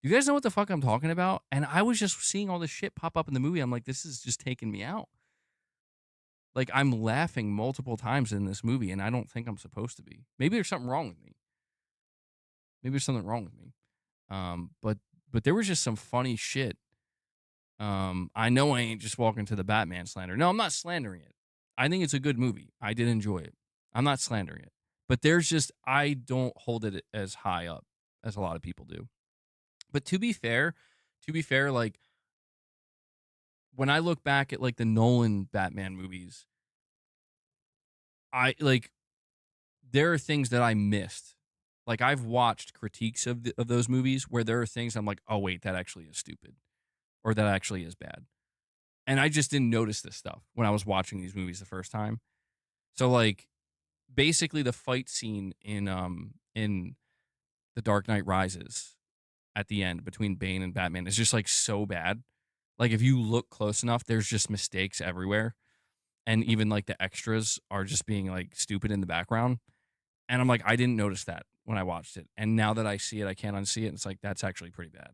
Speaker 1: You guys know what the fuck I'm talking about? And I was just seeing all this shit pop up in the movie. I'm like, this is just taking me out. Like, I'm laughing multiple times in this movie, and I don't think I'm supposed to be. Maybe there's something wrong with me. Maybe there's something wrong with me. But there was just some funny shit. I know I ain't just walking to the Batman slander. No, I'm not slandering it. I think it's a good movie. I did enjoy it. I'm not slandering it. But there's just, I don't hold it as high up as a lot of people do. But to be fair, like, when I look back at like the Nolan Batman movies, there are things that I missed. Like, I've watched critiques of those movies where there are things I'm like, oh wait, that actually is stupid, or that actually is bad, and I just didn't notice this stuff when I was watching these movies the first time. So like, basically, the fight scene in The Dark Knight Rises at the end between Bane and Batman is just like so bad. Like, if you look close enough, there's just mistakes everywhere, and even like the extras are just being like stupid in the background. And I'm like, I didn't notice that when I watched it. And now that I see it, I can't unsee it. And it's like, that's actually pretty bad.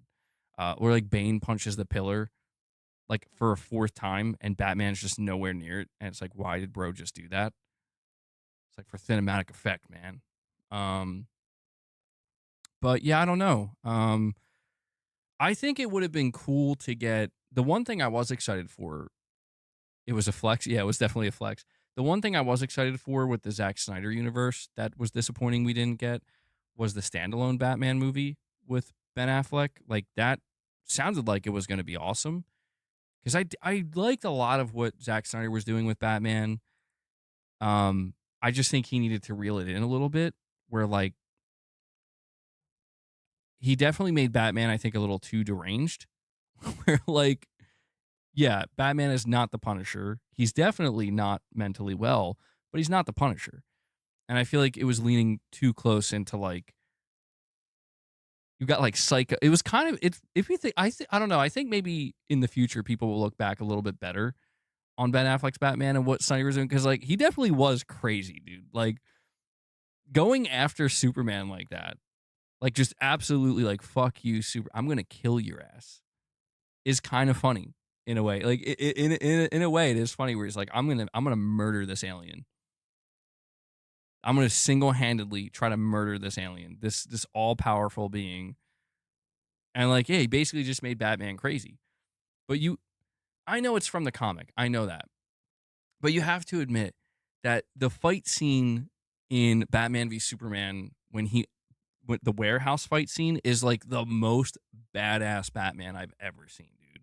Speaker 1: Where like Bane punches the pillar like for a fourth time and Batman's just nowhere near it. And it's like, why did bro just do that? It's like for cinematic effect, man. But yeah, I don't know. I think it would have been cool to get the one thing I was excited for. It was a flex. Yeah, it was definitely a flex. The one thing I was excited for with the Zack Snyder universe that was disappointing we didn't get was the standalone Batman movie with Ben Affleck. Like, that sounded like it was going to be awesome, because I liked a lot of what Zack Snyder was doing with Batman. I just think he needed to reel it in a little bit, where like he definitely made Batman, I think, a little too deranged. Where like, yeah, Batman is not the Punisher. He's definitely not mentally well, but he's not the Punisher. And I feel like it was leaning too close into like, you got like Psycho. It was kind of, if you think, I don't know. I think maybe in the future people will look back a little bit better on Ben Affleck's Batman and what Snyder was doing, because like he definitely was crazy, dude. Like, going after Superman like that, like just absolutely like, fuck you, I'm gonna kill your ass, is kind of funny. In a way, like in a way, it is funny where he's like, I'm gonna murder this alien. I'm gonna single-handedly try to murder this alien, this all-powerful being. And like, yeah, he basically just made Batman crazy. But I know it's from the comic, I know that, but you have to admit that the fight scene in Batman v Superman, when the warehouse fight scene, is like the most badass Batman I've ever seen, dude.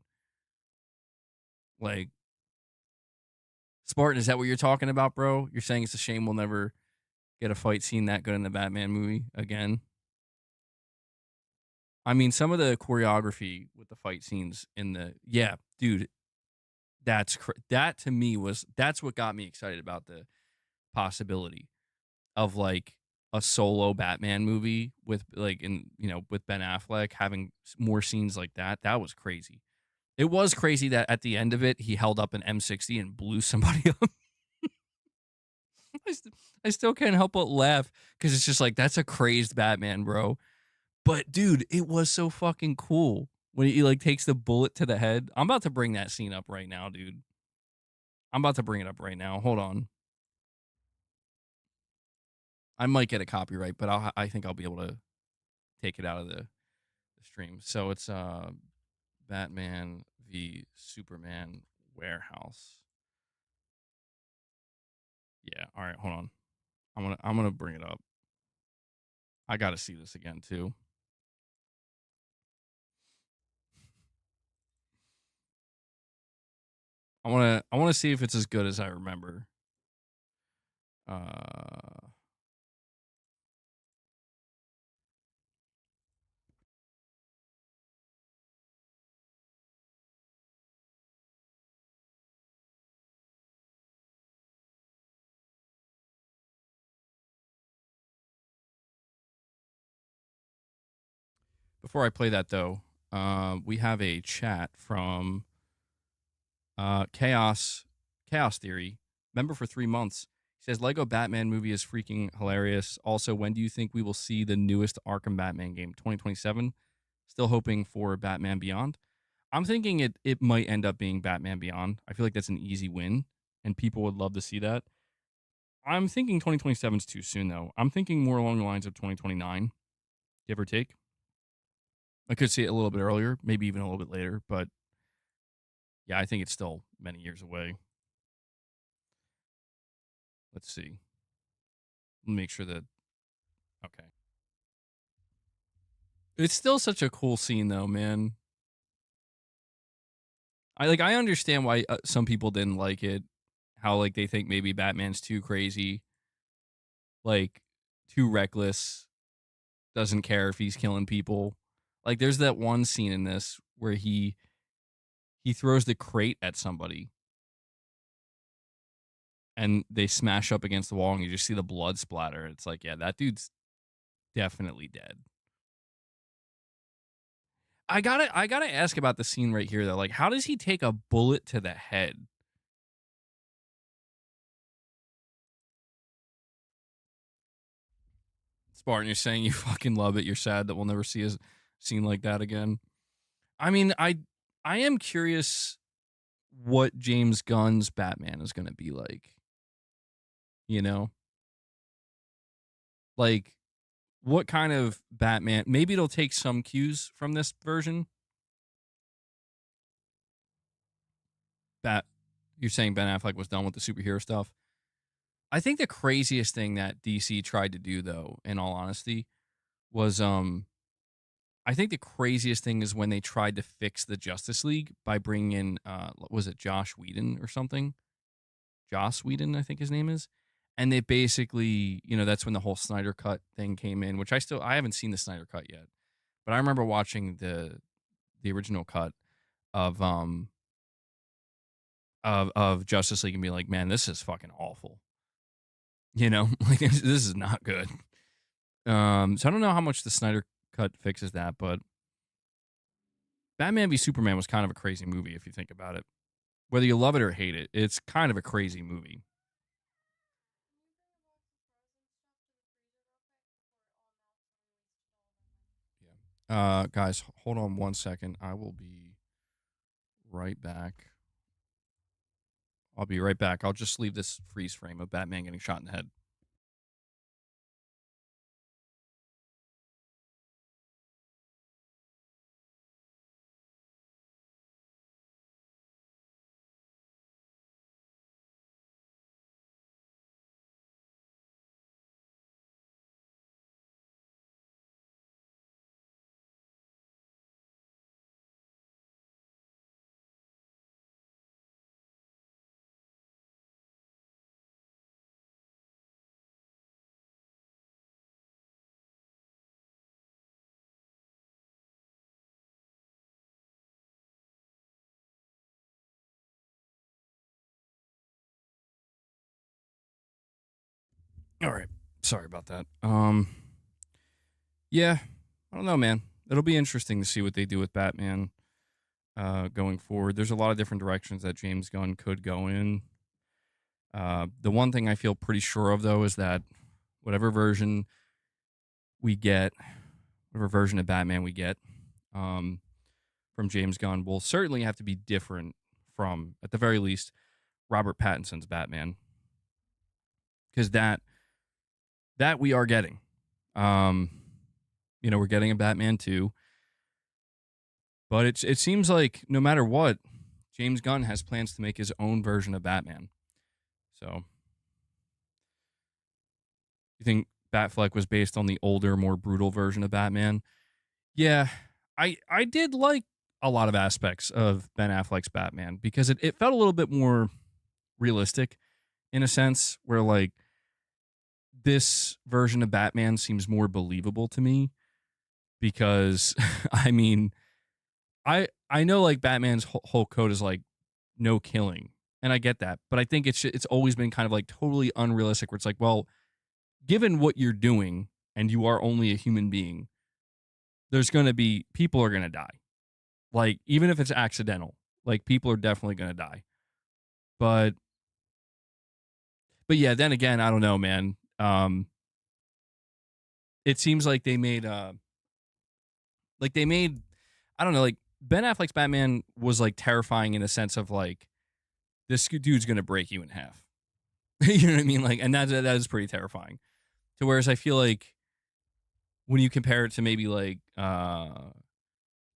Speaker 1: Like, Spartan, is that what you're talking about, bro? You're saying it's a shame we'll never get a fight scene that good in the Batman movie again? I mean, some of the choreography with the fight scenes yeah, dude, that to me that's what got me excited about the possibility of like a solo Batman movie with like, with Ben Affleck having more scenes like that. That was crazy. It was crazy that at the end of it, he held up an M60 and blew somebody up. I still can't help but laugh, because it's just like, that's a crazed Batman, bro. But dude, it was so fucking cool when he like takes the bullet to the head. I'm about to bring that scene up right now, dude. I'm about to bring it up right now. Hold on. I might get a copyright, but I think I'll be able to take it out of the stream. So it's Batman v Superman warehouse. Yeah, all right, hold on. I'm gonna bring it up. I gotta see this again too. I wanna see if it's as good as I remember. Before I play that though, we have a chat from Chaos Theory, member for 3 months. He says, Lego Batman movie is freaking hilarious. Also, when do you think we will see the newest Arkham Batman game? 2027? Still hoping for Batman Beyond. I'm thinking it might end up being Batman Beyond. I feel like that's an easy win, and people would love to see that. I'm thinking 2027 is too soon, though. I'm thinking more along the lines of 2029. give or take. I could see it a little bit earlier, maybe even a little bit later, but yeah, I think it's still many years away. Let's see. Make sure that, okay. It's still such a cool scene though, man. I understand why some people didn't like it, how like they think maybe Batman's too crazy, like too reckless, doesn't care if he's killing people. Like there's that one scene in this where he throws the crate at somebody and they smash up against the wall and you just see the blood splatter. It's like, yeah, that dude's definitely dead. I gotta ask about the scene right here though. Like, how does he take a bullet to the head? Spartan, you're saying you fucking love it. You're sad that we'll never see a scene like that again. I mean, I am curious what James Gunn's Batman is gonna be like. You know? Like, what kind of Batman? Maybe it'll take some cues from this version. You're saying Ben Affleck was done with the superhero stuff. I think the craziest thing that DC tried to do, though, in all honesty, was I think the craziest thing is when they tried to fix the Justice League by bringing in was it Josh Whedon or something? Joss Whedon, I think his name is. And they basically, that's when the whole Snyder Cut thing came in, which I haven't seen the Snyder Cut yet. But I remember watching the original cut of Justice League and be like, man, this is fucking awful. Like this is not good. So I don't know how much the Snyder Cut fixes that, but Batman v Superman was kind of a crazy movie if you think about it. Whether you love it or hate it, it's kind of a crazy movie. Guys, hold on 1 second. I will be right back. I'll be right back. I'll just leave this freeze frame of Batman getting shot in the head. All right. Sorry about that. Yeah, I don't know, man. It'll be interesting to see what they do with Batman going forward. There's a lot of different directions that James Gunn could go in. The one thing I feel pretty sure of, though, is that whatever version we get, whatever version of Batman we get from James Gunn will certainly have to be different from, at the very least, Robert Pattinson's Batman. Because that we are getting. We're getting a Batman 2. But it seems like no matter what, James Gunn has plans to make his own version of Batman. So, you think Batfleck was based on the older, more brutal version of Batman? Yeah, I did like a lot of aspects of Ben Affleck's Batman because it felt a little bit more realistic in a sense where like this version of Batman seems more believable to me because I mean, I know like Batman's whole code is like no killing, and I get that, but I think it's always been kind of like totally unrealistic where it's like, well, given what you're doing and you are only a human being, there's going to be people are going to die. Like even if it's accidental, like people are definitely going to die. But yeah, then again, I don't know, man. It seems like they made I don't know, like Ben Affleck's Batman was like terrifying in the sense of like this dude's gonna break you in half. You know what I mean? Like, and that is pretty terrifying. To whereas I feel like when you compare it to maybe like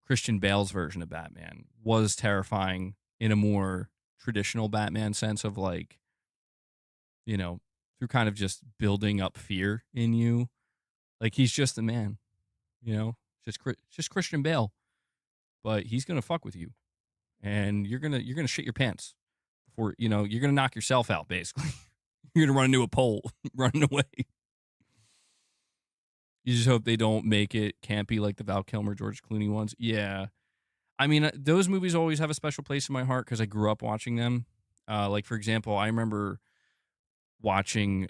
Speaker 1: Christian Bale's version of Batman was terrifying in a more traditional Batman sense of like, you know, through kind of just building up fear in you. Like he's just a man, you know, just Christian Bale, but he's gonna fuck with you, and you're gonna shit your pants before you're gonna knock yourself out. Basically, you're gonna run into a pole, running away. You just hope they don't make it campy like the Val Kilmer, George Clooney ones. Yeah, I mean those movies always have a special place in my heart because I grew up watching them. Like for example, I remember watching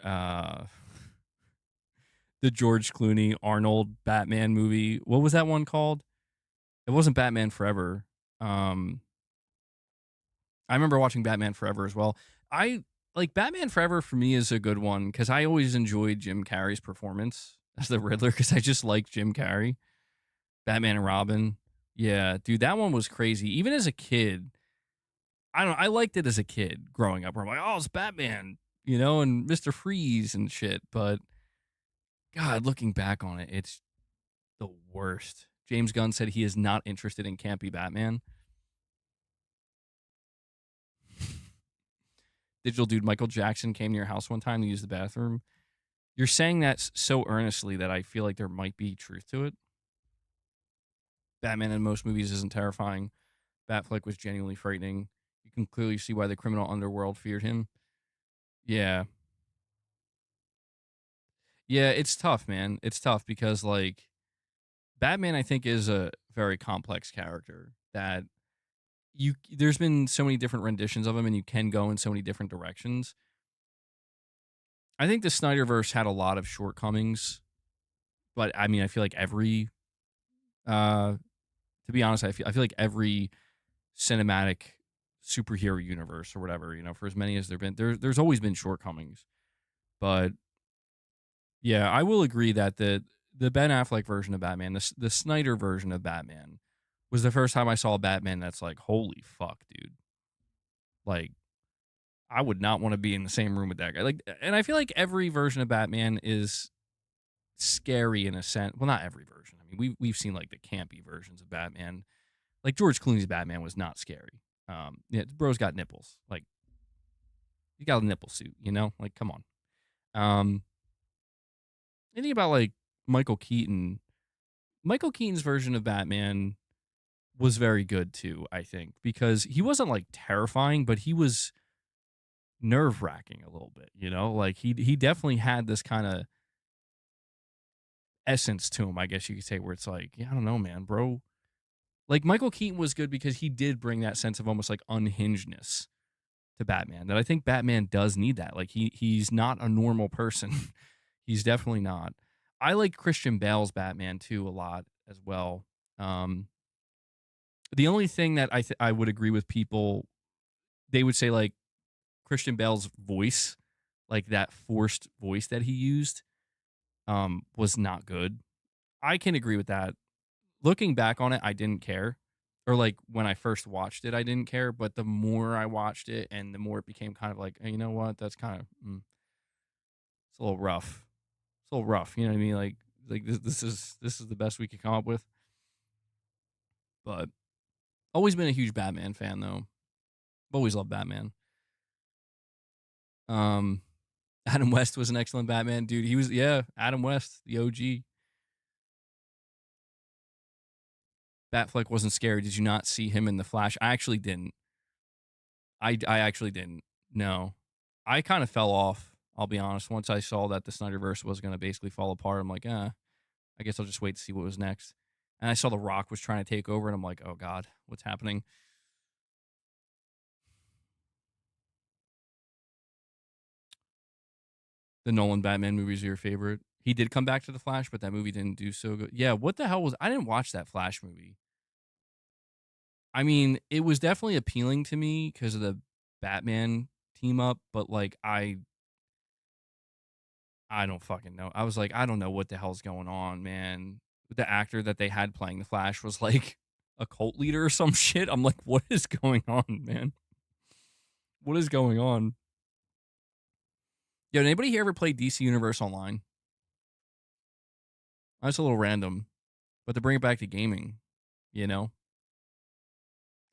Speaker 1: the George Clooney Arnold Batman movie. What was that one called? It wasn't Batman Forever. I remember watching Batman Forever as well. I like Batman Forever for me is a good one because I always enjoyed Jim Carrey's performance as the Riddler because I just like Jim Carrey. Batman and Robin. Yeah, dude, that one was crazy. Even as a kid, I liked it as a kid growing up. Where I'm like, oh, it's Batman, and Mr. Freeze and shit. But God, looking back on it, it's the worst. James Gunn said he is not interested in campy Batman. Digital dude Michael Jackson came to your house one time to use the bathroom. You're saying that so earnestly that I feel like there might be truth to it. Batman in most movies isn't terrifying. Affleck was genuinely frightening. You can clearly see why the criminal underworld feared him. Yeah. Yeah, it's tough, man. It's tough because, like, Batman, I think, is a very complex character that there's been so many different renditions of him and you can go in so many different directions. I think the Snyderverse had a lot of shortcomings, but I mean, I feel like to be honest, I feel like every cinematic superhero universe or whatever, for as many as there's always been shortcomings. But yeah, I will agree that the Ben Affleck version of Batman, the Snyder version of Batman, was the first time I saw a Batman that's like, holy fuck, dude. Like, I would not want to be in the same room with that guy. Like, and I feel like every version of Batman is scary in a sense. Well, not every version. I mean, we've seen like the campy versions of Batman. Like George Clooney's Batman was not scary. Yeah, bro's got nipples. Like, he got a nipple suit, Like, come on. Anything about like Michael Keaton. Michael Keaton's version of Batman was very good too, I think, because he wasn't like terrifying, but he was nerve-wracking a little bit, Like he definitely had this kind of essence to him, I guess you could say, where it's like, yeah, I don't know, man, bro. Like Michael Keaton was good because he did bring that sense of almost like unhingedness to Batman. That I think Batman does need that. Like he's not a normal person. He's definitely not. I like Christian Bale's Batman too a lot as well. The only thing that I would agree with people, they would say like Christian Bale's voice, like that forced voice that he used, was not good. I can agree with that. Looking back on it, I didn't care. Or like when I first watched it, I didn't care. But the more I watched it and the more it became kind of like, hey, you know what? That's kind of, it's a little rough. It's a little rough. You know what I mean? Like this is the best we could come up with. But always been a huge Batman fan though. Always loved Batman. Adam West was an excellent Batman, dude. He was, Adam West, the OG. Batfleck wasn't scary. Did you not see him in The Flash? I actually didn't. I actually didn't. No. I kind of fell off, I'll be honest. Once I saw that the Snyderverse was going to basically fall apart, I'm like, I guess I'll just wait to see what was next. And I saw The Rock was trying to take over, and I'm like, oh, God, what's happening? The Nolan Batman movies are your favorite? He did come back to The Flash, but that movie didn't do so good. Yeah, what the hell was... I didn't watch that Flash movie. I mean, it was definitely appealing to me because of the Batman team up, but like I don't fucking know. I was like, I don't know what the hell's going on, man. The actor that they had playing the Flash was like a cult leader or some shit. I'm like, what is going on, man? What is going on? Yo, did anybody here ever play DC Universe Online? That's a little random. But to bring it back to gaming,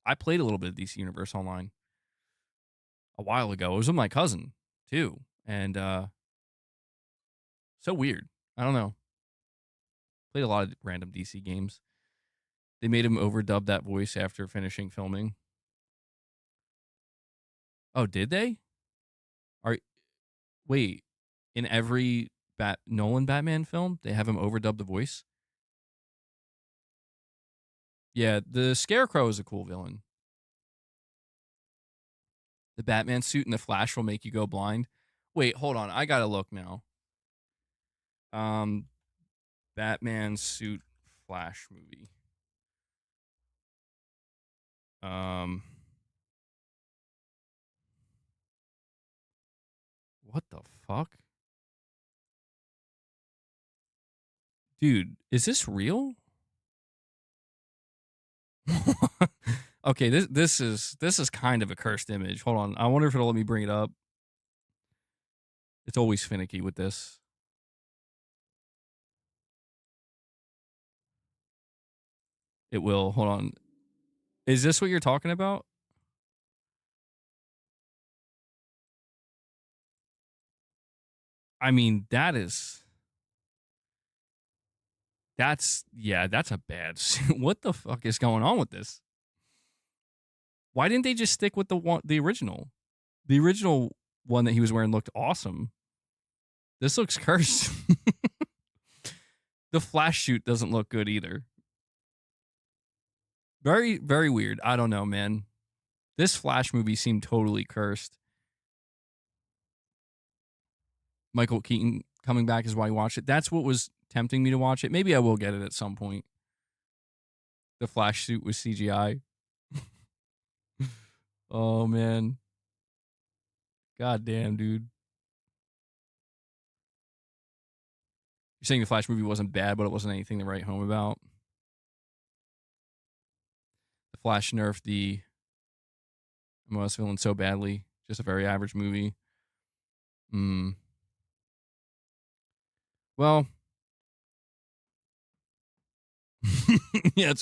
Speaker 1: I played a little bit of DC Universe Online a while ago. It was with my cousin, too. And so weird. I don't know. Played a lot of random DC games. They made him overdub that voice after finishing filming. Oh, did they? Wait, in every Nolan Batman film, they have him overdub the voice? Yeah, the Scarecrow is a cool villain. The Batman suit and the Flash will make you go blind. Wait, hold on. I gotta look now. Batman suit Flash movie. What the fuck? Dude, is this real? Okay, this is kind of a cursed image. Hold on. I wonder if it'll let me bring it up. It's always finicky with this. It will. Hold on. Is this what you're talking about? I mean, that's a bad suit. What the fuck is going on with this? Why didn't they just stick with the original? The original one that he was wearing looked awesome. This looks cursed. The Flash suit doesn't look good either. Very, very weird. I don't know, man. This Flash movie seemed totally cursed. Michael Keaton coming back is why I watched it. That's what was tempting me to watch it. Maybe I will get it at some point. The Flash suit was CGI. Oh, man. God damn, dude. You're saying the Flash movie wasn't bad, but it wasn't anything to write home about? The Flash nerfed the MOS villain so badly. Just a very average movie. Well, yeah,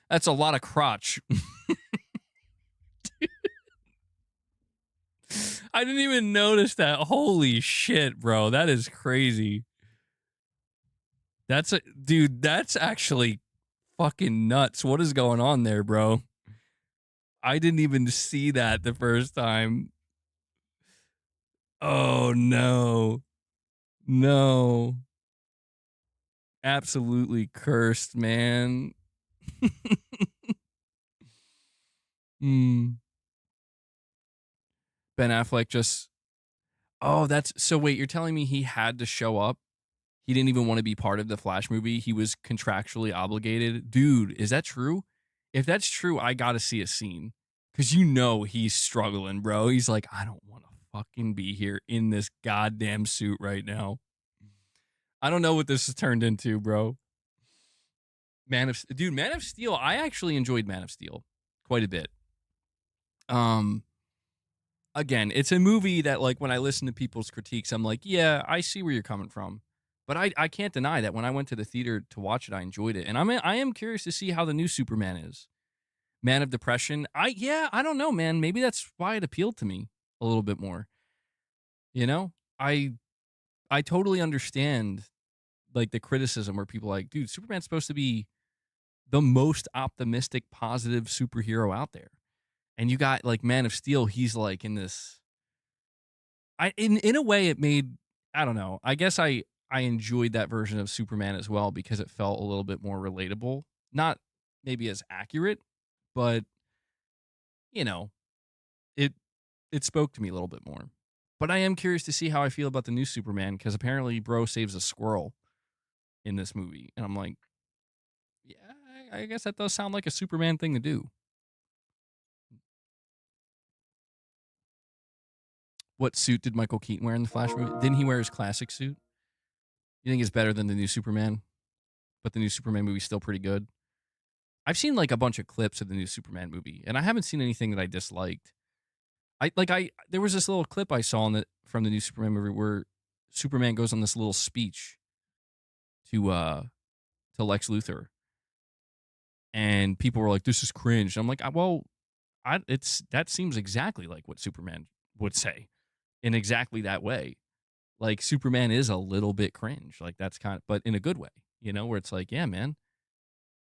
Speaker 1: that's a lot of crotch. I didn't even notice that. Holy shit, bro. That is crazy. Dude, that's actually fucking nuts. What is going on there, bro? I didn't even see that the first time. Oh, no. No. Absolutely cursed, man. Ben Affleck just... Oh, so wait, you're telling me he had to show up? He didn't even want to be part of the Flash movie? He was contractually obligated? Dude, is that true? If that's true, I gotta see a scene. Because he's struggling, bro. He's like, I don't want to fucking be here in this goddamn suit right now. I don't know what this has turned into, bro. Man of Steel. I actually enjoyed Man of Steel quite a bit. Again, it's a movie that, like, when I listen to people's critiques, I'm like, yeah, I see where you're coming from. But I can't deny that when I went to the theater to watch it, I enjoyed it. And I am curious to see how the new Superman is. Man of Depression. I don't know, man. Maybe that's why it appealed to me a little bit more. I totally understand, like, the criticism where people are like, dude, Superman's supposed to be the most optimistic, positive superhero out there. And you got, like, Man of Steel, he's like in this... In a way, it made... I don't know. I guess I enjoyed that version of Superman as well because it felt a little bit more relatable. Not maybe as accurate, but, it spoke to me a little bit more. But I am curious to see how I feel about the new Superman because apparently bro saves a squirrel in this movie. And I'm like, yeah, I guess that does sound like a Superman thing to do. What suit did Michael Keaton wear in the Flash movie? Didn't he wear his classic suit? You think it's better than the new Superman? But the new Superman movie's still pretty good. I've seen, like, a bunch of clips of the new Superman movie, and I haven't seen anything that I disliked. There was this little clip I saw from the new Superman movie where Superman goes on this little speech to to Lex Luthor. And people were like, "This is cringe." I'm like, "Well, that seems exactly like what Superman would say, in exactly that way. Like Superman is a little bit cringe, like that's but in a good way, where it's like, yeah, man,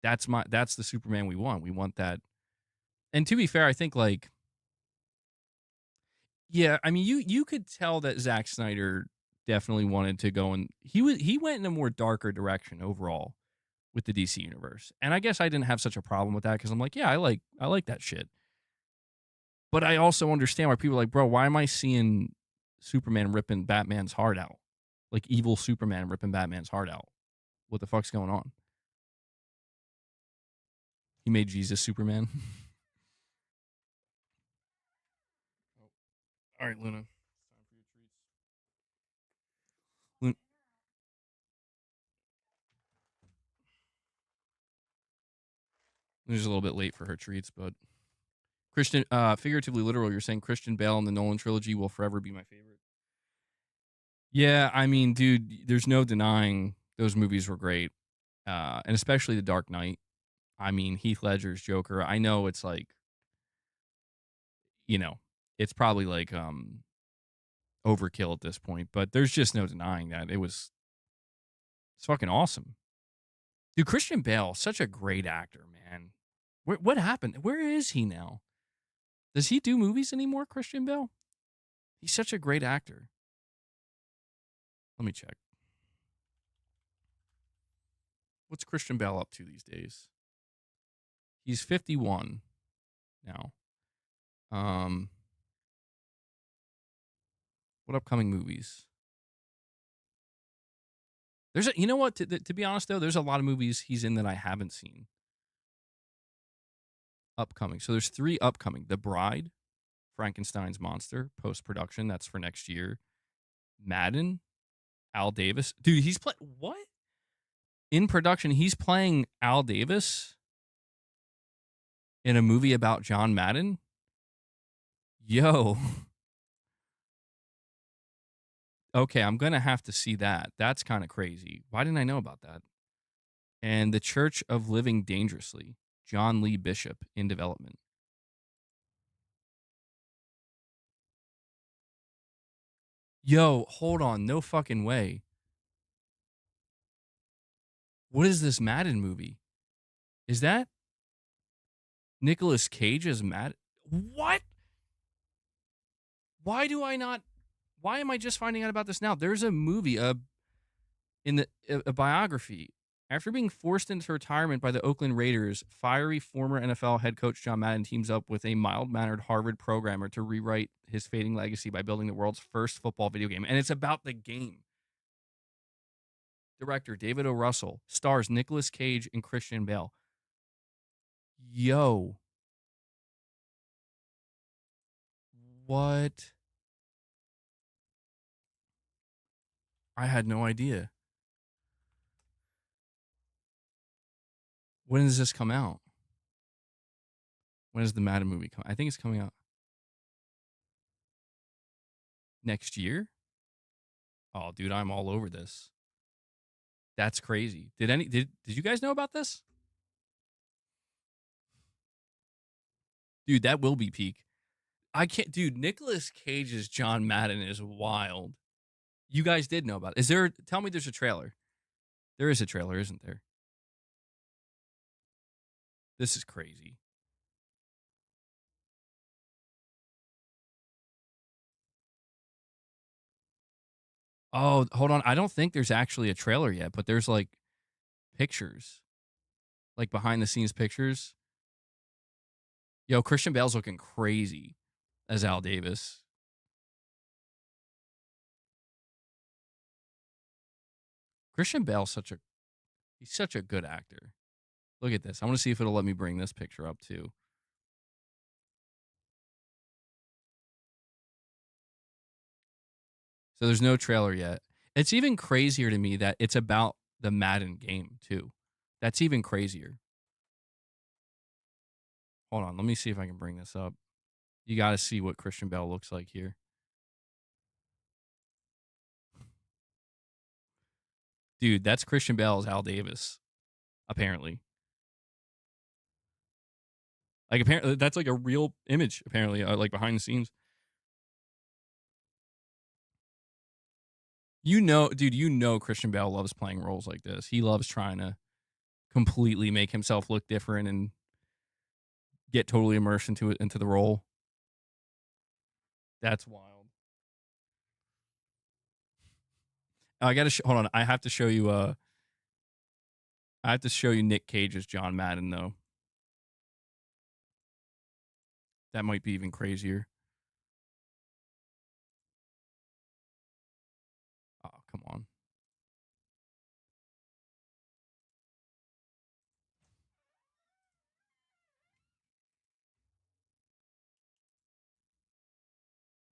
Speaker 1: that's the Superman we want. We want that." And to be fair, I think like, yeah, I mean, you could tell that Zack Snyder definitely wanted to go, and he went in a more darker direction overall with the DC universe. And I guess I didn't have such a problem with that because I'm like, yeah, I like that shit. But I also understand why people are like, bro, why am I seeing Superman ripping Batman's heart out? Like evil Superman ripping Batman's heart out. What the fuck's going on? He made Jesus Superman. All right, Luna. Time for your treats. Luna's a little bit late for her treats, but Christian, figuratively literal, you're saying Christian Bale in the Nolan trilogy will forever be my favorite. Yeah, I mean, dude, there's no denying those movies were great. And especially The Dark Knight. I mean, Heath Ledger's Joker. I know it's like, it's probably like overkill at this point, but there's just no denying that it's fucking awesome. Dude, Christian Bale, such a great actor, man. What happened? Where is he now? Does he do movies anymore, Christian Bale? He's such a great actor. Let me check. What's Christian Bale up to these days? He's 51 now. What upcoming movies? You know what? To be honest, though, there's a lot of movies he's in that I haven't seen. Upcoming. So there's 3 upcoming. The Bride, Frankenstein's Monster, post-production. That's for next year. Madden, Al Davis. Dude, he's what? In production, he's playing Al Davis in a movie about John Madden? Yo. Okay, I'm going to have to see that. That's kind of crazy. Why didn't I know about that? And The Church of Living Dangerously, John Lee Bishop in development. Yo, hold on. No fucking way. What is this Madden movie? Is that Nicolas Cage as Madden? What? Why am I just finding out about this now? There's a movie, a biography. After being forced into retirement by the Oakland Raiders, fiery former NFL head coach John Madden teams up with a mild-mannered Harvard programmer to rewrite his fading legacy by building the world's first football video game. And it's about the game. Director David O. Russell. Stars Nicolas Cage and Christian Bale. Yo. What? I had no idea. When does this come out? When does the Madden movie come? I think it's coming out next year. Oh, dude, I'm all over this. That's crazy. Did you guys know about this? Dude, that will be peak. I can't, dude, Nicolas Cage's John Madden is wild. You guys did know about it. Tell me there's a trailer. There is a trailer, isn't there? This is crazy. Oh, hold on. I don't think there's actually a trailer yet, but there's like pictures. Like behind the scenes pictures. Yo, Christian Bale's looking crazy as Al Davis. Christian Bale's he's such a good actor. Look at this. I want to see if it'll let me bring this picture up too. So there's no trailer yet. It's even crazier to me that it's about the Madden game too. That's even crazier. Hold on. Let me see if I can bring this up. You got to see what Christian Bale looks like here. Dude, that's Christian Bale as Al Davis. apparently. Like, apparently, that's like a real image, apparently, like behind the scenes. Dude, Christian Bale loves playing roles like this. He loves trying to completely make himself look different and get totally immersed into the role. That's wild. I gotta hold on. I have to show you. I have to show you Nick Cage as John Madden, though. That might be even crazier. Oh, come on.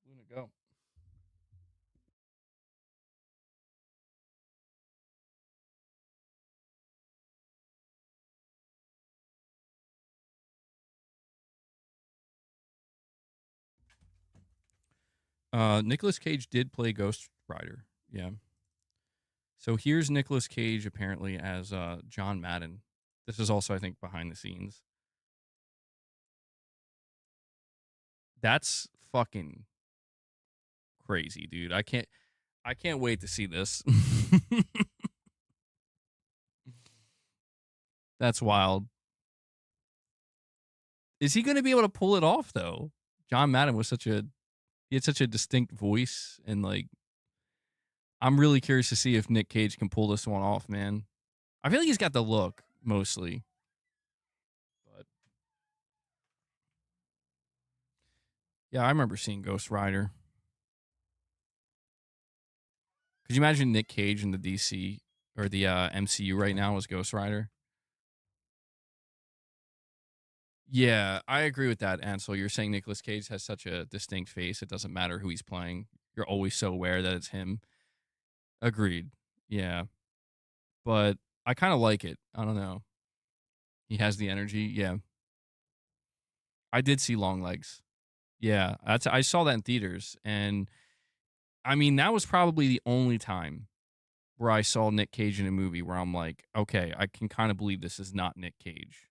Speaker 1: Luna, go. Nicolas Cage did play Ghost Rider. Yeah. So here's Nicolas Cage apparently as John Madden. This is also, I think, behind the scenes. That's fucking crazy, dude. I can't wait to see this. That's wild. Is he going to be able to pull it off though? John Madden was he had such a distinct voice, and like, I'm really curious to see if Nick Cage can pull this one off, man. I feel like he's got the look mostly. But yeah, I remember seeing Ghost Rider. Could you imagine Nick Cage in the DC or the MCU right now as Ghost Rider? Yeah, I agree with that, Ansel. You're saying Nicolas Cage has such a distinct face. It doesn't matter who he's playing. You're always so aware that it's him. Agreed. Yeah. But I kind of like it. I don't know. He has the energy. Yeah. I did see Long Legs. Yeah. I saw that in theaters. And I mean, that was probably the only time where I saw Nick Cage in a movie where I'm like, okay, I can kind of believe this is not Nick Cage.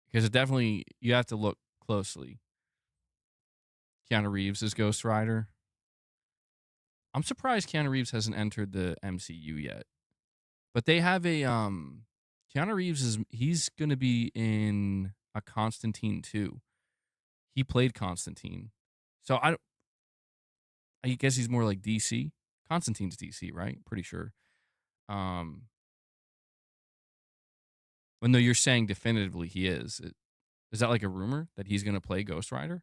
Speaker 1: Because it definitely, you have to look closely. Keanu Reeves is Ghost Rider. I'm surprised Keanu Reeves hasn't entered the MCU yet. But they have a Keanu Reeves he's going to be in a Constantine 2. He played Constantine. So I guess he's more like DC. Constantine's DC, right? Pretty sure. Well, no, you're saying definitively he is. Is that like a rumor that he's going to play Ghost Rider?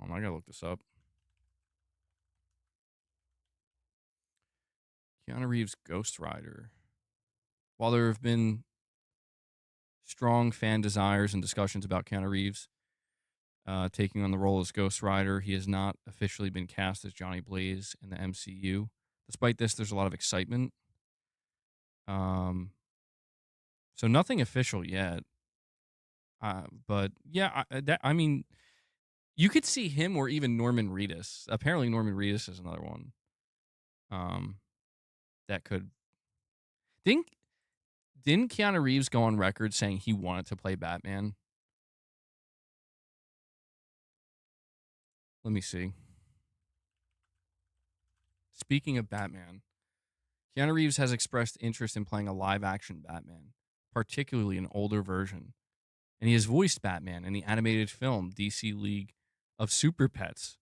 Speaker 1: Oh, I got to look this up. Keanu Reeves Ghost Rider. While there have been strong fan desires and discussions about Keanu Reeves taking on the role as Ghost Rider, he has not officially been cast as Johnny Blaze in the MCU. Despite this, there's a lot of excitement. So nothing official yet. But yeah, I mean, you could see him or even Norman Reedus. Apparently, Norman Reedus is another one. That could. Didn't Keanu Reeves go on record saying he wanted to play Batman? Let me see. Speaking of Batman, Keanu Reeves has expressed interest in playing a live-action Batman, particularly an older version. And he has voiced Batman in the animated film DC League of Super Pets.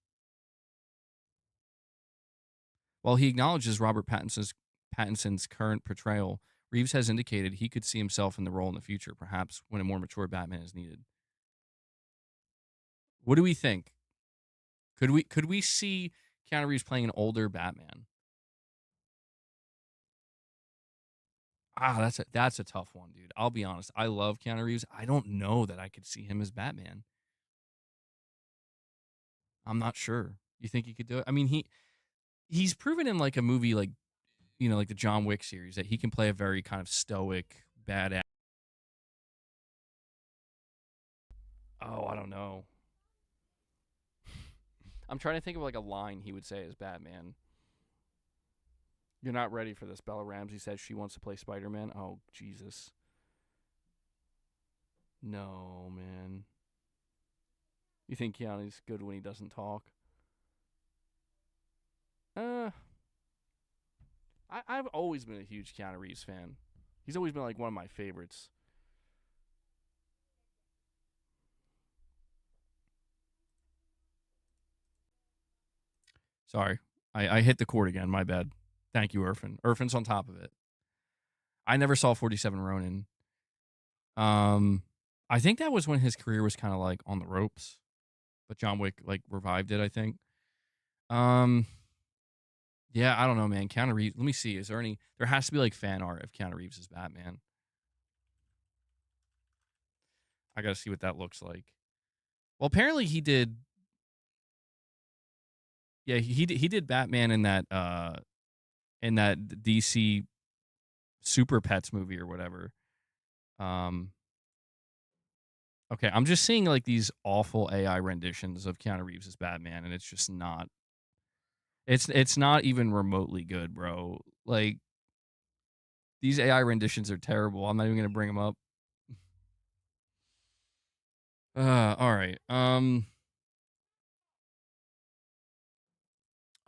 Speaker 1: While he acknowledges Robert Pattinson's current portrayal, Reeves has indicated he could see himself in the role in the future, perhaps when a more mature Batman is needed. What do we think? Could we see Keanu Reeves playing an older Batman? That's a tough one, dude. I'll be honest. I love Keanu Reeves. I don't know that I could see him as Batman. I'm not sure. You think he could do it? I mean, he's proven in like a movie like, you know, like the John Wick series that he can play a very kind of stoic badass. Oh, I don't know. I'm trying to think of like a line he would say as Batman. You're not ready for this. Bella Ramsey says she wants to play Spider-Man. Oh, Jesus. No, man. You think Keanu's good when he doesn't talk? I've always been a huge Keanu Reeves fan. He's always been like one of my favorites. Sorry. I hit the cord again. My bad. Thank you, Irfan. Irfan's on top of it. I never saw 47 Ronin. I think that was when his career was kind of like on the ropes, but John Wick like revived it, I think. Yeah, I don't know, man. Keanu Reeves. Let me see. Is there any? There has to be like fan art of Keanu Reeves as Batman. I gotta see what that looks like. Well, apparently he did. Yeah, he did Batman in that DC Super Pets movie or whatever. Okay, I'm just seeing like these awful AI renditions of Keanu Reeves as Batman, and it's just not. It's not even remotely good, bro. Like these AI renditions are terrible. I'm not even gonna bring them up. All right.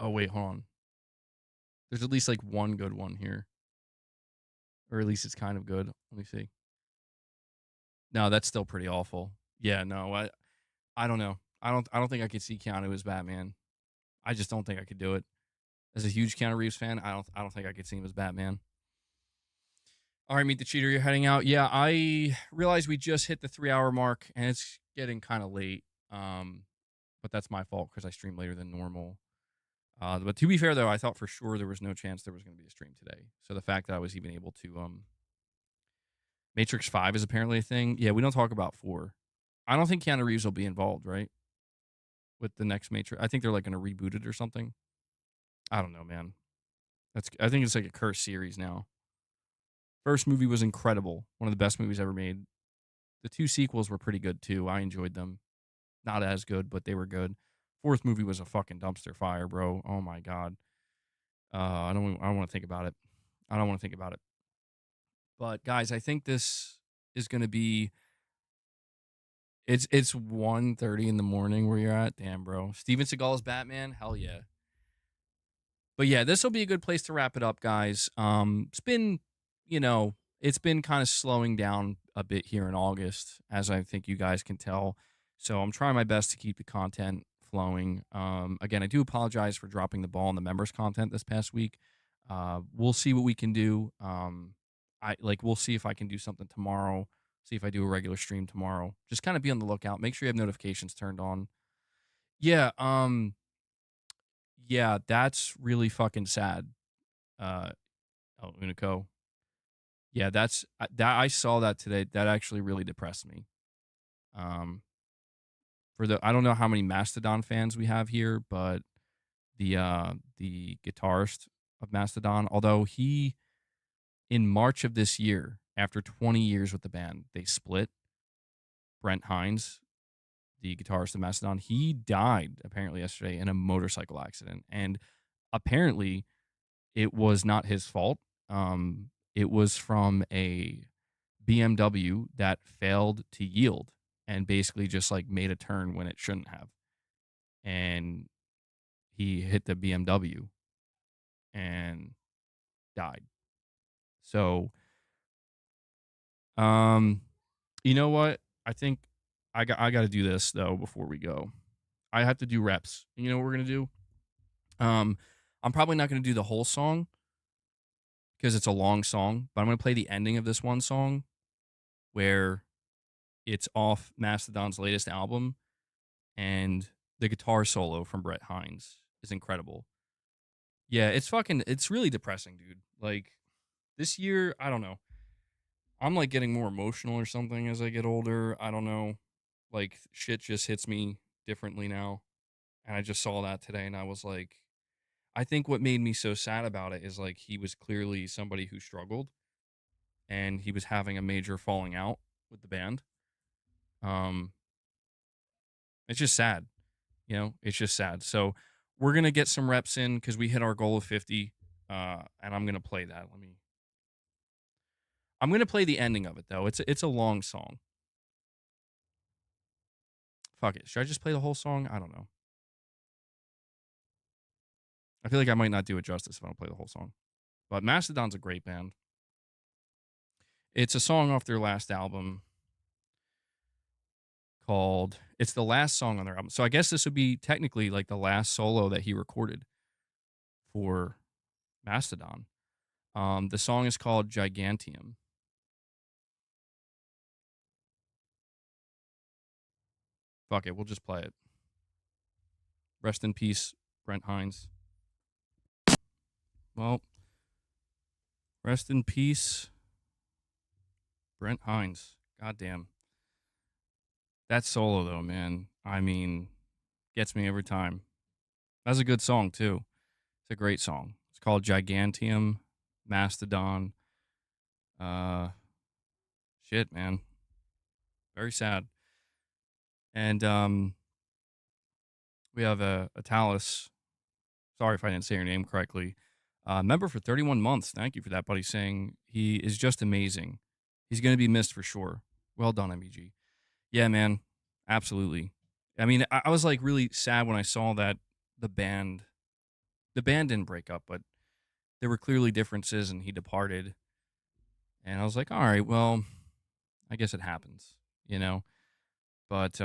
Speaker 1: Oh wait, hold on. There's at least like one good one here, or at least it's kind of good. Let me see. No, that's still pretty awful. Yeah, no, I don't know. I don't think I could see Keanu as Batman. I just don't think I could do it. As a huge Keanu Reeves fan, I don't think I could see him as Batman. All right, Meet the Cheater, you're heading out. Yeah, I realize we just hit the 3-hour mark, and it's getting kind of late. But that's my fault because I streamed later than normal. But to be fair, though, I thought for sure there was no chance there was going to be a stream today. So the fact that I was even able to Matrix 5 is apparently a thing. Yeah, we don't talk about 4. I don't think Keanu Reeves will be involved, right? With the next Matrix. I think they're like going to reboot it or something. I don't know, man. I think it's like a cursed series now. First movie was incredible. One of the best movies ever made. The 2 sequels were pretty good too. I enjoyed them. Not as good, but they were good. 4th movie was a fucking dumpster fire, bro. Oh my god. I don't want to think about it. I don't want to think about it. But guys, I think this is going to be. It's 1:30 in the morning where you're at. Damn, bro. Steven Seagal's Batman. Hell yeah. But yeah, this will be a good place to wrap it up, guys. It's been, it's been kind of slowing down a bit here in August, as I think you guys can tell. So I'm trying my best to keep the content flowing. Again, I do apologize for dropping the ball on the members content this past week. We'll see what we can do. We'll see if I can do something tomorrow. See if I do a regular stream tomorrow. Just kind of be on the lookout. Make sure you have notifications turned on. Yeah. Yeah, that's really fucking sad. Unico. Yeah, that I saw that today. That actually really depressed me. I don't know how many Mastadon fans we have here, but the guitarist of Mastadon, although he in March of this year, after 20 years with the band, they split. Brent Hines, the guitarist of Mastodon, he died apparently yesterday in a motorcycle accident. And apparently it was not his fault. It was from a BMW that failed to yield and basically just like made a turn when it shouldn't have. And he hit the BMW and died. So, you know what? I think I got to do this though before we go. I have to do reps. You know what we're gonna do? I'm probably not gonna do the whole song because it's a long song, but I'm gonna play the ending of this one song where it's off Mastodon's latest album, and the guitar solo from Brett Hines is incredible. Yeah, it's really depressing, dude. Like this year, I don't know. I'm like getting more emotional or something as I get older. I don't know. Like shit just hits me differently now. And I just saw that today and I was like, I think what made me so sad about it is like he was clearly somebody who struggled and he was having a major falling out with the band. It's just sad. It's just sad. So we're going to get some reps in because we hit our goal of 50. and I'm gonna play that. I'm gonna play the ending of it though. It's a long song. Fuck it. Should I just play the whole song? I don't know. I feel like I might not do it justice if I don't play the whole song. But Mastodon's a great band. It's a song off their last album called, it's the last song on their album. So I guess this would be technically like the last solo that he recorded for Mastodon. The song is called Gigantium. Fuck it, we'll just play it. Rest in peace, Brent Hines. Well, rest in peace, Brent Hines. Goddamn. That solo, though, man, I mean, gets me every time. That's a good song, too. It's a great song. It's called Gigantium, Mastodon. Shit, man. Very sad. And we have a Talus. Sorry if I didn't say your name correctly. Member for 31 months. Thank you for that, buddy. Saying he is just amazing. He's going to be missed for sure. Well done, MBG. Yeah, man. Absolutely. I mean, I was like really sad when I saw that the band didn't break up, but there were clearly differences and he departed. And I was like, all right, well, I guess it happens, you know? But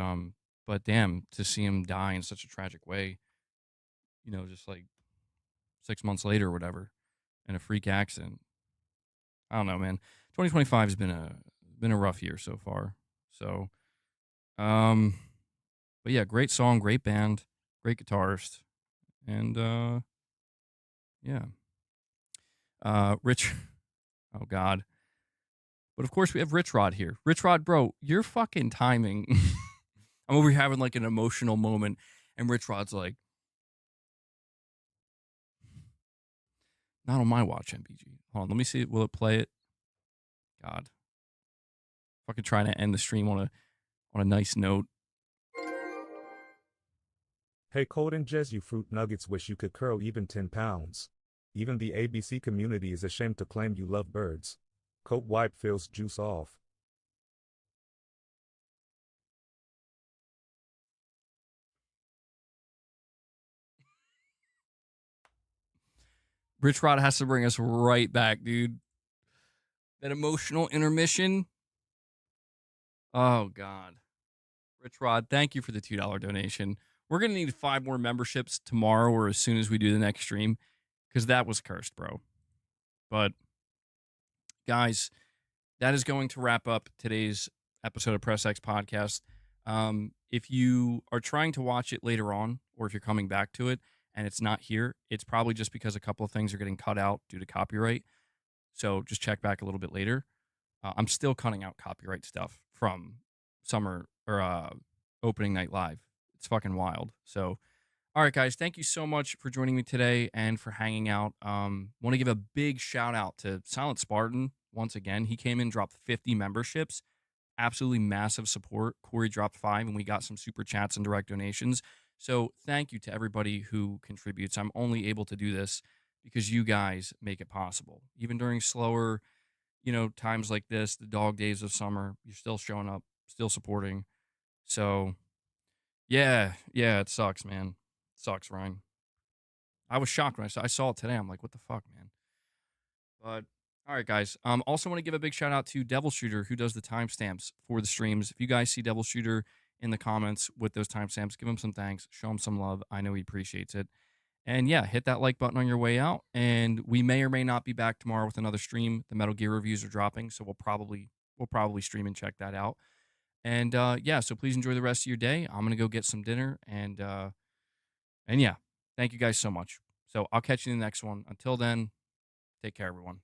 Speaker 1: damn, to see him die in such a tragic way, you know, just like 6 months later or whatever, in a freak accident. I don't know, man. 2025 has been a rough year so far. So, but yeah, great song, great band, great guitarist, and yeah. Rich, oh God. But of course we have Rich Rod here. Rich Rod, bro, your fucking timing. I'm over here having like an emotional moment, and Rich Rod's like, not on my watch, MBG. Hold on, let me see. Will it play it? God. Fucking trying to end the stream on a nice note.
Speaker 2: Hey, Cold and Jez, you fruit nuggets wish you could curl even 10 pounds. Even the ABC community is ashamed to claim you love birds. Coat wipe feels juice off.
Speaker 1: Rich Rod has to bring us right back, dude. That emotional intermission. Oh, God. Rich Rod, thank you for the $2 donation. We're going to need 5 more memberships tomorrow or as soon as we do the next stream, because that was cursed, bro. But, guys, that is going to wrap up today's episode of Press X Podcast. If you are trying to watch it later on, or if you're coming back to it and it's not here, it's probably just because a couple of things are getting cut out due to copyright. So just check back a little bit later. I'm still cutting out copyright stuff from summer or opening night live. It's fucking wild. So, all right, guys, thank you so much for joining me today and for hanging out. Want to give a big shout out to Silent Spartan once again. He came in, dropped 50 memberships. Absolutely massive support. Corey dropped 5, and we got some super chats and direct donations. So thank you to everybody who contributes. I'm only able to do this because you guys make it possible. Even during slower, you know, times like this, the dog days of summer, you're still showing up, still supporting. So, yeah, it sucks, man. It sucks, Ryan. I was shocked when I saw it today. I'm like, what the fuck, man? But, all right, guys. Also want to give a big shout out to Devil Shooter, who does the timestamps for the streams. If you guys see Devil Shooter in the comments with those timestamps, give him some thanks, show him some love. I know he appreciates it. And yeah, hit that like button on your way out. And we may or may not be back tomorrow with another stream. The Metal Gear reviews are dropping, so we'll probably stream and check that out. And yeah, so please enjoy the rest of your day. I'm gonna go get some dinner, and yeah, thank you guys so much. So I'll catch you in the next one. Until then, take care, everyone.